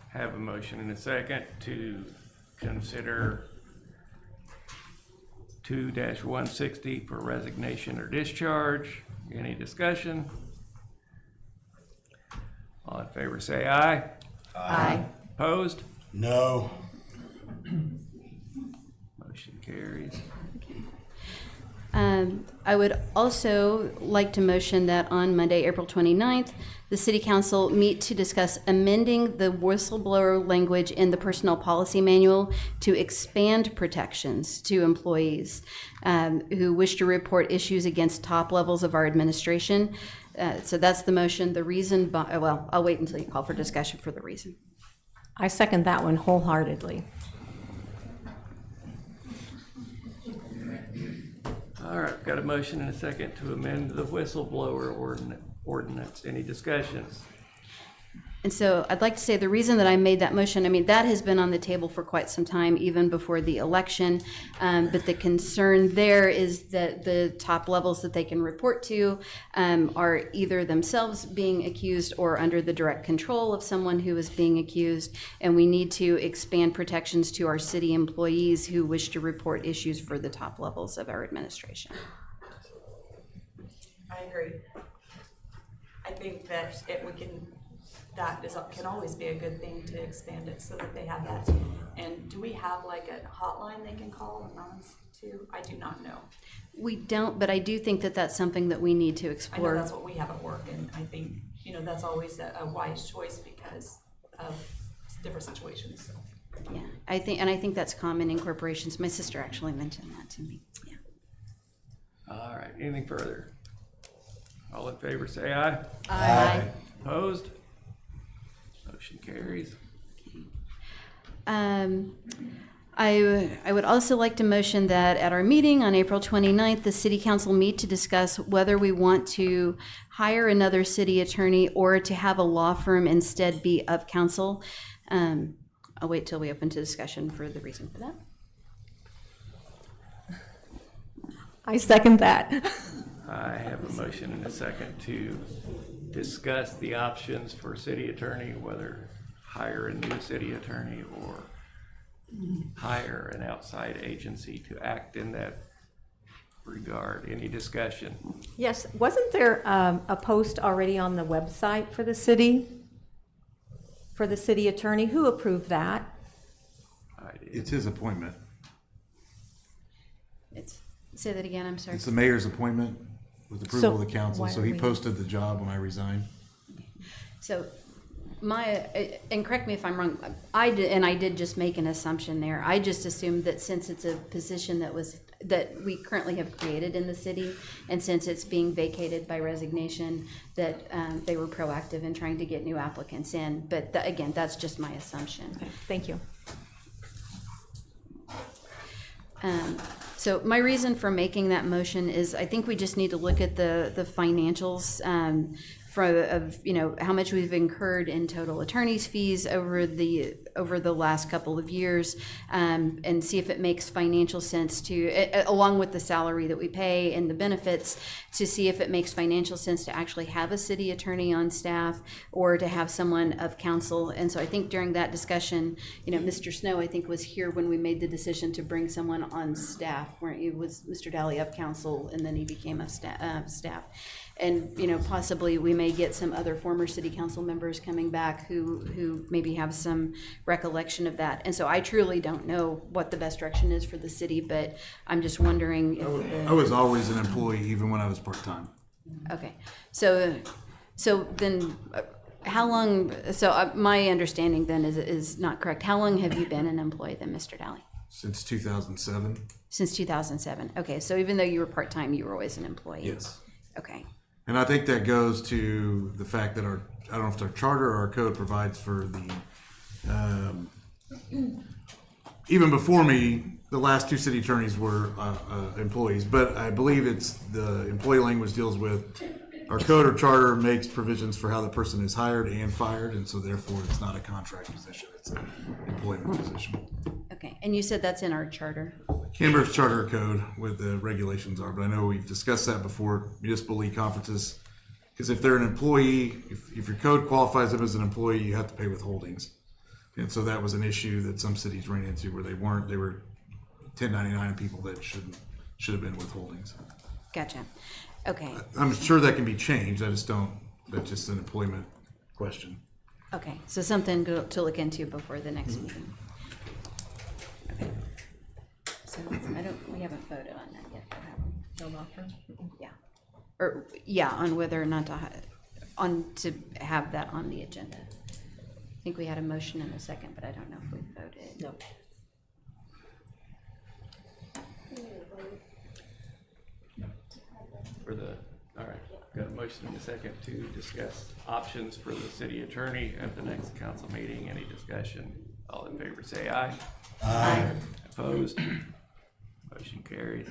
Have a motion and a second to consider 2-160 for resignation or discharge. Any discussion? All in favor, say aye. Aye. Opposed? No. Motion carries. I would also like to motion that on Monday, April 29th, the City Council meet to discuss amending the whistleblower language in the Personnel Policy Manual to expand protections to employees who wish to report issues against top levels of our administration. So that's the motion. The reason, well, I'll wait until you call for discussion for the reason. I second that one wholeheartedly. All right, got a motion and a second to amend the whistleblower ordinance. Any discussions? And so I'd like to say the reason that I made that motion, I mean, that has been on the table for quite some time, even before the election. But the concern there is that the top levels that they can report to are either themselves being accused or under the direct control of someone who is being accused. And we need to expand protections to our city employees who wish to report issues for the top levels of our administration. I agree. I think that can always be a good thing to expand it so that they have that. And do we have like a hotline they can call anonymous to? I do not know. We don't, but I do think that that's something that we need to I know explore. that's what we have at work, and I think, that's always a wise choice because of different situations, so. Yeah, I think that's common in corporations. My sister actually mentioned that to me. Yeah. All right, anything further? All in favor, say aye. Aye. Opposed? Motion carries. I would also like to motion that at our meeting on April 29th, the city council meet to discuss whether we want to hire another city attorney or to have a law firm instead be of council. I'll wait till we open to discussion for the reason for that. I second that. I have a motion and a second to discuss the options for city attorney, whether hire a new city attorney or hire an outside agency to act in that regard. Any discussion? Yes, wasn't there a post already on the website for the city? For the city attorney? Who approved that? It's his appointment. Say that again, I'm sorry. It's the mayor's appointment with approval of the council, why so are he we- posted the job when I resigned. So and correct me if I'm wrong, I did just make an assumption there. I just assumed that since it's a position that we currently have created in the city, and since it's being vacated by resignation, that they were proactive in trying to get new applicants in. But again, that's just my assumption. Okay, thank you. So my reason for making that motion is I think we just need to look at the financials how much we've incurred in total attorney's fees over the last couple of years, and see if it makes financial sense to, along with the salary that we pay and the benefits, to see if it makes financial sense to actually have a city attorney on staff or to have someone of council. And so I think during that discussion, Mr. Snow, I think, was here when we made the decision to bring someone on staff, where it was Mr. Daly of council, and then he became a staff. And, possibly we may get some other former city council members coming back who maybe have some recollection of that. And so I truly don't know what the best direction is for the city, but I'm just wondering if I was always an employee, even when I was part-time. Okay, so then how long, my understanding then is not correct. How long have you been an employee then, Mr. Daly? Since 2007. Since 2007. Okay, so even though you were part-time, you were always an employee? Yes. Okay. And I think that goes to the fact that I don't know if it's our charter or our code provides for the, even before me, the last two city attorneys were employees, but I believe it's the employee language deals with our code or charter makes provisions for how the person is hired and fired, and so therefore it's not a contract position, it's an employment position. Okay, and you said that's in our charter? Canberra's charter code with the regulations are, but I know we've discussed that before, municipal league conferences. Because if they're an employee, if your code qualifies them as an employee, you have to pay withholdings. And so that was an issue that some cities ran into where they were 1099 people that should have been withholdings. Gotcha. Okay. I'm sure that can be changed, that's just an employment question. Okay, so something to look into before the next meeting. Okay. So we haven't voted on that yet, have we? No law firm? Yeah. On whether or not to have that on the agenda. I think we had a motion and a second, but I don't know if we voted. No. All right, got a motion and a second to discuss options for the city attorney at the next council meeting. Any discussion? All in favor say aye. Aye. Opposed? Motion carried.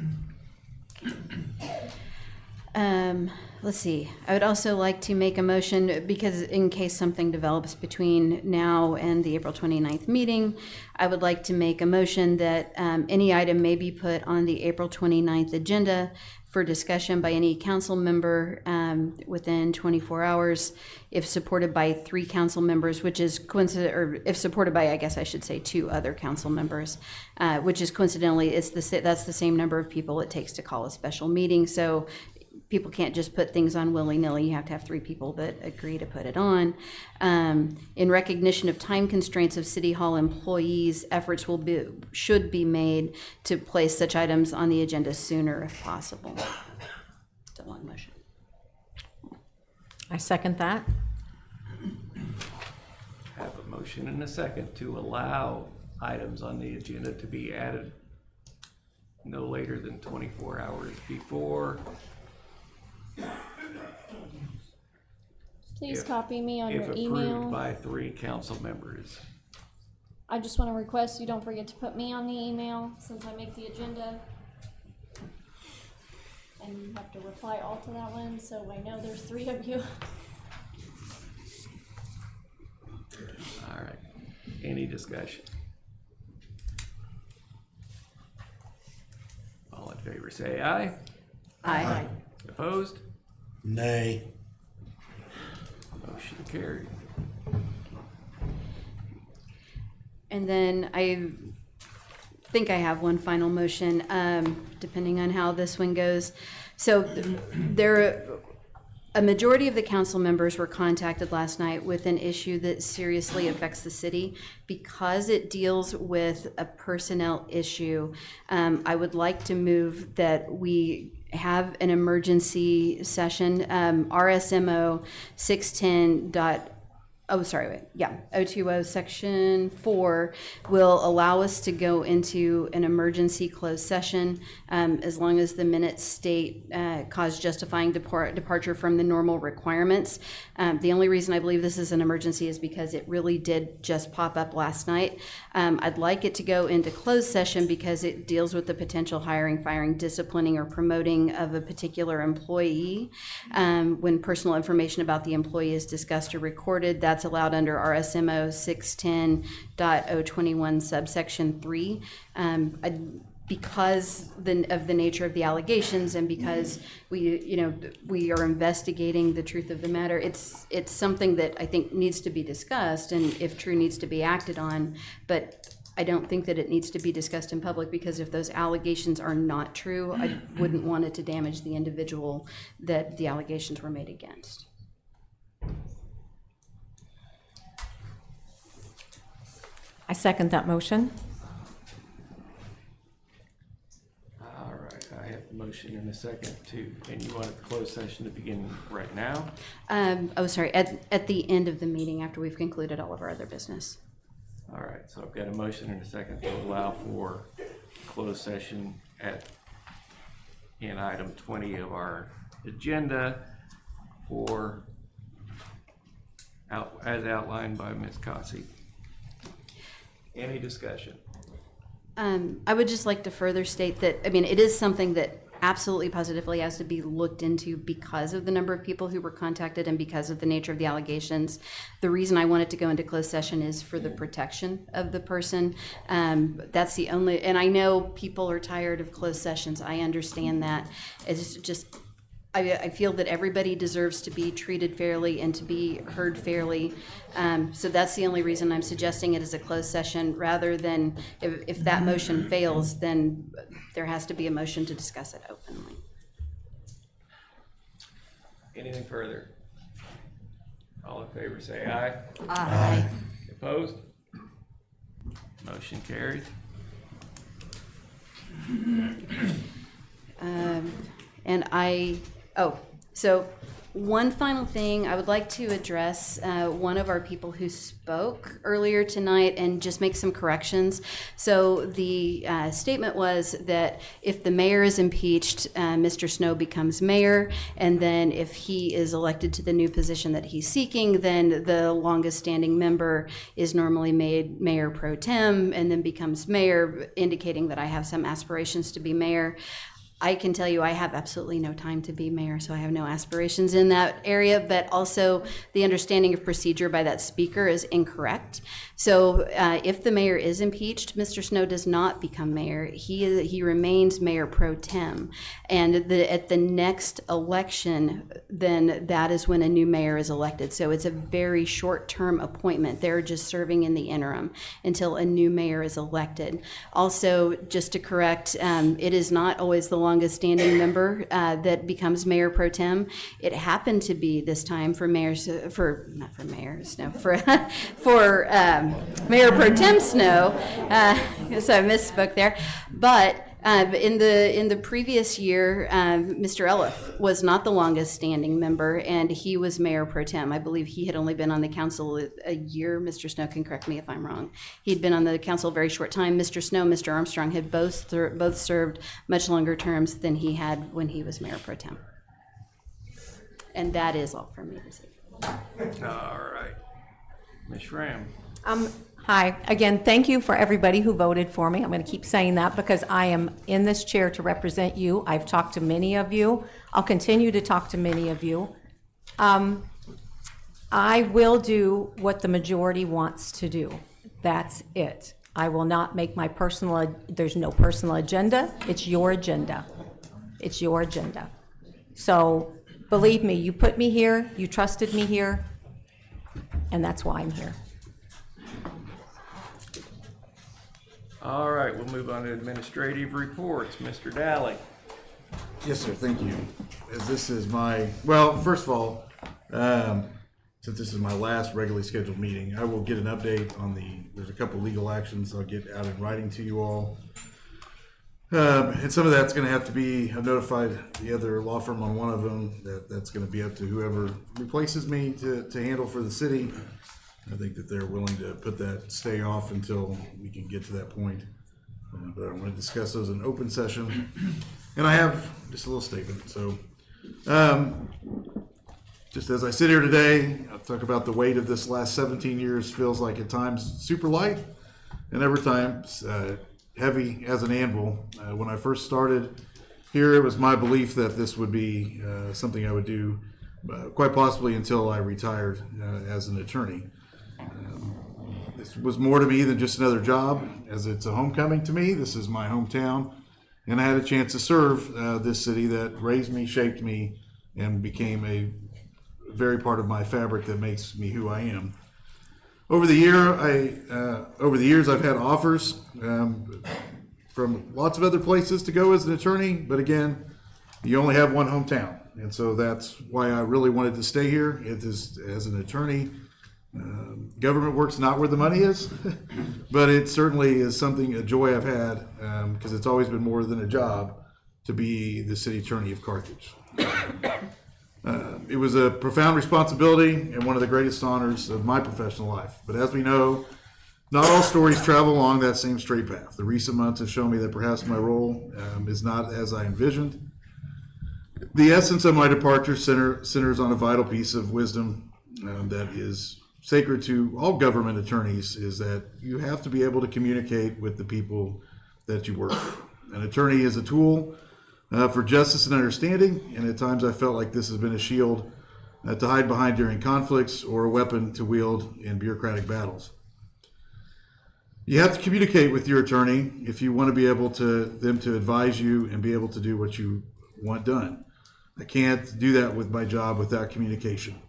Let's see. I would also like to make a motion, because in case something develops between now and the April 29th meeting, I would like to make a motion that any item may be put on the April 29th agenda for discussion by any council member within 24 hours, if supported by 3 council members, which is coincident, or if supported by, I guess I should say, 2 other council members, which is coincidentally, that's the same number of people it takes to call a special meeting. So people can't just put things on willy-nilly. You have to have 3 people that agree to put it on. In recognition of time constraints of City Hall employees, efforts should be made to place such items on the agenda sooner if possible. It's a long motion. I second that. Have a motion and a second to allow items on the agenda to be added no later than 24 hours before. Please If- copy me on your If email. approved by 3 council members. I just want to request you don't forget to put me on the email since I make the agenda. And you have to reply all to that one, so I know there's 3 of you. All right. Any discussion? All in favor say aye. Aye. Opposed? Nay. Motion carried. And then I think I have one final motion, depending on how this one goes. So a majority of the council members were contacted last night with an issue that seriously affects the city. Because it deals with a personnel issue, I would like to move that we have an emergency session, RSMO 020 section 4 will allow us to go into an emergency closed session as long as the minutes state cause justifying departure from the normal requirements. The only reason I believe this is an emergency is because it really did just pop up last night. I'd like it to go into closed session because it deals with the potential hiring, firing, disciplining, or promoting of a particular employee. When personal information about the employee is discussed or recorded, that's allowed under RSMO 610.021 subsection 3. Because of the nature of the allegations and because we are investigating the truth of the matter, it's something that I think needs to be discussed and if true needs to be acted on, but I don't think that it needs to be discussed in public because if those allegations are not true, I wouldn't want it to damage the individual that the allegations were made against. I second that motion. All right, I have a motion and a second and you want the closed session to begin right now? Sorry, at the end of the meeting after we've concluded all of our other business. All right, so I've got a motion and a second to allow for closed session in item 20 of our agenda as outlined by Ms. Cossey. Any discussion? I would just like to further state that, it is something that absolutely positively has to be looked into because of the number of people who were contacted and because of the nature of the allegations. The reason I wanted to go into closed session is for the protection of the person. That's the only, and I know people are tired of closed sessions. I understand that. It's just, I feel that everybody deserves to be treated fairly and to be heard fairly. So that's the only reason I'm suggesting it as a closed session rather than if that motion fails, then there has to be a motion to discuss it openly. Anything further? All in favor say aye. Aye. Opposed? Motion carried. So one final thing, I would like to address one of our people who spoke earlier tonight and just make some corrections. So the statement was that if the mayor is impeached, Mr. Snow becomes mayor, and then if he is elected to the new position that he's seeking, then the longest standing member is normally made mayor pro tem and then becomes mayor, indicating that I have some aspirations to be mayor. I can tell you I have absolutely no time to be mayor, so I have no aspirations in that area, but also the understanding of procedure by that speaker is incorrect. So if the mayor is impeached, Mr. Snow does not become mayor. He remains mayor pro tem. And at the next election, then that is when a new mayor is elected. So it's a very short-term appointment. They're just serving in the interim until a new mayor is elected. Also, just to correct, it is not always the longest standing member that becomes mayor pro tem. It happened to be this time for Mayor Snow, for Mayor pro tem Snow. So I misspoke there, but. In the previous year, Mr. Elliff was not the longest standing member, and he was mayor pro tem. I believe he had only been on the council a year. Mr. Snow can correct me if I'm wrong. He'd been on the council a very short time. Mr. Snow, Mr. Armstrong had both served much longer terms than he had when he was mayor pro tem. And that is all from me this evening. All right. Ms. Schramm. Hi, again, thank you for everybody who voted for me. I'm going to keep saying that because I am in this chair to represent you. I've talked to many of you. I'll continue to talk to many of you. I will do what the majority wants to do. That's it. I will not make my there's no personal agenda. It's your agenda. It's your agenda. So believe me, you put me here, you trusted me here, and that's why I'm here. All right, we'll move on to administrative reports. Mr. Daly. Yes, sir. Thank you. As this is well, first of all, since this is my last regularly scheduled meeting, I will get an update on there's a couple legal actions I'll get out in writing to you all. And some of that's going to have to be, I've notified the other law firm on one of them that's going to be up to whoever replaces me to handle for the city. I think that they're willing to put that stay off until we can get to that point. But I want to discuss those in open session. And I have just a little statement. So just as I sit here today, I'll talk about the weight of this last 17 years feels like at times super light and every time heavy as an anvil. When I first started here, it was my belief that this would be something I would do quite possibly until I retired as an attorney. This was more to me than just another job, as it's a homecoming to me. This is my hometown, and I had a chance to serve this city that raised me, shaped me, and became a very part of my fabric that makes me who I am. Over the years, I've had offers from lots of other places to go as an attorney, but again, you only have one hometown, and so that's why I really wanted to stay here. It is as an attorney. Government work's not where the money is, but it certainly is a joy I've had because it's always been more than a job to be the city attorney of Carthage. It was a profound responsibility and one of the greatest honors of my professional life. But as we know, not all stories travel along that same straight path. The recent months have shown me that perhaps my role is not as I envisioned. The essence of my departure centers on a vital piece of wisdom that is sacred to all government attorneys, is that you have to be able to communicate with the people that you work with. An attorney is a tool for justice and understanding, and at times I felt like this has been a shield to hide behind during conflicts or a weapon to wield in bureaucratic battles. You have to communicate with your attorney if you want to be able to them to advise you and be able to do what you want done. I can't do that with my job without communication.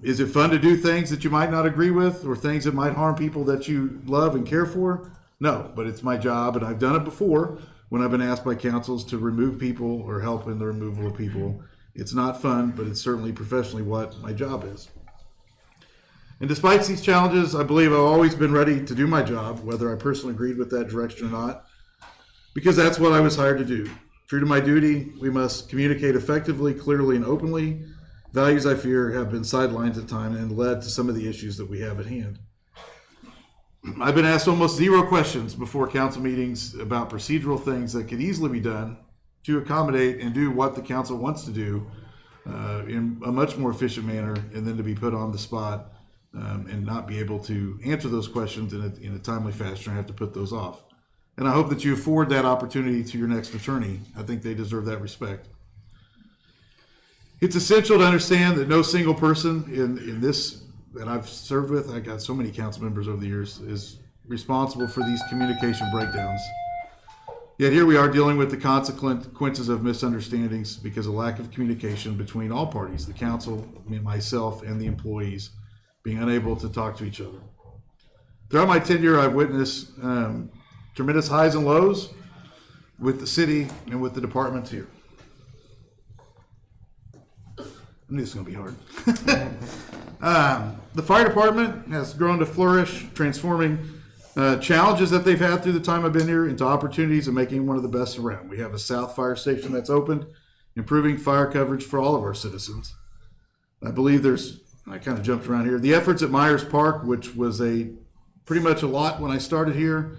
Is it fun to do things that you might not agree with or things that might harm people that you love and care for? No, but it's my job, and I've done it before when I've been asked by councils to remove people or help in the removal of people. It's not fun, but it's certainly professionally what my job is. And despite these challenges, I believe I've always been ready to do my job, whether I personally agreed with that direction or not, because that's what I was hired to do. True to my duty, we must communicate effectively, clearly, and openly. Values, I fear, have been sidelined at times and led to some of the issues that we have at hand. I've been asked almost zero questions before council meetings about procedural things that could easily be done to accommodate and do what the council wants to do in a much more efficient manner, and then to be put on the spot and not be able to answer those questions in a timely fashion or have to put those off. And I hope that you afford that opportunity to your next attorney. I think they deserve that respect. It's essential to understand that no single person in this that I've served with, I got so many council members over the years, is responsible for these communication breakdowns. Yet here we are dealing with the consequences of misunderstandings because of lack of communication between all parties, the council, myself, and the employees, being unable to talk to each other. Throughout my tenure, I've witnessed tremendous highs and lows, with the city and with the departments here. I knew this was gonna be hard. The fire department has grown to flourish, transforming challenges that they've had through the time I've been here into opportunities and making one of the best around. We have a South Fire Station that's opened, improving fire coverage for all of our citizens. I believe I kind of jumped around here. The efforts at Myers Park, which was pretty much a lot when I started here,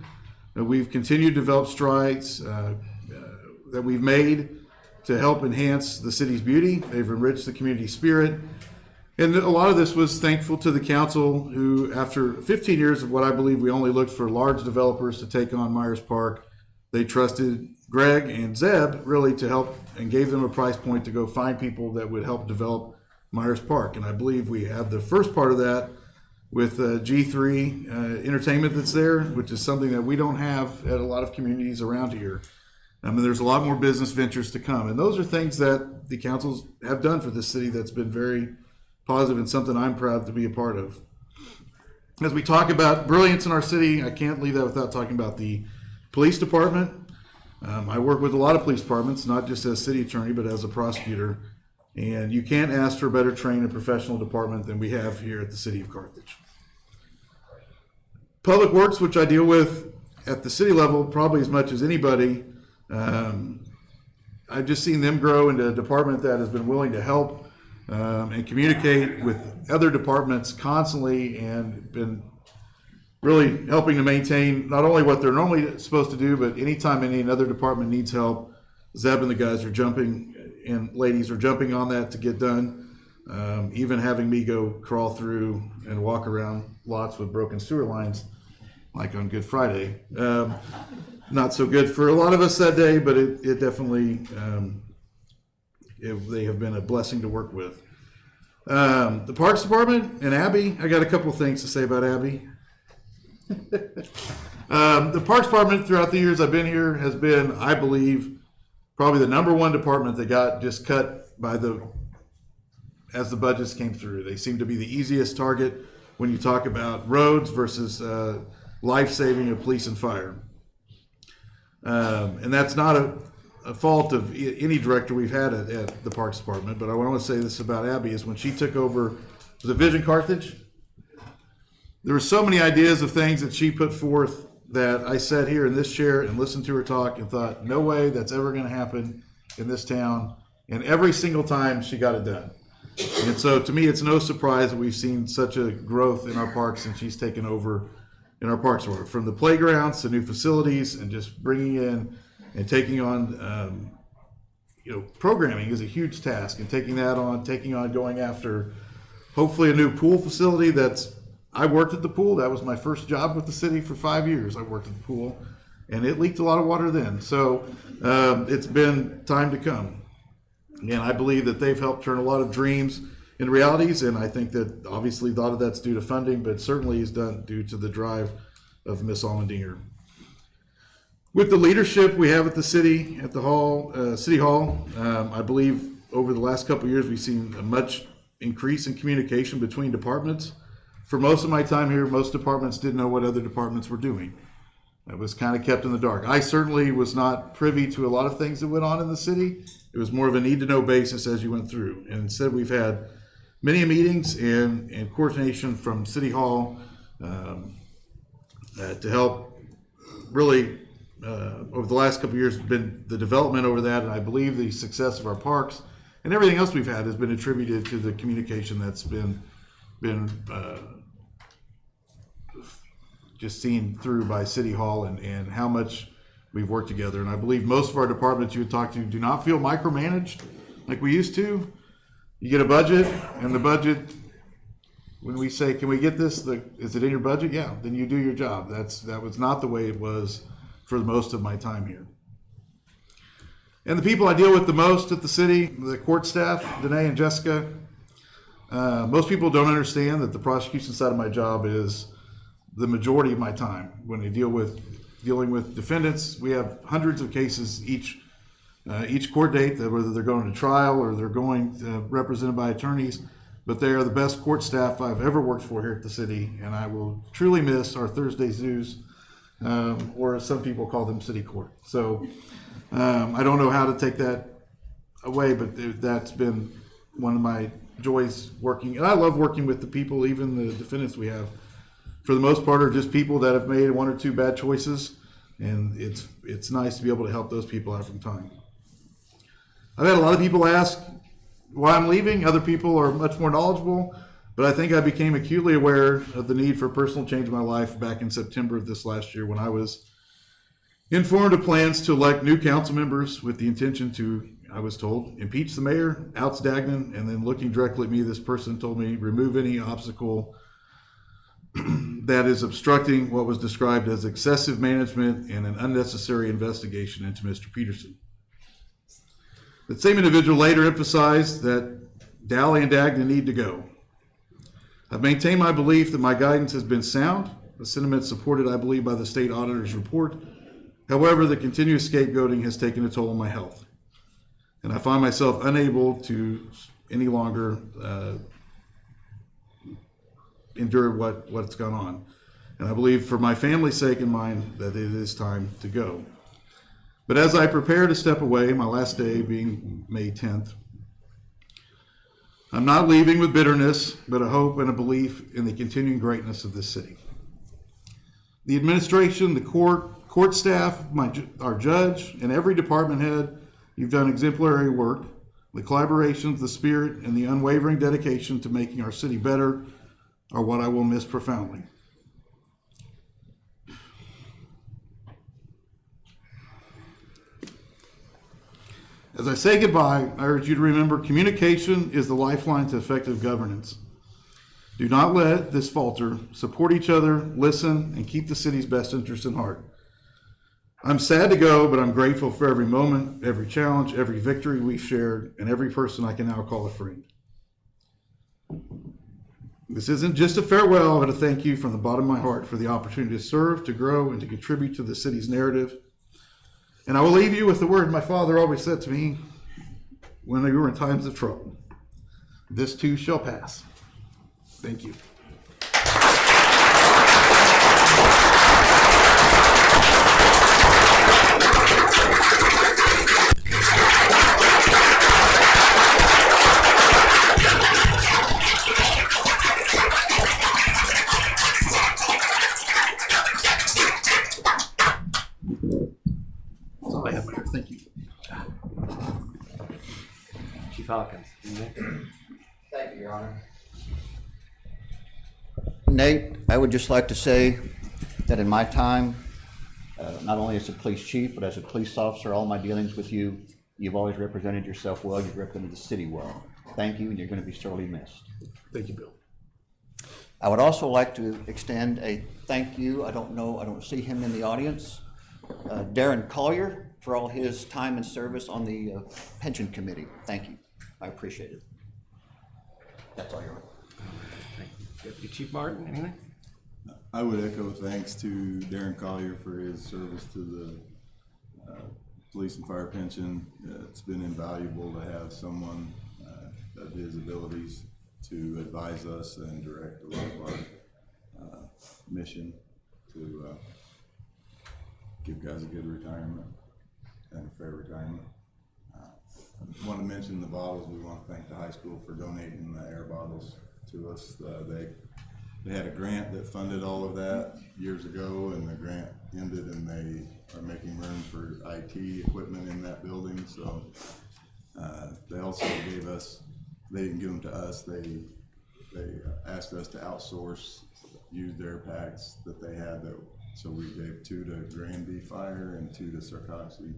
we've continued to develop strides that we've made to help enhance the city's beauty. They've enriched the community spirit. And a lot of this was thankful to the council who, after 15 years of what I believe we only looked for large developers to take on Myers Park, they trusted Greg and Zeb really to help and gave them a price point to go find people that would help develop Myers Park. And I believe we have the first part of that with G3 Entertainment that's there, which is something that we don't have at a lot of communities around here. I mean, there's a lot more business ventures to come. And those are things that the councils have done for this city that's been very positive and something I'm proud to be a part of. As we talk about brilliance in our city, I can't leave that without talking about the police department. I work with a lot of police departments, not just as city attorney, but as a prosecutor. And you can't ask for a better trained and professional department than we have here at the city of Carthage. Public Works, which I deal with at the city level probably as much as anybody, I've just seen them grow into a department that has been willing to help and communicate with other departments constantly and been really helping to maintain not only what they're normally supposed to do, but anytime any other department needs help, Zeb and the guys are jumping and ladies are jumping on that to get done. Even having me go crawl through and walk around lots with broken sewer lines, like on Good Friday. Not so good for a lot of us that day, but it definitely, they have been a blessing to work with. The Parks Department and Abby, I got a couple things to say about Abby. The Parks Department throughout the years I've been here has been, I believe, probably the #1 department that got just cut as the budgets came through. They seem to be the easiest target when you talk about roads versus life-saving of police and fire. And that's not a fault of any director we've had at the Parks Department, but I want to say this about Abby is when she took over the Vision Carthage, there were so many ideas of things that she put forth that I sat here in this chair and listened to her talk and thought, no way that's ever going to happen in this town. And every single time she got it done. And so to me, it's no surprise that we've seen such a growth in our parks since she's taken over in our parks work, from the playgrounds to new facilities and just bringing in and taking on, programming is a huge task, and taking on going after hopefully a new pool facility I worked at the pool. That was my first job with the city for 5 years. I worked at the pool and it leaked a lot of water then. So it's been time to come. And I believe that they've helped turn a lot of dreams into realities. And I think that obviously a lot of that's due to funding, but certainly is done due to the drive of Miss Allmendinger. With the leadership we have at the city, at the City Hall, I believe over the last couple of years, we've seen a much increase in communication between departments. For most of my time here, most departments didn't know what other departments were doing. It was kind of kept in the dark. I certainly was not privy to a lot of things that went on in the city. It was more of a need-to-know basis as you went through. And instead, we've had many meetings and coordination from City Hall to help really, over the last couple of years, been the development over that. And I believe the success of our parks and everything else we've had has been attributed to the communication that's been just seen through by City Hall and how much we've worked together. And I believe most of our departments you would talk to do not feel micromanaged like we used to. You get a budget, and the budget, when we say, can we get this, is it in your budget? Yeah, then you do your job. That was not the way it was for most of my time here. And the people I deal with the most at the city, the court staff, Danae and Jessica, most people don't understand that the prosecution side of my job is the majority of my time. When I dealing with defendants, we have hundreds of cases each court date, whether they're going to trial or they're going represented by attorneys. But they are the best court staff I've ever worked for here at the city, and I will truly miss our Thursday zoos or as some people call them, city court. So I don't know how to take that away, but that's been one of my joys working. And I love working with the people, even the defendants we have, for the most part, are just people that have made one or two bad choices. And it's nice to be able to help those people out from time. I've had a lot of people ask why I'm leaving. Other people are much more knowledgeable, but I think I became acutely aware of the need for personal change in my life back in September of this last year, when I was informed of plans to elect new council members with the intention to, I was told, impeach the mayor, oust Dagnan, and then looking directly at me, this person told me, remove any obstacle that is obstructing what was described as excessive management and an unnecessary investigation into Mr. Peterson. The same individual later emphasized that Dally and Dagnan need to go. I've maintained my belief that my guidance has been sound, a sentiment supported, I believe, by the state auditor's report. However, the continuous scapegoating has taken a toll on my health, and I find myself unable to any longer endure what's gone on. And I believe, for my family's sake and mine, that it is time to go. But as I prepare to step away, my last day being May 10th, I'm not leaving with bitterness, but a hope and a belief in the continuing greatness of this city. The administration, the court staff, our judge, and every department head, you've done exemplary work. The collaborations, the spirit, and the unwavering dedication to making our city better are what I will miss profoundly. As I say goodbye, I urge you to remember communication is the lifeline to effective governance. Do not let this falter. Support each other, listen, and keep the city's best interest in heart. I'm sad to go, but I'm grateful for every moment, every challenge, every victory we've shared, and every person I can now call a friend. This isn't just a farewell, but a thank you from the bottom of my heart for the opportunity to serve, to grow, and to contribute to the city's narrative. And I will leave you with the word my father always said to me when we were in times of trouble. This too shall pass. Thank you. That's all I have, Mayor. Thank you. Chief Hawkins. Thank you, Your Honor. Nate, I would just like to say that in my time, not only as a police chief, but as a police officer, all my dealings with you, you've always represented yourself well, you've represented the city well. Thank you, and you're going to be sorely missed. Thank you, Bill. I would also like to extend a thank you. I don't see him in the audience. Darren Collier, for all his time and service on the pension committee. Thank you. I appreciate it. That's all, Your Honor. Thank you. Deputy Chief Martin, anything? I would echo thanks to Darren Collier for his service to the police and fire pension. It's been invaluable to have someone of his abilities to advise us and direct a lot of our mission to give guys a good retirement and a fair retirement. I want to mention the bottles. We want to thank the high school for donating the air bottles to us. They had a grant that funded all of that years ago, and the grant ended, and they are making room for IT equipment in that building. So they also gave us, they didn't give them to us, they asked us to outsource used air packs that they had. So we gave 2 to Granby Fire and 2 to Sarcoxy.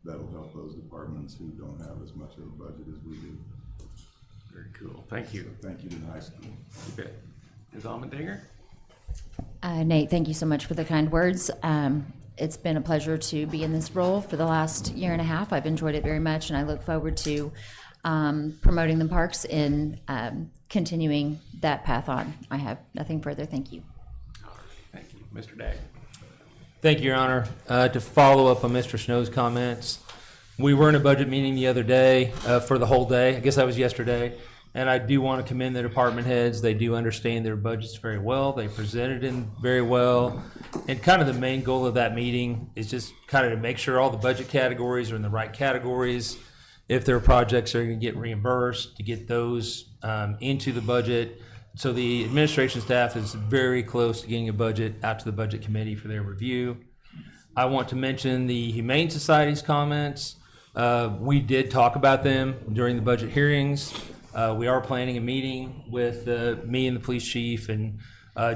That'll help those departments who don't have as much of a budget as we do. Very cool. Thank you. So thank you to the high school. You bet. Ms. Allmendinger? Nate, thank you so much for the kind words. It's been a pleasure to be in this role for the last year and a half. I've enjoyed it very much, and I look forward to promoting the parks and continuing that path on. I have nothing further. Thank you. Thank you. Mr. Dag? Thank you, Your Honor. To follow up on Mr. Snow's comments, we were in a budget meeting the other day for the whole day. I guess that was yesterday. And I do want to commend the department heads. They do understand their budgets very well. They presented them very well. And kind of the main goal of that meeting is just kind of to make sure all the budget categories are in the right categories. If their projects are going to get reimbursed, to get those into the budget. So the administration staff is very close to getting a budget out to the budget committee for their review. I want to mention the Humane Society's comments. We did talk about them during the budget hearings. We are planning a meeting with me and the police chief and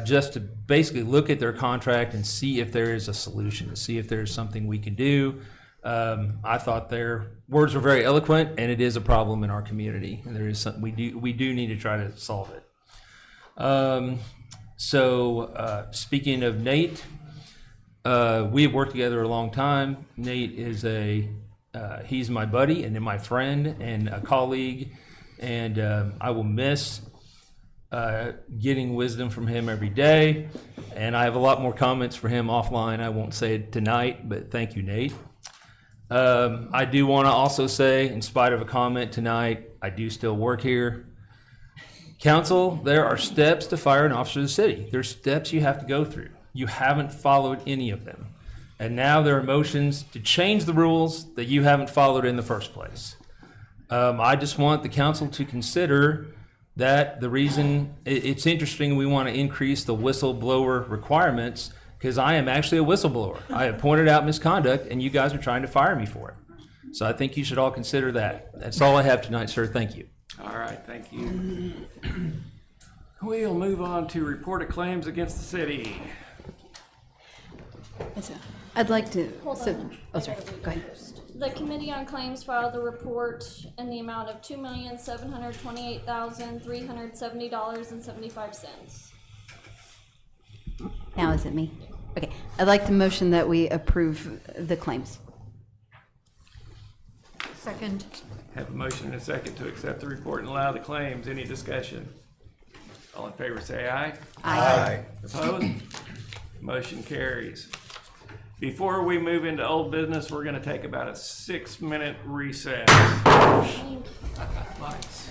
just to basically look at their contract and see if there is a solution, to see if there's something we can do. I thought their words were very eloquent, and it is a problem in our community, and there is something we do need to try to solve it. Speaking of Nate, we have worked together a long time. Nate is he's my buddy and my friend and a colleague, and I will miss getting wisdom from him every day. And I have a lot more comments for him offline. I won't say it tonight, but thank you, Nate. I do want to also say, in spite of a comment tonight, I do still work here. Council, there are steps to fire an officer of the city. There's steps you have to go through. You haven't followed any of them. And now there are motions to change the rules that you haven't followed in the first place. I just want the council to consider that the reason it's interesting we want to increase the whistleblower requirements because I am actually a whistleblower. I have pointed out misconduct and you guys are trying to fire me for it. So I think you should all consider that. That's all I have tonight, sir. Thank you. All right, thank you. We'll move on to reported claims against the city. I'd like to. Hold on. Oh, sorry. Go ahead. The Committee on Claims filed a report in the amount of $2,728,370.75. Now is it me? Okay. I'd like to motion that we approve the claims. Second. Have a motion and a second to accept the report and allow the claims. Any discussion? All in favor say aye. Aye. Opposed? Motion carries. Before we move into old business, we're going to take about a 6-minute recess. Lights.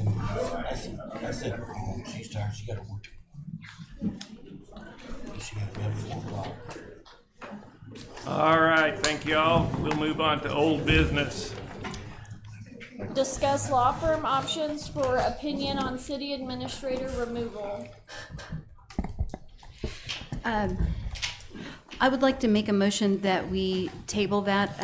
I said, she's tired, she gotta work. She gotta be up at 4 o'clock. All right, thank you all. We'll move on to old business. Discuss law firm options for opinion on city administrator removal. I would like to make a motion that we table that.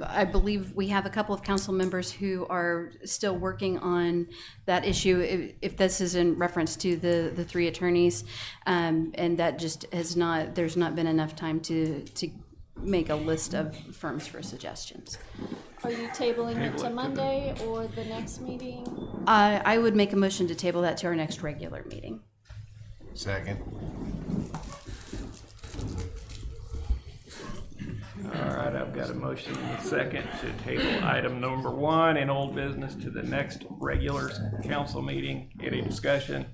I believe we have a couple of council members who are still working on that issue, if this is in reference to the 3 attorneys. And that just has not, there's not been enough time to make a list of firms for suggestions. Are you tabling it to Monday or the next meeting? I would make a motion to table that to our next regular meeting. Second. All right, I've got a motion and a second to table item number 1 in old business to the next regular council meeting. Any discussion?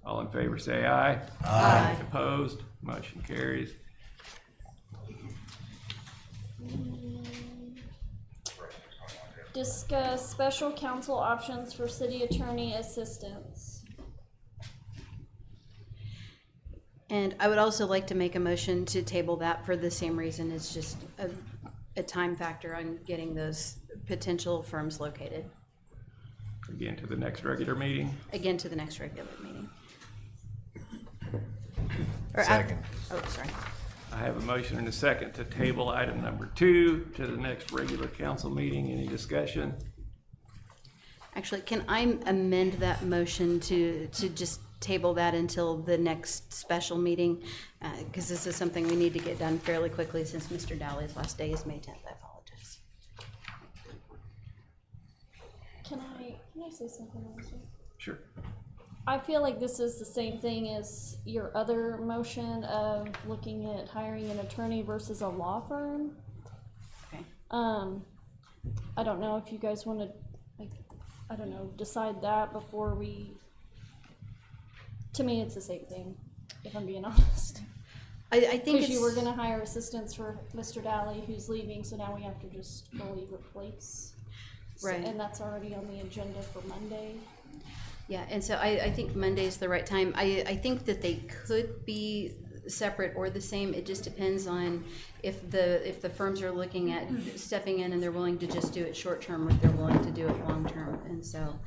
All in favor say aye. Aye. Opposed? Motion carries. Discuss special counsel options for city attorney assistants. And I would also like to make a motion to table that for the same reason. It's just a time factor on getting those potential firms located. Again, to the next regular meeting. Again, to the next regular meeting. Second. Oh, sorry. I have a motion and a second to table item number 2 to the next regular council meeting. Any discussion? Actually, can I amend that motion to just table that until the next special meeting? Because this is something we need to get done fairly quickly since Mr. Dowley's last day is May 10th. I apologize. Can I say something else? Sure. I feel like this is the same thing as your other motion of looking at hiring an attorney versus a law firm. Okay. I don't know if you guys want to, like, I don't know, decide that before we. To me, it's the same thing, if I'm being honest. I think Because it's, you were going to hire assistants for Mr. Dowley, who's leaving, so now we have to just fully replace. Right. And that's already on the agenda for Monday. yeah, and so I think Monday's the right time. I think that they could be separate or the same. It just depends on if the firms are looking at stepping in and they're willing to just do it short term or if they're willing to do it long term. And so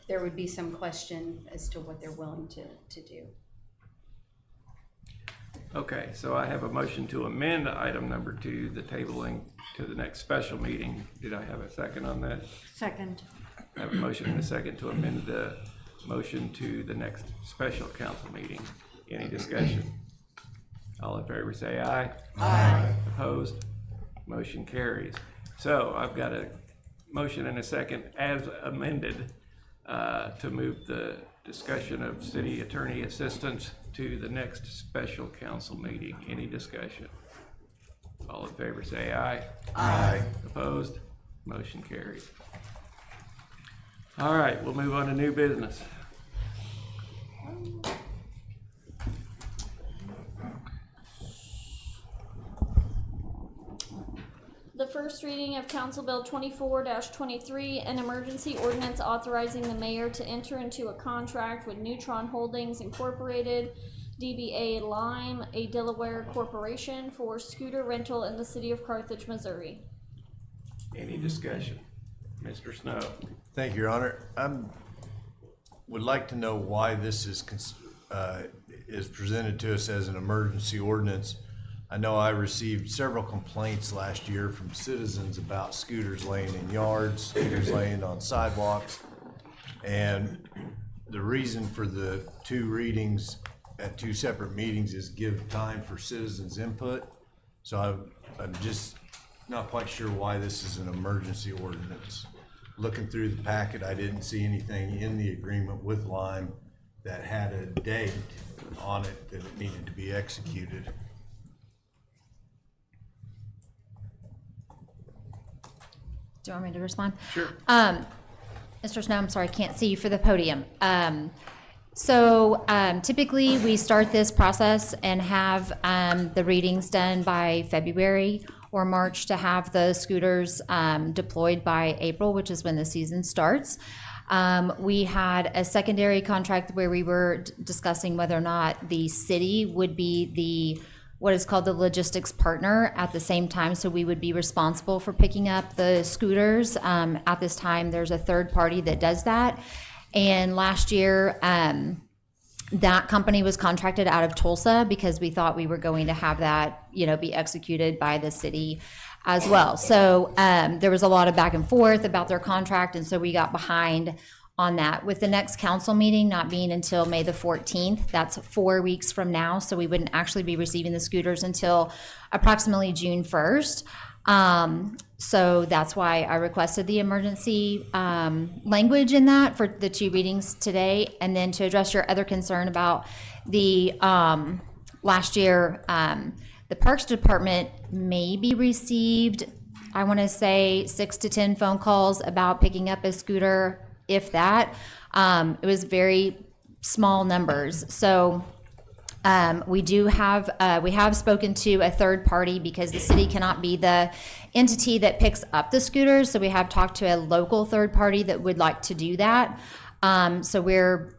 there would be some question as to what they're willing to do. Okay, so I have a motion to amend item number 2, the tabling to the next special meeting. Did I have a second on that? Second. I have a motion and a second to amend the motion to the next special council meeting. Any discussion? All in favor say aye. Aye. Opposed? Motion carries. So I've got a motion and a second as amended to move the discussion of city attorney assistants to the next special council meeting. Any discussion? All in favor say aye. Aye. Opposed? Motion carries. All right, we'll move on to new business. The first reading of Council Bill 24-23, an emergency ordinance authorizing the mayor to enter into a contract with Neutron Holdings Incorporated, DBA Lime, a Delaware corporation, for scooter rental in the city of Carthage, Missouri. Any discussion? Mr. Snow. Thank you, Your Honor. Would like to know why this is presented to us as an emergency ordinance. I know I received several complaints last year from citizens about scooters laying in yards, scooters laying on sidewalks. And the reason for the 2 readings at 2 separate meetings is give time for citizens' input. So I'm just not quite sure why this is an emergency ordinance. Looking through the packet, I didn't see anything in the agreement with Lime that had a date on it that it needed to be executed. Do you want me to respond? Sure. Mr. Snow, I'm sorry, I can't see you for the podium. Typically, we start this process and have the readings done by February or March to have the scooters deployed by April, which is when the season starts. We had a secondary contract where we were discussing whether or not the city would be the what is called the logistics partner at the same time, so we would be responsible for picking up the scooters. At this time, there's a third party that does that. And last year, that company was contracted out of Tulsa because we thought we were going to have that, be executed by the city as well. So there was a lot of back and forth about their contract, and so we got behind on that. With the next council meeting not being until May the 14th, that's 4 weeks from now, so we wouldn't actually be receiving the scooters until approximately June 1st. So that's why I requested the emergency language in that for the 2 readings today. And then to address your other concern about the last year, the Parks Department maybe received, I want to say 6 to 10 phone calls about picking up a scooter, if that. It was very small numbers. So we have spoken to a third party because the city cannot be the entity that picks up the scooters. So we have talked to a local third party that would like to do that. So we're,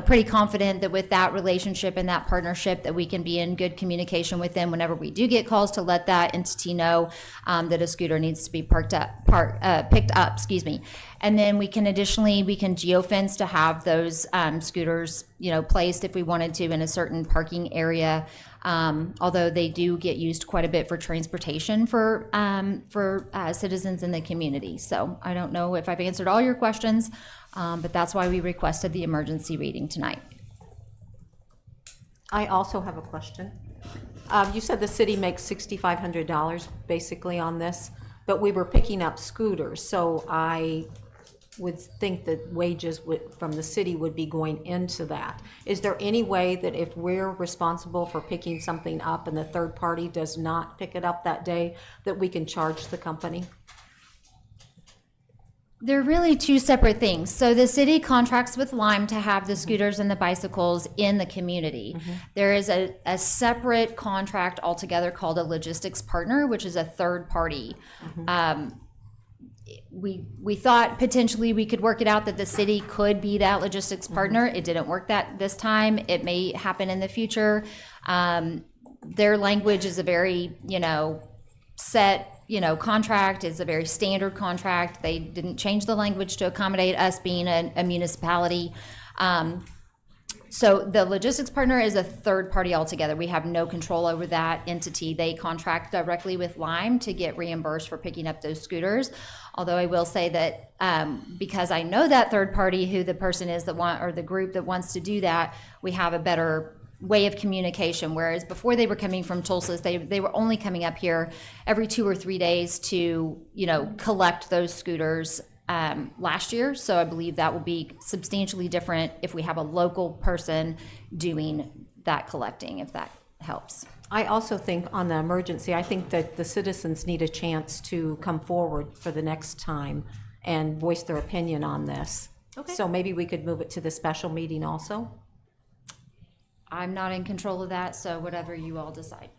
pretty confident that with that relationship and that partnership that we can be in good communication with them whenever we do get calls to let that entity know that a scooter needs to be picked up, excuse me. And then we can geofence to have those scooters, placed if we wanted to in a certain parking area. Although they do get used quite a bit for transportation for citizens in the community. So I don't know if I've answered all your questions, but that's why we requested the emergency reading tonight. I also have a question. You said the city makes $6,500 basically on this, but we were picking up scooters, so I would think that wages from the city would be going into that. Is there any way that if we're responsible for picking something up and the third party does not pick it up that day, that we can charge the company? They're really two separate things. So the city contracts with Lime to have the scooters and the bicycles in the community. There is a separate contract altogether called a logistics partner, which is a third party. We thought potentially we could work it out that the city could be that logistics partner. It didn't work that this time. It may happen in the future. Their language is a very, set, contract. It's a very standard contract. They didn't change the language to accommodate us being a municipality. So the logistics partner is a third party altogether. We have no control over that entity. They contract directly with Lime to get reimbursed for picking up those scooters. Although I will say that because I know that third party, who the person is or the group that wants to do that, we have a better way of communication. Whereas before they were coming from Tulsa, they were only coming up here every 2 or 3 days to, collect those scooters last year. So I believe that will be substantially different if we have a local person doing that collecting, if that helps. I also think on the emergency, I think that the citizens need a chance to come forward for the next time and voice their opinion on this. Okay. So maybe we could move it to the special meeting also? I'm not in control of that, so whatever you all decide.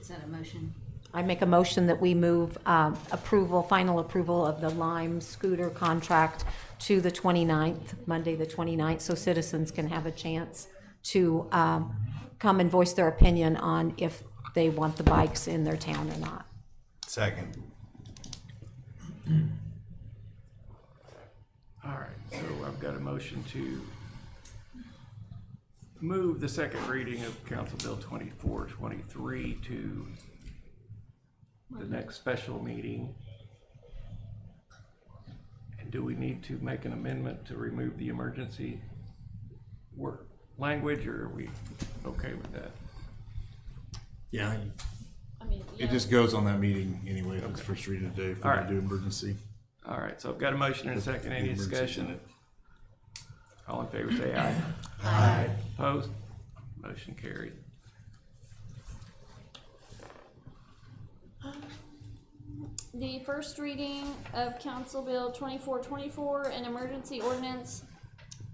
Is that a motion? I make a motion that we move final approval of the Lime scooter contract to the 29th, Monday the 29th, so citizens can have a chance to come and voice their opinion on if they want the bikes in their town or not. Second. All right, so I've got a motion to move the second reading of Council Bill 2423 to the next special meeting. And do we need to make an amendment to remove the emergency language, or are we okay with that? Yeah. I mean, yeah. It just goes on that meeting anyway, if it's first reading today, if we're gonna do emergency. All right, so I've got a motion and a second. Any discussion? All in favor say aye. Aye. Opposed? Motion carried. The first reading of Council Bill 2424, an emergency ordinance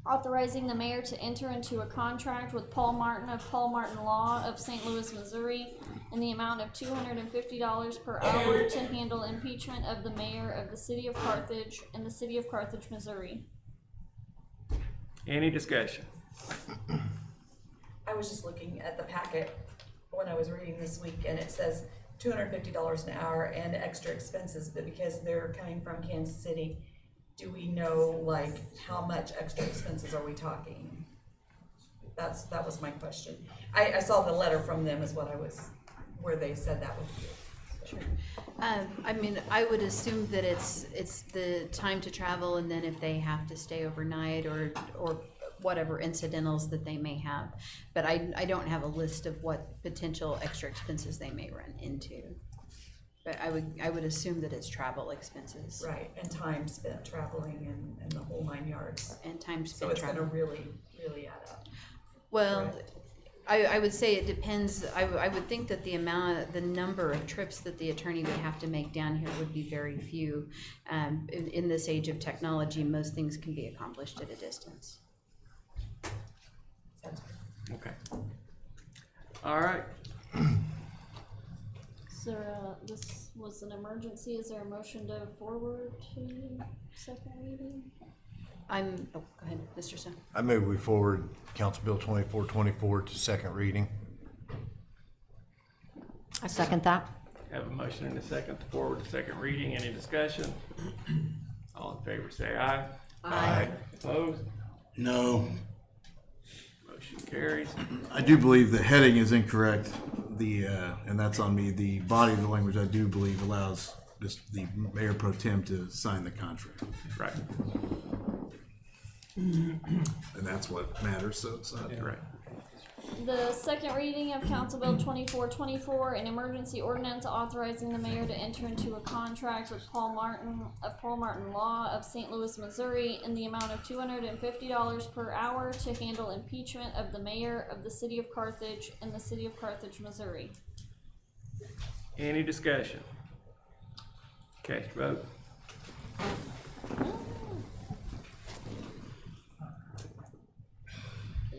authorizing the mayor to enter into a contract with Paul Martin of Paul Martin Law of St. Louis, Missouri, in the amount of $250 per hour to handle impeachment of the mayor of the city of Carthage and the city of Carthage, Missouri. Any discussion? I was just looking at the packet when I was reading this week, and it says $250 an hour and extra expenses, but because they're coming from Kansas City, do we know, like, how much extra expenses are we talking? That was my question. I saw the letter from them is what I was, where they said that would be. Sure. I mean, I would assume that it's the time to travel, and then if they have to stay overnight or whatever incidentals that they may have. But I don't have a list of what potential extra expenses they may run into. But I would assume that it's travel expenses. Right, and time spent traveling and the whole 9 yards. And time spent So it's gonna traveling. really add up. Well, I would say it depends. I would think that the number of trips that the attorney would have to make down here would be very few. In this age of technology, most things can be accomplished at a distance. Okay. All right. So, this was an emergency. Is there a motion to forward to second reading? Go ahead, Mr. Stone. I move we forward Council Bill 2424 to second reading. I second that. Have a motion and a second to forward to second reading. Any discussion? All in favor say aye. Aye. Opposed? No. Motion carries. I do believe the heading is incorrect. And that's on me. The body of the language, I do believe, allows just the mayor pro tem to sign the contract. Right. And that's what matters, so it's not Right. The second reading of Council Bill 2424, an emergency ordinance authorizing the mayor to enter into a contract with Paul Martin of Paul Martin Law of St. Louis, Missouri, in the amount of $250 per hour to handle impeachment of the mayor of the city of Carthage and the city of Carthage, Missouri. Any discussion? Cast your vote.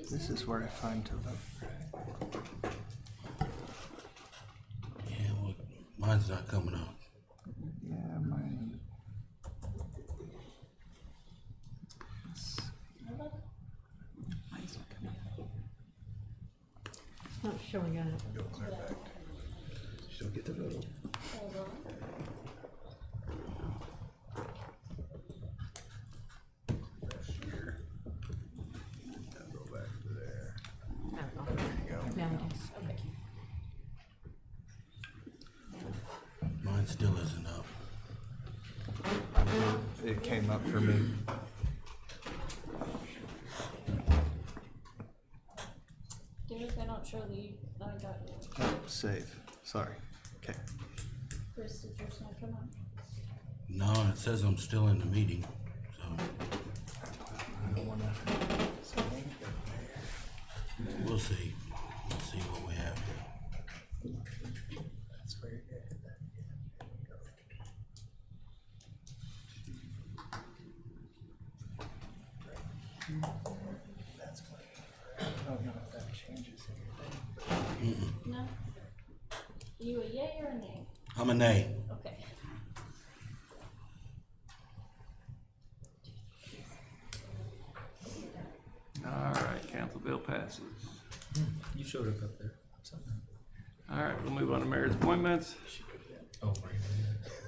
This is where I find to vote. Yeah, well, mine's not coming up. Yeah, mine. Mine's not coming up. It's not showing up. She'll get the vote. Hold on. Now it is. Mine still isn't up. It came up for me. Derek, I don't show the, I got you. Oh, save. Sorry. Okay. Chris, did yours not come on? No, it says I'm still in the meeting, so. I don't wanna. We'll see. We'll see what we have here. That's where you're good. That's what. I don't know if that changes anything. No? You a yay or a nay? I'm a nay. Okay. All right, council bill passes. You showed up there. All right, we'll move on to mayor's appointments. Oh, right.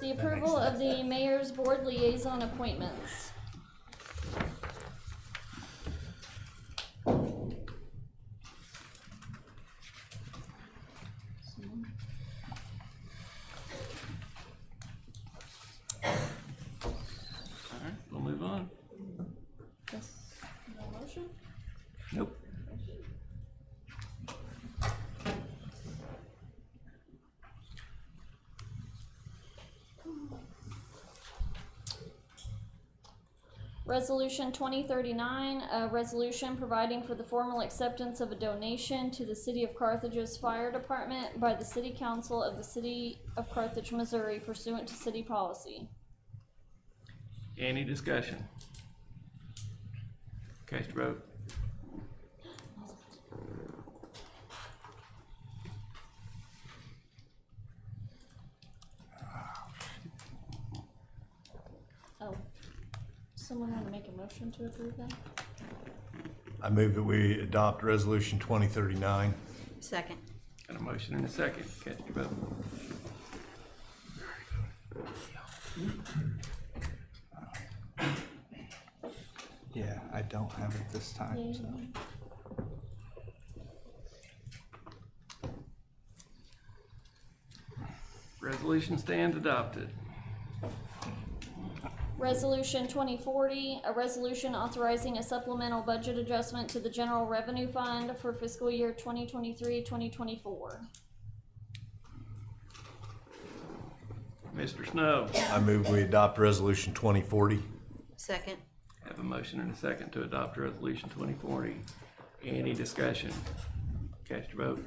The approval of the mayor's board liaison appointments. All right, we'll move on. Yes. No motion? Nope. Resolution 2039, a resolution providing for the formal acceptance of a donation to the City of Carthage's Fire Department by the City Council of the City of Carthage, Missouri pursuant to city policy. Any discussion? Cast your vote. Someone want to make a motion to approve that? I move that we adopt Resolution 2039. Second. Got a motion and a second. Cast your vote. Yeah, I don't have it this time, so. Resolution stands adopted. Resolution 2040, a resolution authorizing a supplemental budget adjustment to the general revenue fund for fiscal year 2023-2024. Mr. Snow. I move we adopt Resolution 2040. Second. Have a motion and a second to adopt Resolution 2040. Any discussion? Cast your vote.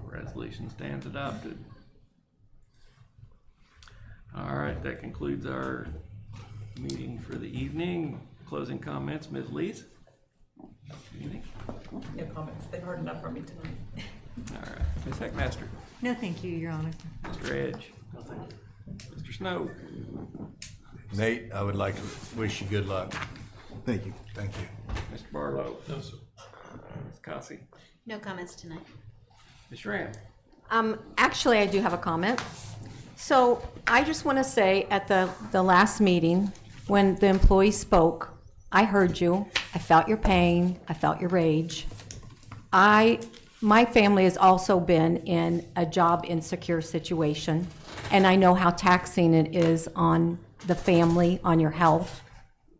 Resolution stands adopted. All right, that concludes our meeting for the evening. Closing comments, Ms. Lees? Anything? No comments. They've heard enough from me tonight. All right, Ms. Heckmaster? No, thank you, Your Honor. Mr. Edge? Mr. Snow? Nate, I would like to wish you good luck. Thank you. Thank you. Mr. Barlow? No, sir. Ms. Cossey? No comments tonight. Ms. Ram? Actually, I do have a comment. So I just want to say at the last meeting, when the employee spoke, I heard you. I felt your pain. I felt your rage. My family has also been in a job insecure situation, and I know how taxing it is on the family, on your health,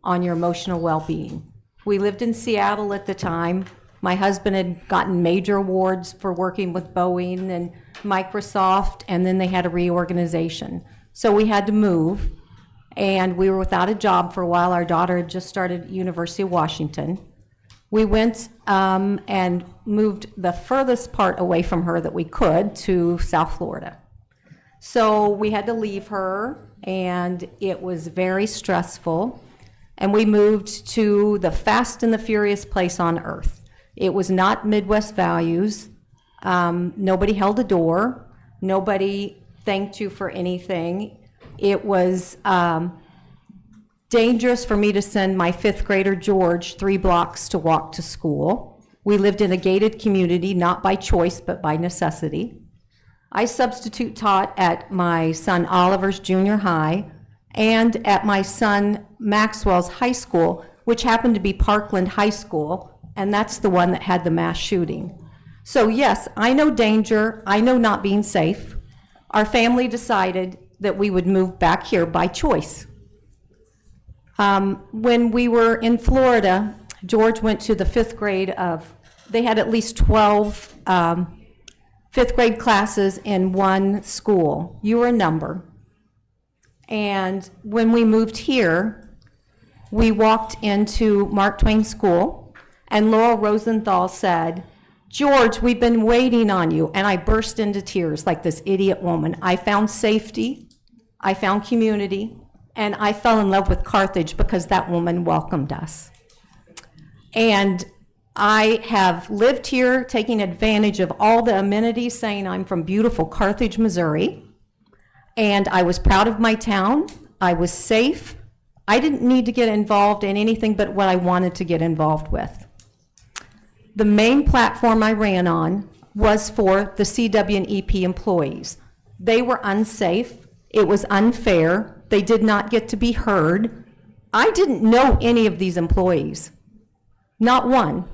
on your emotional well-being. We lived in Seattle at the time. My husband had gotten major awards for working with Boeing and Microsoft, and then they had a reorganization. So we had to move, and we were without a job for a while. Our daughter had just started University of Washington. We went and moved the furthest part away from her that we could to South Florida. So we had to leave her, and it was very stressful. And we moved to the fast and the furious place on earth. It was not Midwest values. Nobody held a door. Nobody thanked you for anything. It was dangerous for me to send my fifth grader George 3 blocks to walk to school. We lived in a gated community, not by choice, but by necessity. I substitute taught at my son Oliver's junior high and at my son Maxwell's high school, which happened to be Parkland High School, and that's the one that had the mass shooting. So yes, I know danger, I know not being safe. Our family decided that we would move back here by choice. When we were in Florida, George went to the 5th grade they had at least 12 5th grade classes in one school. You were a number. And when we moved here, we walked into Mark Twain School, and Laurel Rosenthal said, "George, we've been waiting on you." And I burst into tears like this idiot woman. I found safety, I found community, and I fell in love with Carthage because that woman welcomed us. And I have lived here taking advantage of all the amenities, saying I'm from beautiful Carthage, Missouri. And I was proud of my town. I was safe. I didn't need to get involved in anything but what I wanted to get involved with. The main platform I ran on was for the CW and EP employees. They were unsafe. It was unfair. They did not get to be heard. I didn't know any of these employees, not one.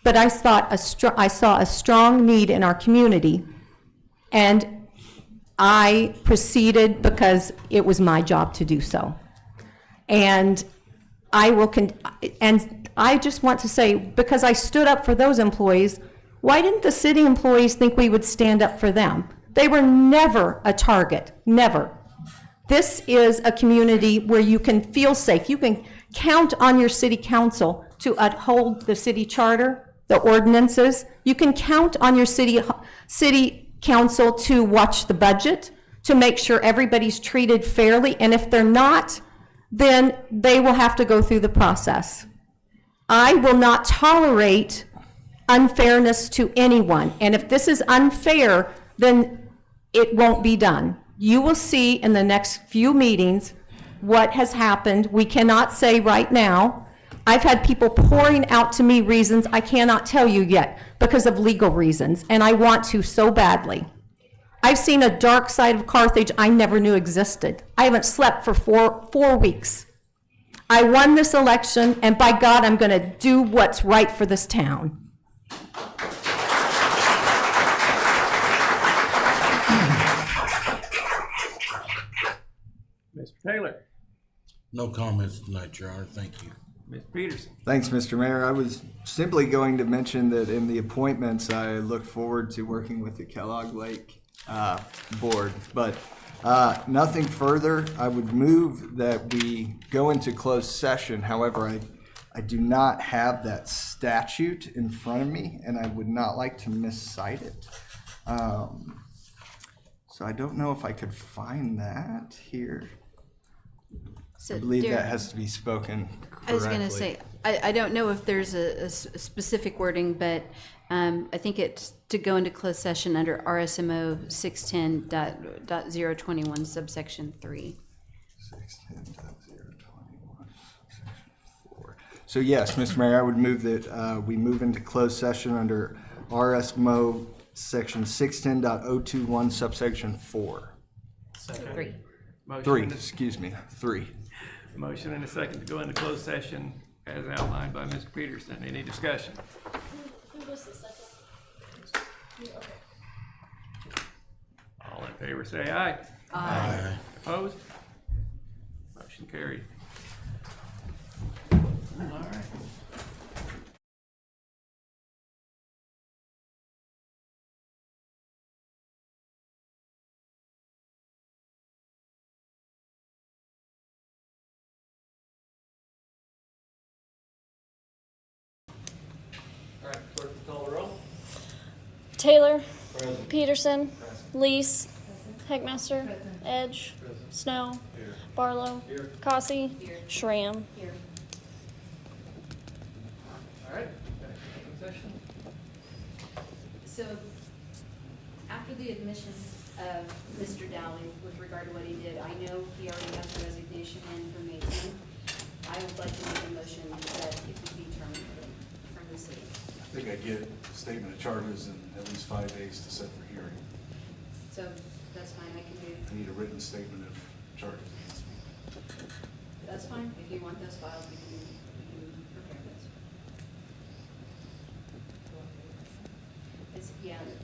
But I saw a strong need in our community, and I proceeded because it was my job to do so. And I just want to say, because I stood up for those employees, why didn't the city employees think we would stand up for them? They were never a target, never. This is a community where you can feel safe. You can count on your city council to uphold the city charter, the ordinances. You can count on your city council to watch the budget, to make sure everybody's treated fairly, and if they're not, then they will have to go through the process. I will not tolerate unfairness to anyone. And if this is unfair, then it won't be done. You will see in the next few meetings what has happened. We cannot say right now. I've had people pouring out to me reasons I cannot tell you yet because of legal reasons, and I want to so badly. I've seen a dark side of Carthage I never knew existed. I haven't slept for four weeks. I won this election, and by God, I'm going to do what's right for this town. Mr. Taylor. No comments tonight, Your Honor. Thank you. Ms. Peterson. Thanks, Mr. Mayor. I was simply going to mention that in the appointments, I look forward to working with the Kellogg Lake Board. But nothing further. I would move that we go into closed session. However, I do not have that statute in front of me, and I would not like to miscite it. So I don't know if I could find that here. So, I believe Derek, that has to be spoken correctly. I was going to say, I don't know if there's a specific wording, but I think it's to go into closed session under RSMO 610.021 subsection 3. 610.021 subsection 4. So yes, Mr. Mayor, I would move that we move into closed session under RSMO section 610.021 subsection 4. Three. Three. Motion and a second to go into closed session as outlined by Mr. Peterson. Any discussion? All in favor say aye. Aye. Opposed? Motion carried. All right. All right, clerk, call the roll. Taylor. Peterson. Lease. Heckmaster. Edge. Snow. Barlow. Cossey. Schramm. All right, back to open session. So, after the admission of Mr. Dowling with regard to what he did, I know he already has a resignation in from May 10th. I would like to make a motion that it would be terminated from the city. I think I get a statement of charges in at least 5 days to set for hearing. So, that's fine, I can do, I need a written statement of charges. that's fine. If you want those filed, we can prepare those.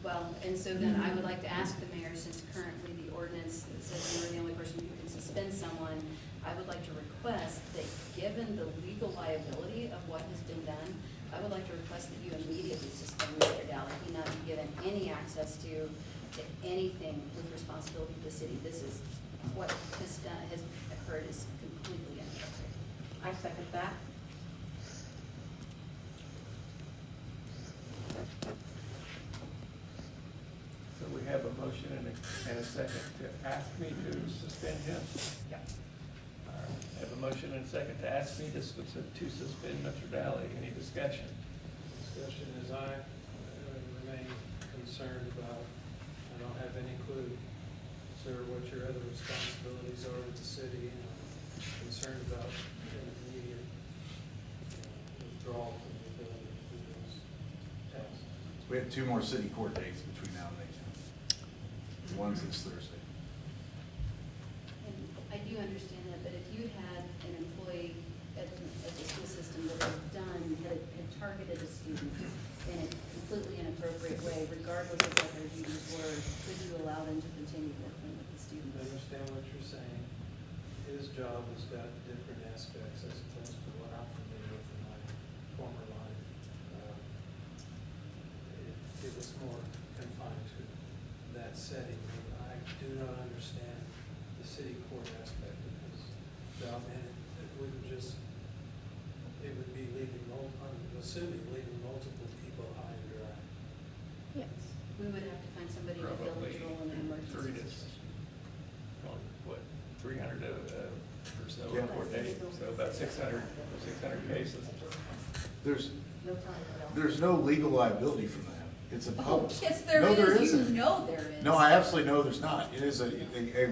Well, and so then I would like to ask the mayor, since currently the ordinance says you're the only person who can suspend someone, I would like to request that, given the legal liability of what has been done, I would like to request that you immediately suspend Mr. Dowling. He not be given any access to anything with responsibility to the city. This is, what has occurred is completely inappropriate. I second that. So we have a motion and a second to ask me to suspend him? Yeah. All right, I have a motion and a second to ask me to suspend Mr. Dowling. Any discussion? Discussion is I remain concerned about, I don't have any clue, sir, what your other responsibilities are with the city, and I'm concerned about an immediate withdrawal from the ability to do those tasks. We have 2 more city court dates between now and May 10th. One's this Thursday. And I do understand that, but if you had an employee at the school system that had targeted a student in a completely inappropriate way, regardless of what their duties were, could you allow them to continue working with the student? I understand what you're saying. His job has got different aspects as opposed to what I'm familiar with in my former life. It was more confined to that setting. I do not understand the city court aspect of his job, and it wouldn't just, it would be leaving, I'm assuming, leaving multiple people high and dry. Yes. We would have to find somebody to fill his role in an emergency situation. What, 300 or so Yeah. court days, so about 600 cases. There's There's no legal liability from that. It's a public. Yes, there No, there is. You isn't. know there is. No, I absolutely know there's not. It is a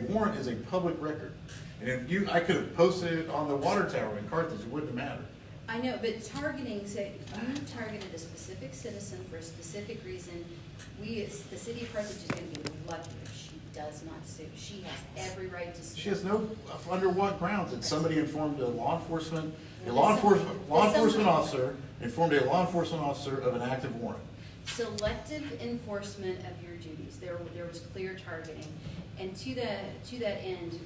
warrant is a public record. And if I could have posted it on the water tower in Carthage, it wouldn't have mattered. I know, but targeting, say, you targeted a specific citizen for a specific reason. The city of Carthage is gonna be lucky if she does not sue. She has every right to sue. She has no, under what grounds? That somebody informed a law enforcement officer informed a law enforcement officer of an active warrant. Selective enforcement of your duties. There was clear targeting. And to that end,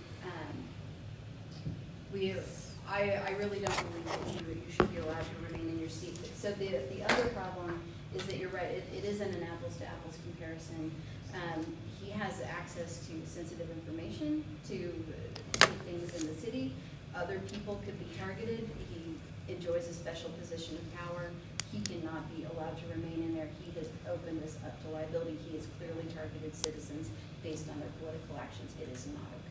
I really don't believe that you should be allowed to remain in your seat. So the other problem is that you're right, it isn't an apples to apples comparison. He has access to sensitive information, to things in the city. Other people could be targeted. He enjoys a special position of power. He cannot be allowed to remain in there. He has opened this up to liability. He has clearly targeted citizens based on their political actions. It is not okay.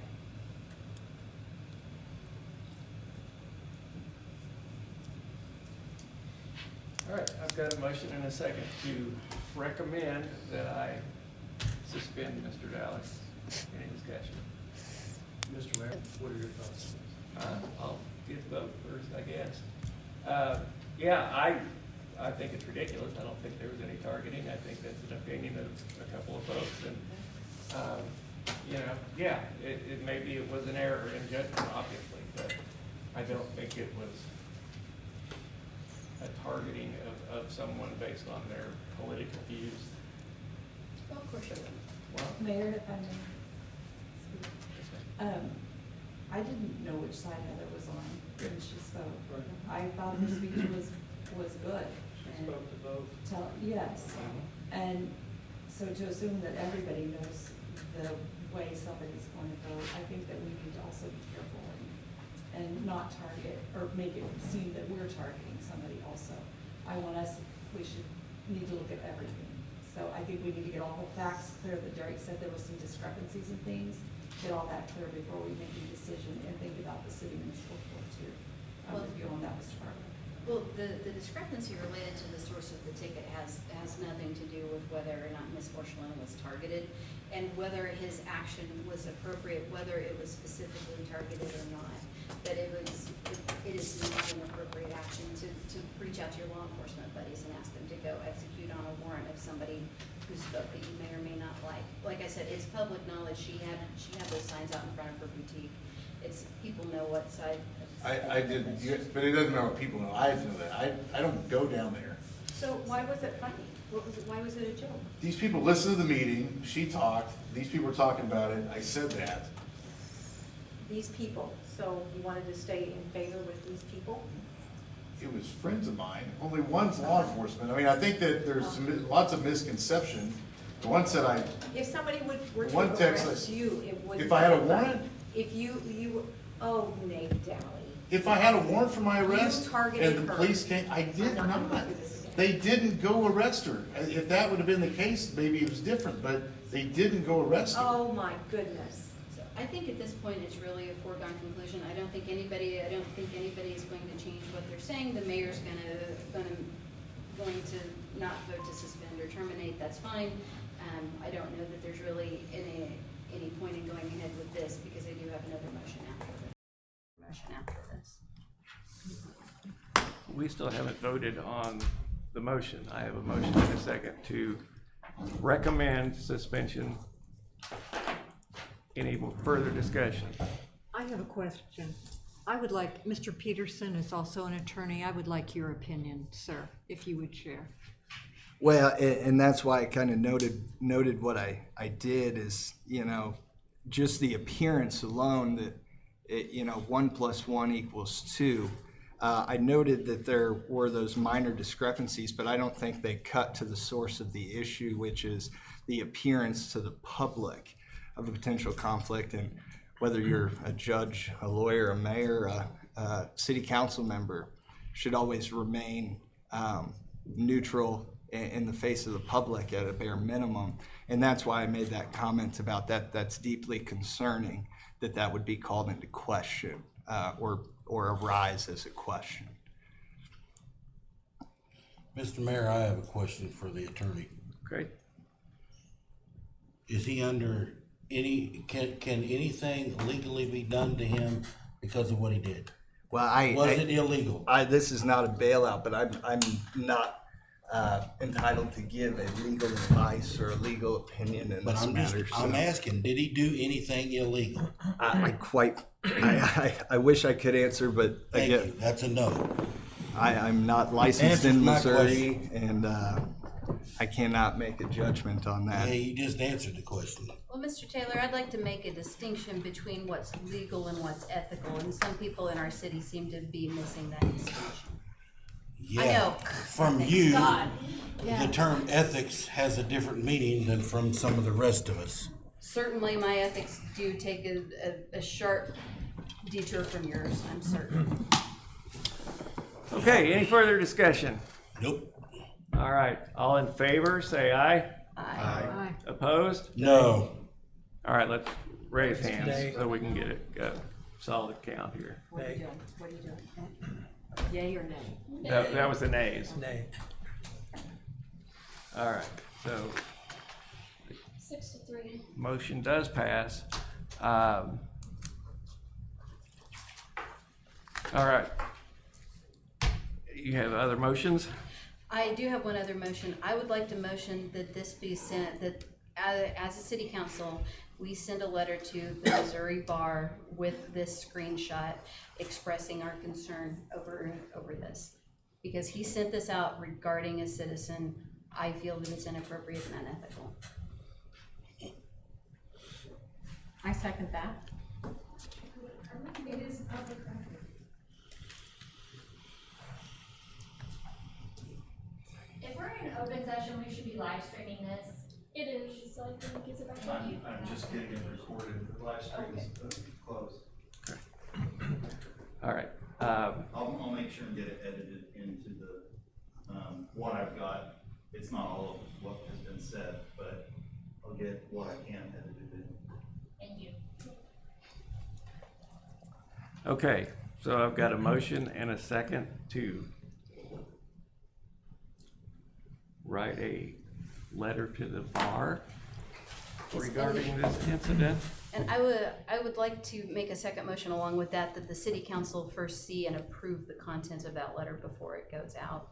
All right, I've got a motion and a second to recommend that I suspend Mr. Dallas. Any discussion? Mr. Mayor, what are your thoughts? I'll get the vote first, I guess. Yeah, I think it's ridiculous. I don't think there was any targeting. I think that's an opinion of a couple of folks. And, yeah, maybe it was an error in judgment, obviously, but I don't think it was a targeting of someone based on their political views. Well, of course you would. Well, Mayor, if I may. I didn't know which side Heather was on when she spoke. I thought her speech was good. She spoke to both. Yes, and so to assume that everybody knows the way somebody's going to go, I think that we need to also be careful and not target, or make it seem that we're targeting somebody also. We need to look at everything. So I think we need to get all the facts clear, that Derek said there was some discrepancies and things, get all that clear before we make a decision, and think about the city municipal court too. I'm with you on that, Mr. Bartlett. Well, the discrepancy related to the source of the ticket has nothing to do with whether or not Ms. Porcelain was targeted, and whether his action was appropriate, whether it was specifically targeted or not. That it is not an appropriate action to reach out to your law enforcement buddies and ask them to go execute on a warrant of somebody who spoke that you may or may not like. Like I said, it's public knowledge. She had those signs out in front of her boutique. People know what side. I didn't, but it doesn't matter what people know. I know that. I don't go down there. So why was it funny? Why was it a joke? These people listened to the meeting. She talked. These people were talking about it. I said that. These people, so you wanted to stay in favor with these people? It was friends of mine. Only one's law enforcement. I mean, I think that there's lots of misconception. The one said If somebody were to one text arrest you, it wouldn't. if I had a be warrant? funny. If you, oh, Nate Dally. If I had a warrant for my arrest You targeted and the her. police came, I did I'm not not. gonna do this again. They didn't go arrest her. If that would have been the case, maybe it was different, but they didn't go arrest her. Oh, my goodness. So I think at this point, it's really a foregone conclusion. I don't think anybody is going to change what they're saying. The mayor's going to not vote to suspend or terminate. That's fine. I don't know that there's really any point in going ahead with this, because I do have another motion after this. We still haven't voted on the motion. I have a motion and a second to recommend suspension. Any further discussion? I have a question. I would like, Mr. Peterson is also an attorney. I would like your opinion, sir, if you would share. Well, and that's why I kind of noted what I did is, just the appearance alone that, 1 + 1 = 2. I noted that there were those minor discrepancies, but I don't think they cut to the source of the issue, which is the appearance to the public of a potential conflict. And whether you're a judge, a lawyer, a mayor, a city council member, should always remain neutral in the face of the public at a bare minimum. And that's why I made that comment about that. That's deeply concerning that would be called into question or arise as a question. Mr. Mayor, I have a question for the attorney. Great. Is he under can anything legally be done to him because of what he did? Well, Was it illegal? This is not a bailout, but I'm not entitled to give a legal advice or a legal opinion in this matter. I'm asking, did he do anything illegal? I wish I could answer, but Thank again, you. That's a no. I'm not licensed Answers in my Missouri, and I cannot make a judgment on that. Yeah, you just answered the question. Well, Mr. Taylor, I'd like to make a distinction between what's legal and what's ethical, and some people in our city seem to be missing that distinction. Yeah, I know. from Thanks you, God. Yeah. the term ethics has a different meaning than from some of the rest of us. Certainly, my ethics do take a sharp detour from yours, I'm certain. Okay, any further discussion? Nope. All right, all in favor, say aye. Aye. Opposed? No. All right, let's raise hands Nay. so we can get a solid count here. What are you doing? What are you doing? Yay or nay? That was the nays. Nay. All right, so 6-3. motion does pass. All right. You have other motions? I do have one other motion. I would like to motion that this be sent, that as a city council, we send a letter to the Missouri Bar with this screenshot expressing our concern over this. Because he sent this out regarding a citizen, I feel that it's inappropriate and unethical. I second that. It is public record. If we're in open session, we should be live streaming this. It is, so I think it's about to be. I'm just getting it recorded, the live stream is closed. All right. I'll make sure and get it edited into the, what I've got. It's not all of what has been said, but I'll get what I can edited in. Thank you. Okay, so I've got a motion and a second to write a letter to the bar regarding this incident. And I would like to make a second motion along with that, that the city council first see and approve the content of that letter before it goes out.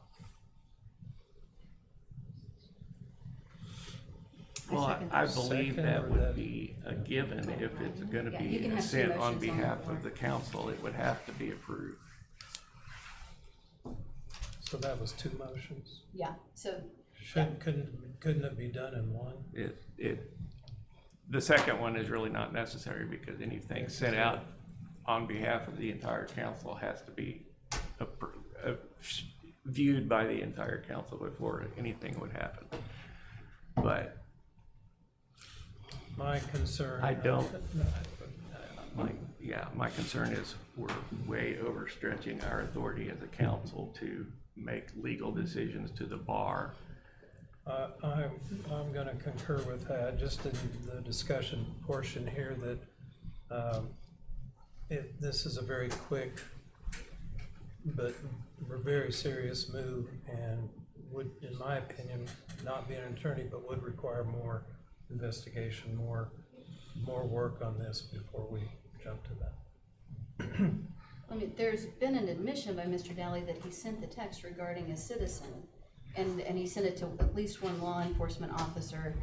Well, I believe that would be a given. If it's gonna Yeah, you be can have two sent on motions on the behalf floor. of the council, it would have to be approved. So that was two motions. Yeah, so Couldn't it be done in one? The second one is really not necessary because anything sent out on behalf of the entire council has to be viewed by the entire council before anything would happen. But My concern. I don't, my concern is we're way overstretching our authority as a council to make legal decisions to the bar. I'm gonna concur with that, just in the discussion portion here, that this is a very quick but very serious move, and would, in my opinion, not be an attorney, but would require more investigation, more work on this before we jump to that. I mean, there's been an admission by Mr. Daly that he sent the text regarding a citizen, and he sent it to at least one law enforcement officer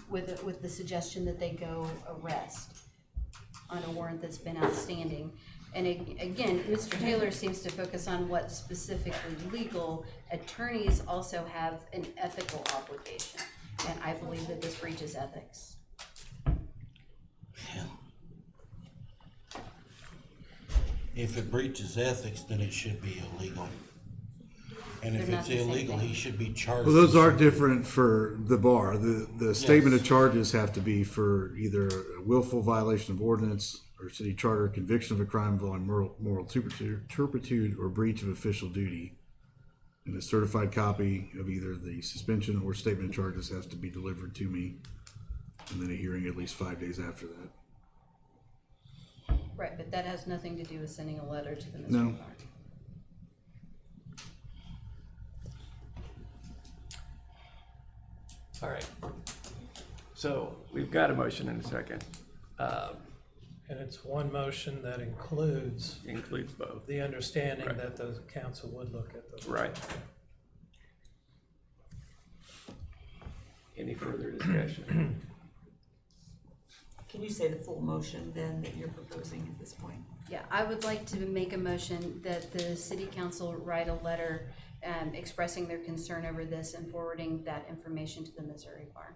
with the suggestion that they go arrest on a warrant that's been outstanding. And again, Mr. Taylor seems to focus on what's specifically legal. Attorneys also have an ethical obligation, and I believe that this breaches ethics. If it breaches ethics, then it should be illegal. And if They're it's not the same illegal, thing. he should be charged. Well, those are different for the bar. The statement of charges have to be for either a willful violation of ordinance or city charter, conviction of a crime involving moral turpitude or breach of official duty. And a certified copy of either the suspension or statement of charges has to be delivered to me. And then a hearing at least 5 days after that. Right, but that has nothing to do with sending a letter to the No. Missouri Bar. All right. So we've got a motion and a second. And it's one motion that includes both. the understanding Right. that the council would look at those. Right. Any further discussion? Can you say the full motion then that you're proposing at this point? Yeah, I would like to make a motion that the city council write a letter expressing their concern over this and forwarding that information to the Missouri Bar.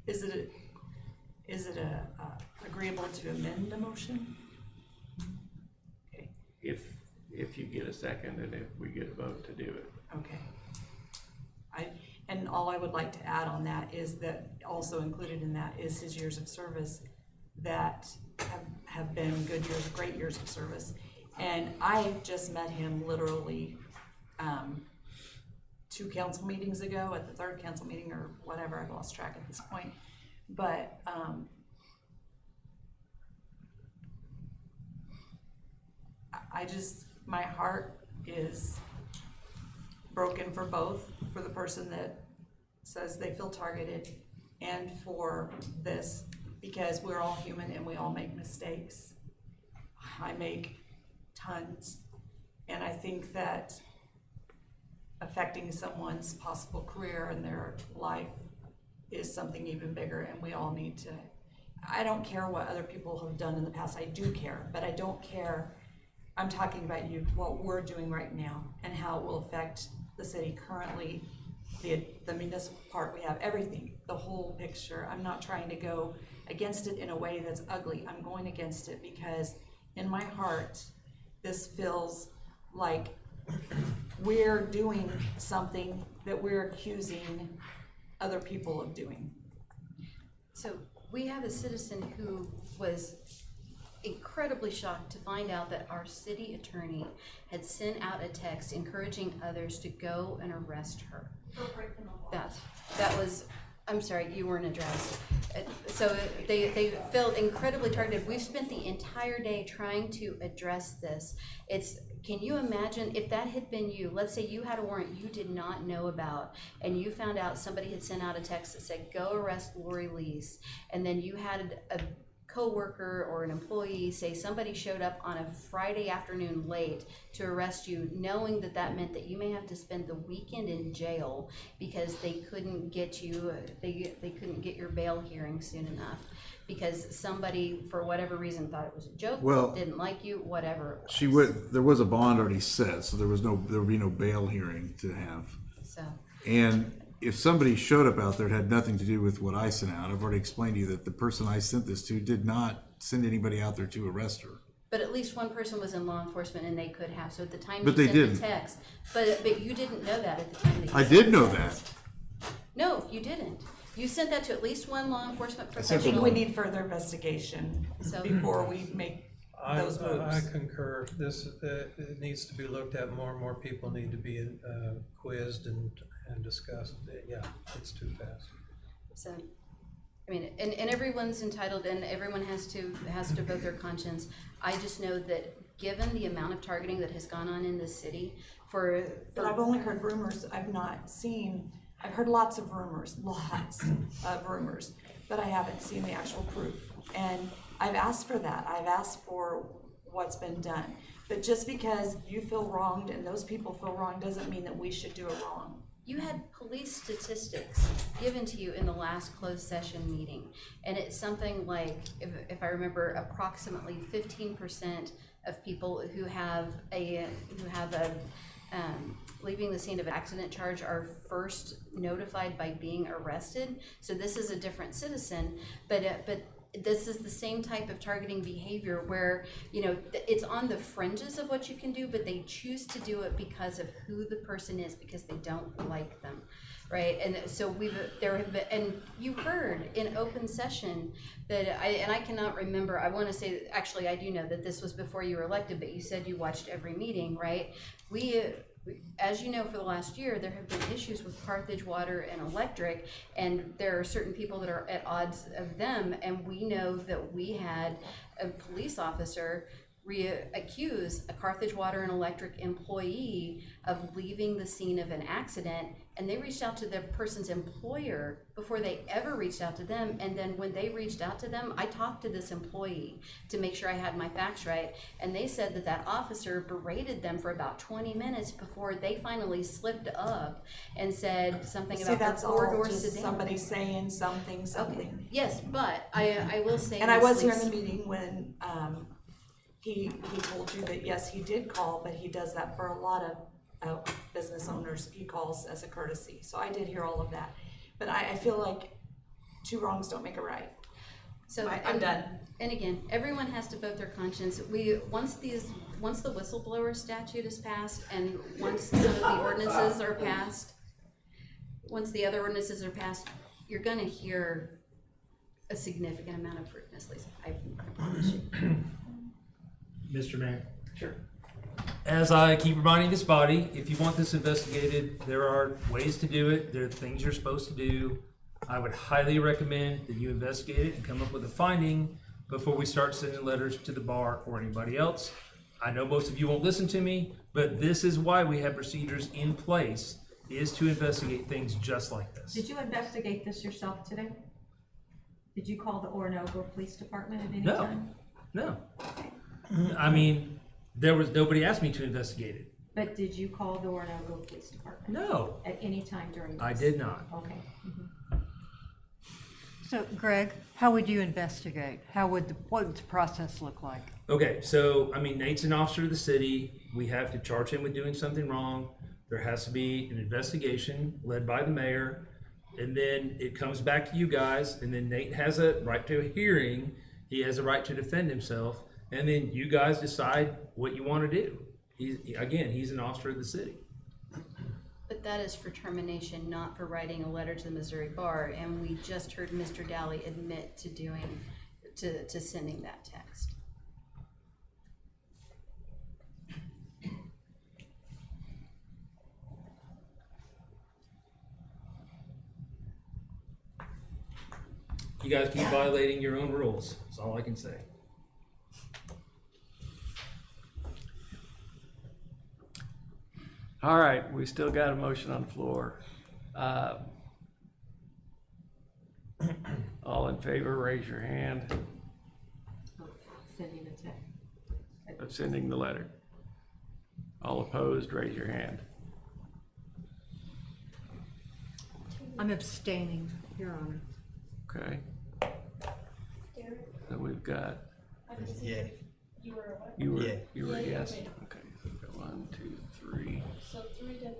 Is it agreeable to amend the motion? Okay. If you get a second and if we get a vote to do it. Okay. And all I would like to add on that is that also included in that is his years of service that have been good years, great years of service. And I just met him literally 2 council meetings ago, at the 3rd council meeting or whatever, I've lost track at this point. But my heart is broken for both, for the person that says they feel targeted and for this, because we're all human and we all make mistakes. I make tons, and I think that affecting someone's possible career and their life is something even bigger, and we all need to. I don't care what other people have done in the past, I do care, but I don't care, I'm talking about what we're doing right now and how it will affect the city currently, the municipal part we have, everything, the whole picture. I'm not trying to go against it in a way that's ugly. I'm going against it because in my heart, this feels like we're doing something that we're accusing other people of doing. So we have a citizen who was incredibly shocked to find out that our city attorney had sent out a text encouraging others to go and arrest her. That was, I'm sorry, you weren't addressed. So they felt incredibly targeted. We've spent the entire day trying to address this. Can you imagine if that had been you? Let's say you had a warrant you did not know about, and you found out somebody had sent out a text that said, go arrest Lori Lease, and then you had a co-worker or an employee say somebody showed up on a Friday afternoon late to arrest you, knowing that that meant that you may have to spend the weekend in jail because they couldn't get you, they couldn't get your bail hearing soon enough because somebody, for whatever reason, thought it was a joke, didn't like you, whatever it was. There was a bond already set, so there would be no bail hearing to have. So. And if somebody showed up out there, it had nothing to do with what I sent out. I've already explained to you that the person I sent this to did not send anybody out there to arrest her. But at least one person was in law enforcement and they could have. So at the time But you they sent didn't. the text, but you didn't know that at the time that you I sent did the know text. that. No, you didn't. You sent that to at least one law enforcement I professional. think we need further investigation before we make those moves. I concur. It needs to be looked at more and more people need to be quizzed and discussed. Yeah, it's too fast. So, I mean, and everyone's entitled and everyone has to vote their conscience. I just know that given the amount of targeting that has gone on in this city But I've only heard rumors. I've heard lots of rumors, but I haven't seen the actual proof. And I've asked for that. I've asked for what's been done. But just because you feel wronged and those people feel wronged doesn't mean that we should do it wrong. you had police statistics given to you in the last closed session meeting. And it's something like, if I remember, approximately 15% of people who have a leaving the scene of an accident charge are first notified by being arrested. So this is a different citizen, but this is the same type of targeting behavior where, you know, it's on the fringes of what you can do, but they choose to do it because of who the person is, because they don't like them, right? And so there have been, and you heard in open session that I cannot remember, I want to say, actually I do know that this was before you were elected, but you said you watched every meeting, right? As you know, for the last year, there have been issues with Carthage Water and Electric, and there are certain people that are at odds of them, and we know that we had a police officer accuse a Carthage Water and Electric employee of leaving the scene of an accident, and they reached out to the person's employer before they ever reached out to them. And then when they reached out to them, I talked to this employee to make sure I had my facts right, and they said that that officer berated them for about 20 minutes before they finally slipped up and said something See, about that's the all corridor just sedan. somebody saying something. Okay, yes, but I will say. And I was Ms. here in the Lees- meeting when, he told you that, yes, he did call, but he does that for a lot of business owners. He calls as a courtesy. So I did hear all of that. But I feel like two wrongs don't make a right. So I'm done. And again, everyone has to vote their conscience. Once the whistleblower statute is passed, and once some of the ordinances are passed, once the other ordinances are passed, you're gonna hear a significant amount of fruit, Ms. Lisa. I promise you. Mr. Mayor. Sure. As I keep reminding this body, if you want this investigated, there are ways to do it. There are things you're supposed to do. I would highly recommend that you investigate it and come up with a finding before we start sending letters to the bar or anybody else. I know most of you won't listen to me, but this is why we have procedures in place, is to investigate things just like this. Did you investigate this yourself today? Did you call the Orinoco Police Department at any No. time? No. I mean, there was, nobody asked me to investigate it. But did you call the Orinoco Police Department? No. At any time during this? I did not. Okay. So Greg, how would you investigate? What would the process look like? Okay, so, I mean, Nate's an officer of the city. We have to charge him with doing something wrong. There has to be an investigation led by the mayor, and then it comes back to you guys, and then Nate has a right to a hearing. He has a right to defend himself, and then you guys decide what you want to do. He's an officer of the city. But that is for termination, not for writing a letter to the Missouri Bar, and we just heard Mr. Dowley admit to sending that text. You guys keep violating your own rules. That's all I can say. All right, we still got a motion on the floor. All in favor, raise your hand. Sending a text. Of sending the letter. All opposed, raise your hand. I'm abstaining, Your Honor. Okay. So we've got, Yeah. You were what? you were a Yeah, yes? okay. Okay, so we've got 1, 2, 3. So 3 to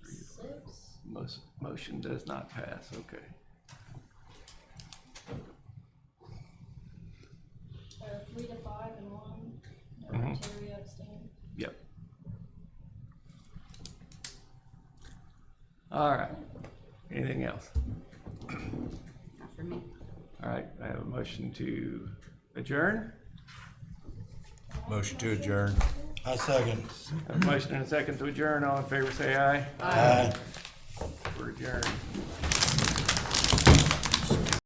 6? Motion does not pass, okay. 3 to 5 and 1. Mhm. Terry abstained. Yep. All right. Anything else? Not for me. All right, I have a motion to adjourn. Motion to adjourn. I second. A motion and a second to adjourn. All in favor, say aye. Aye. We're adjourned.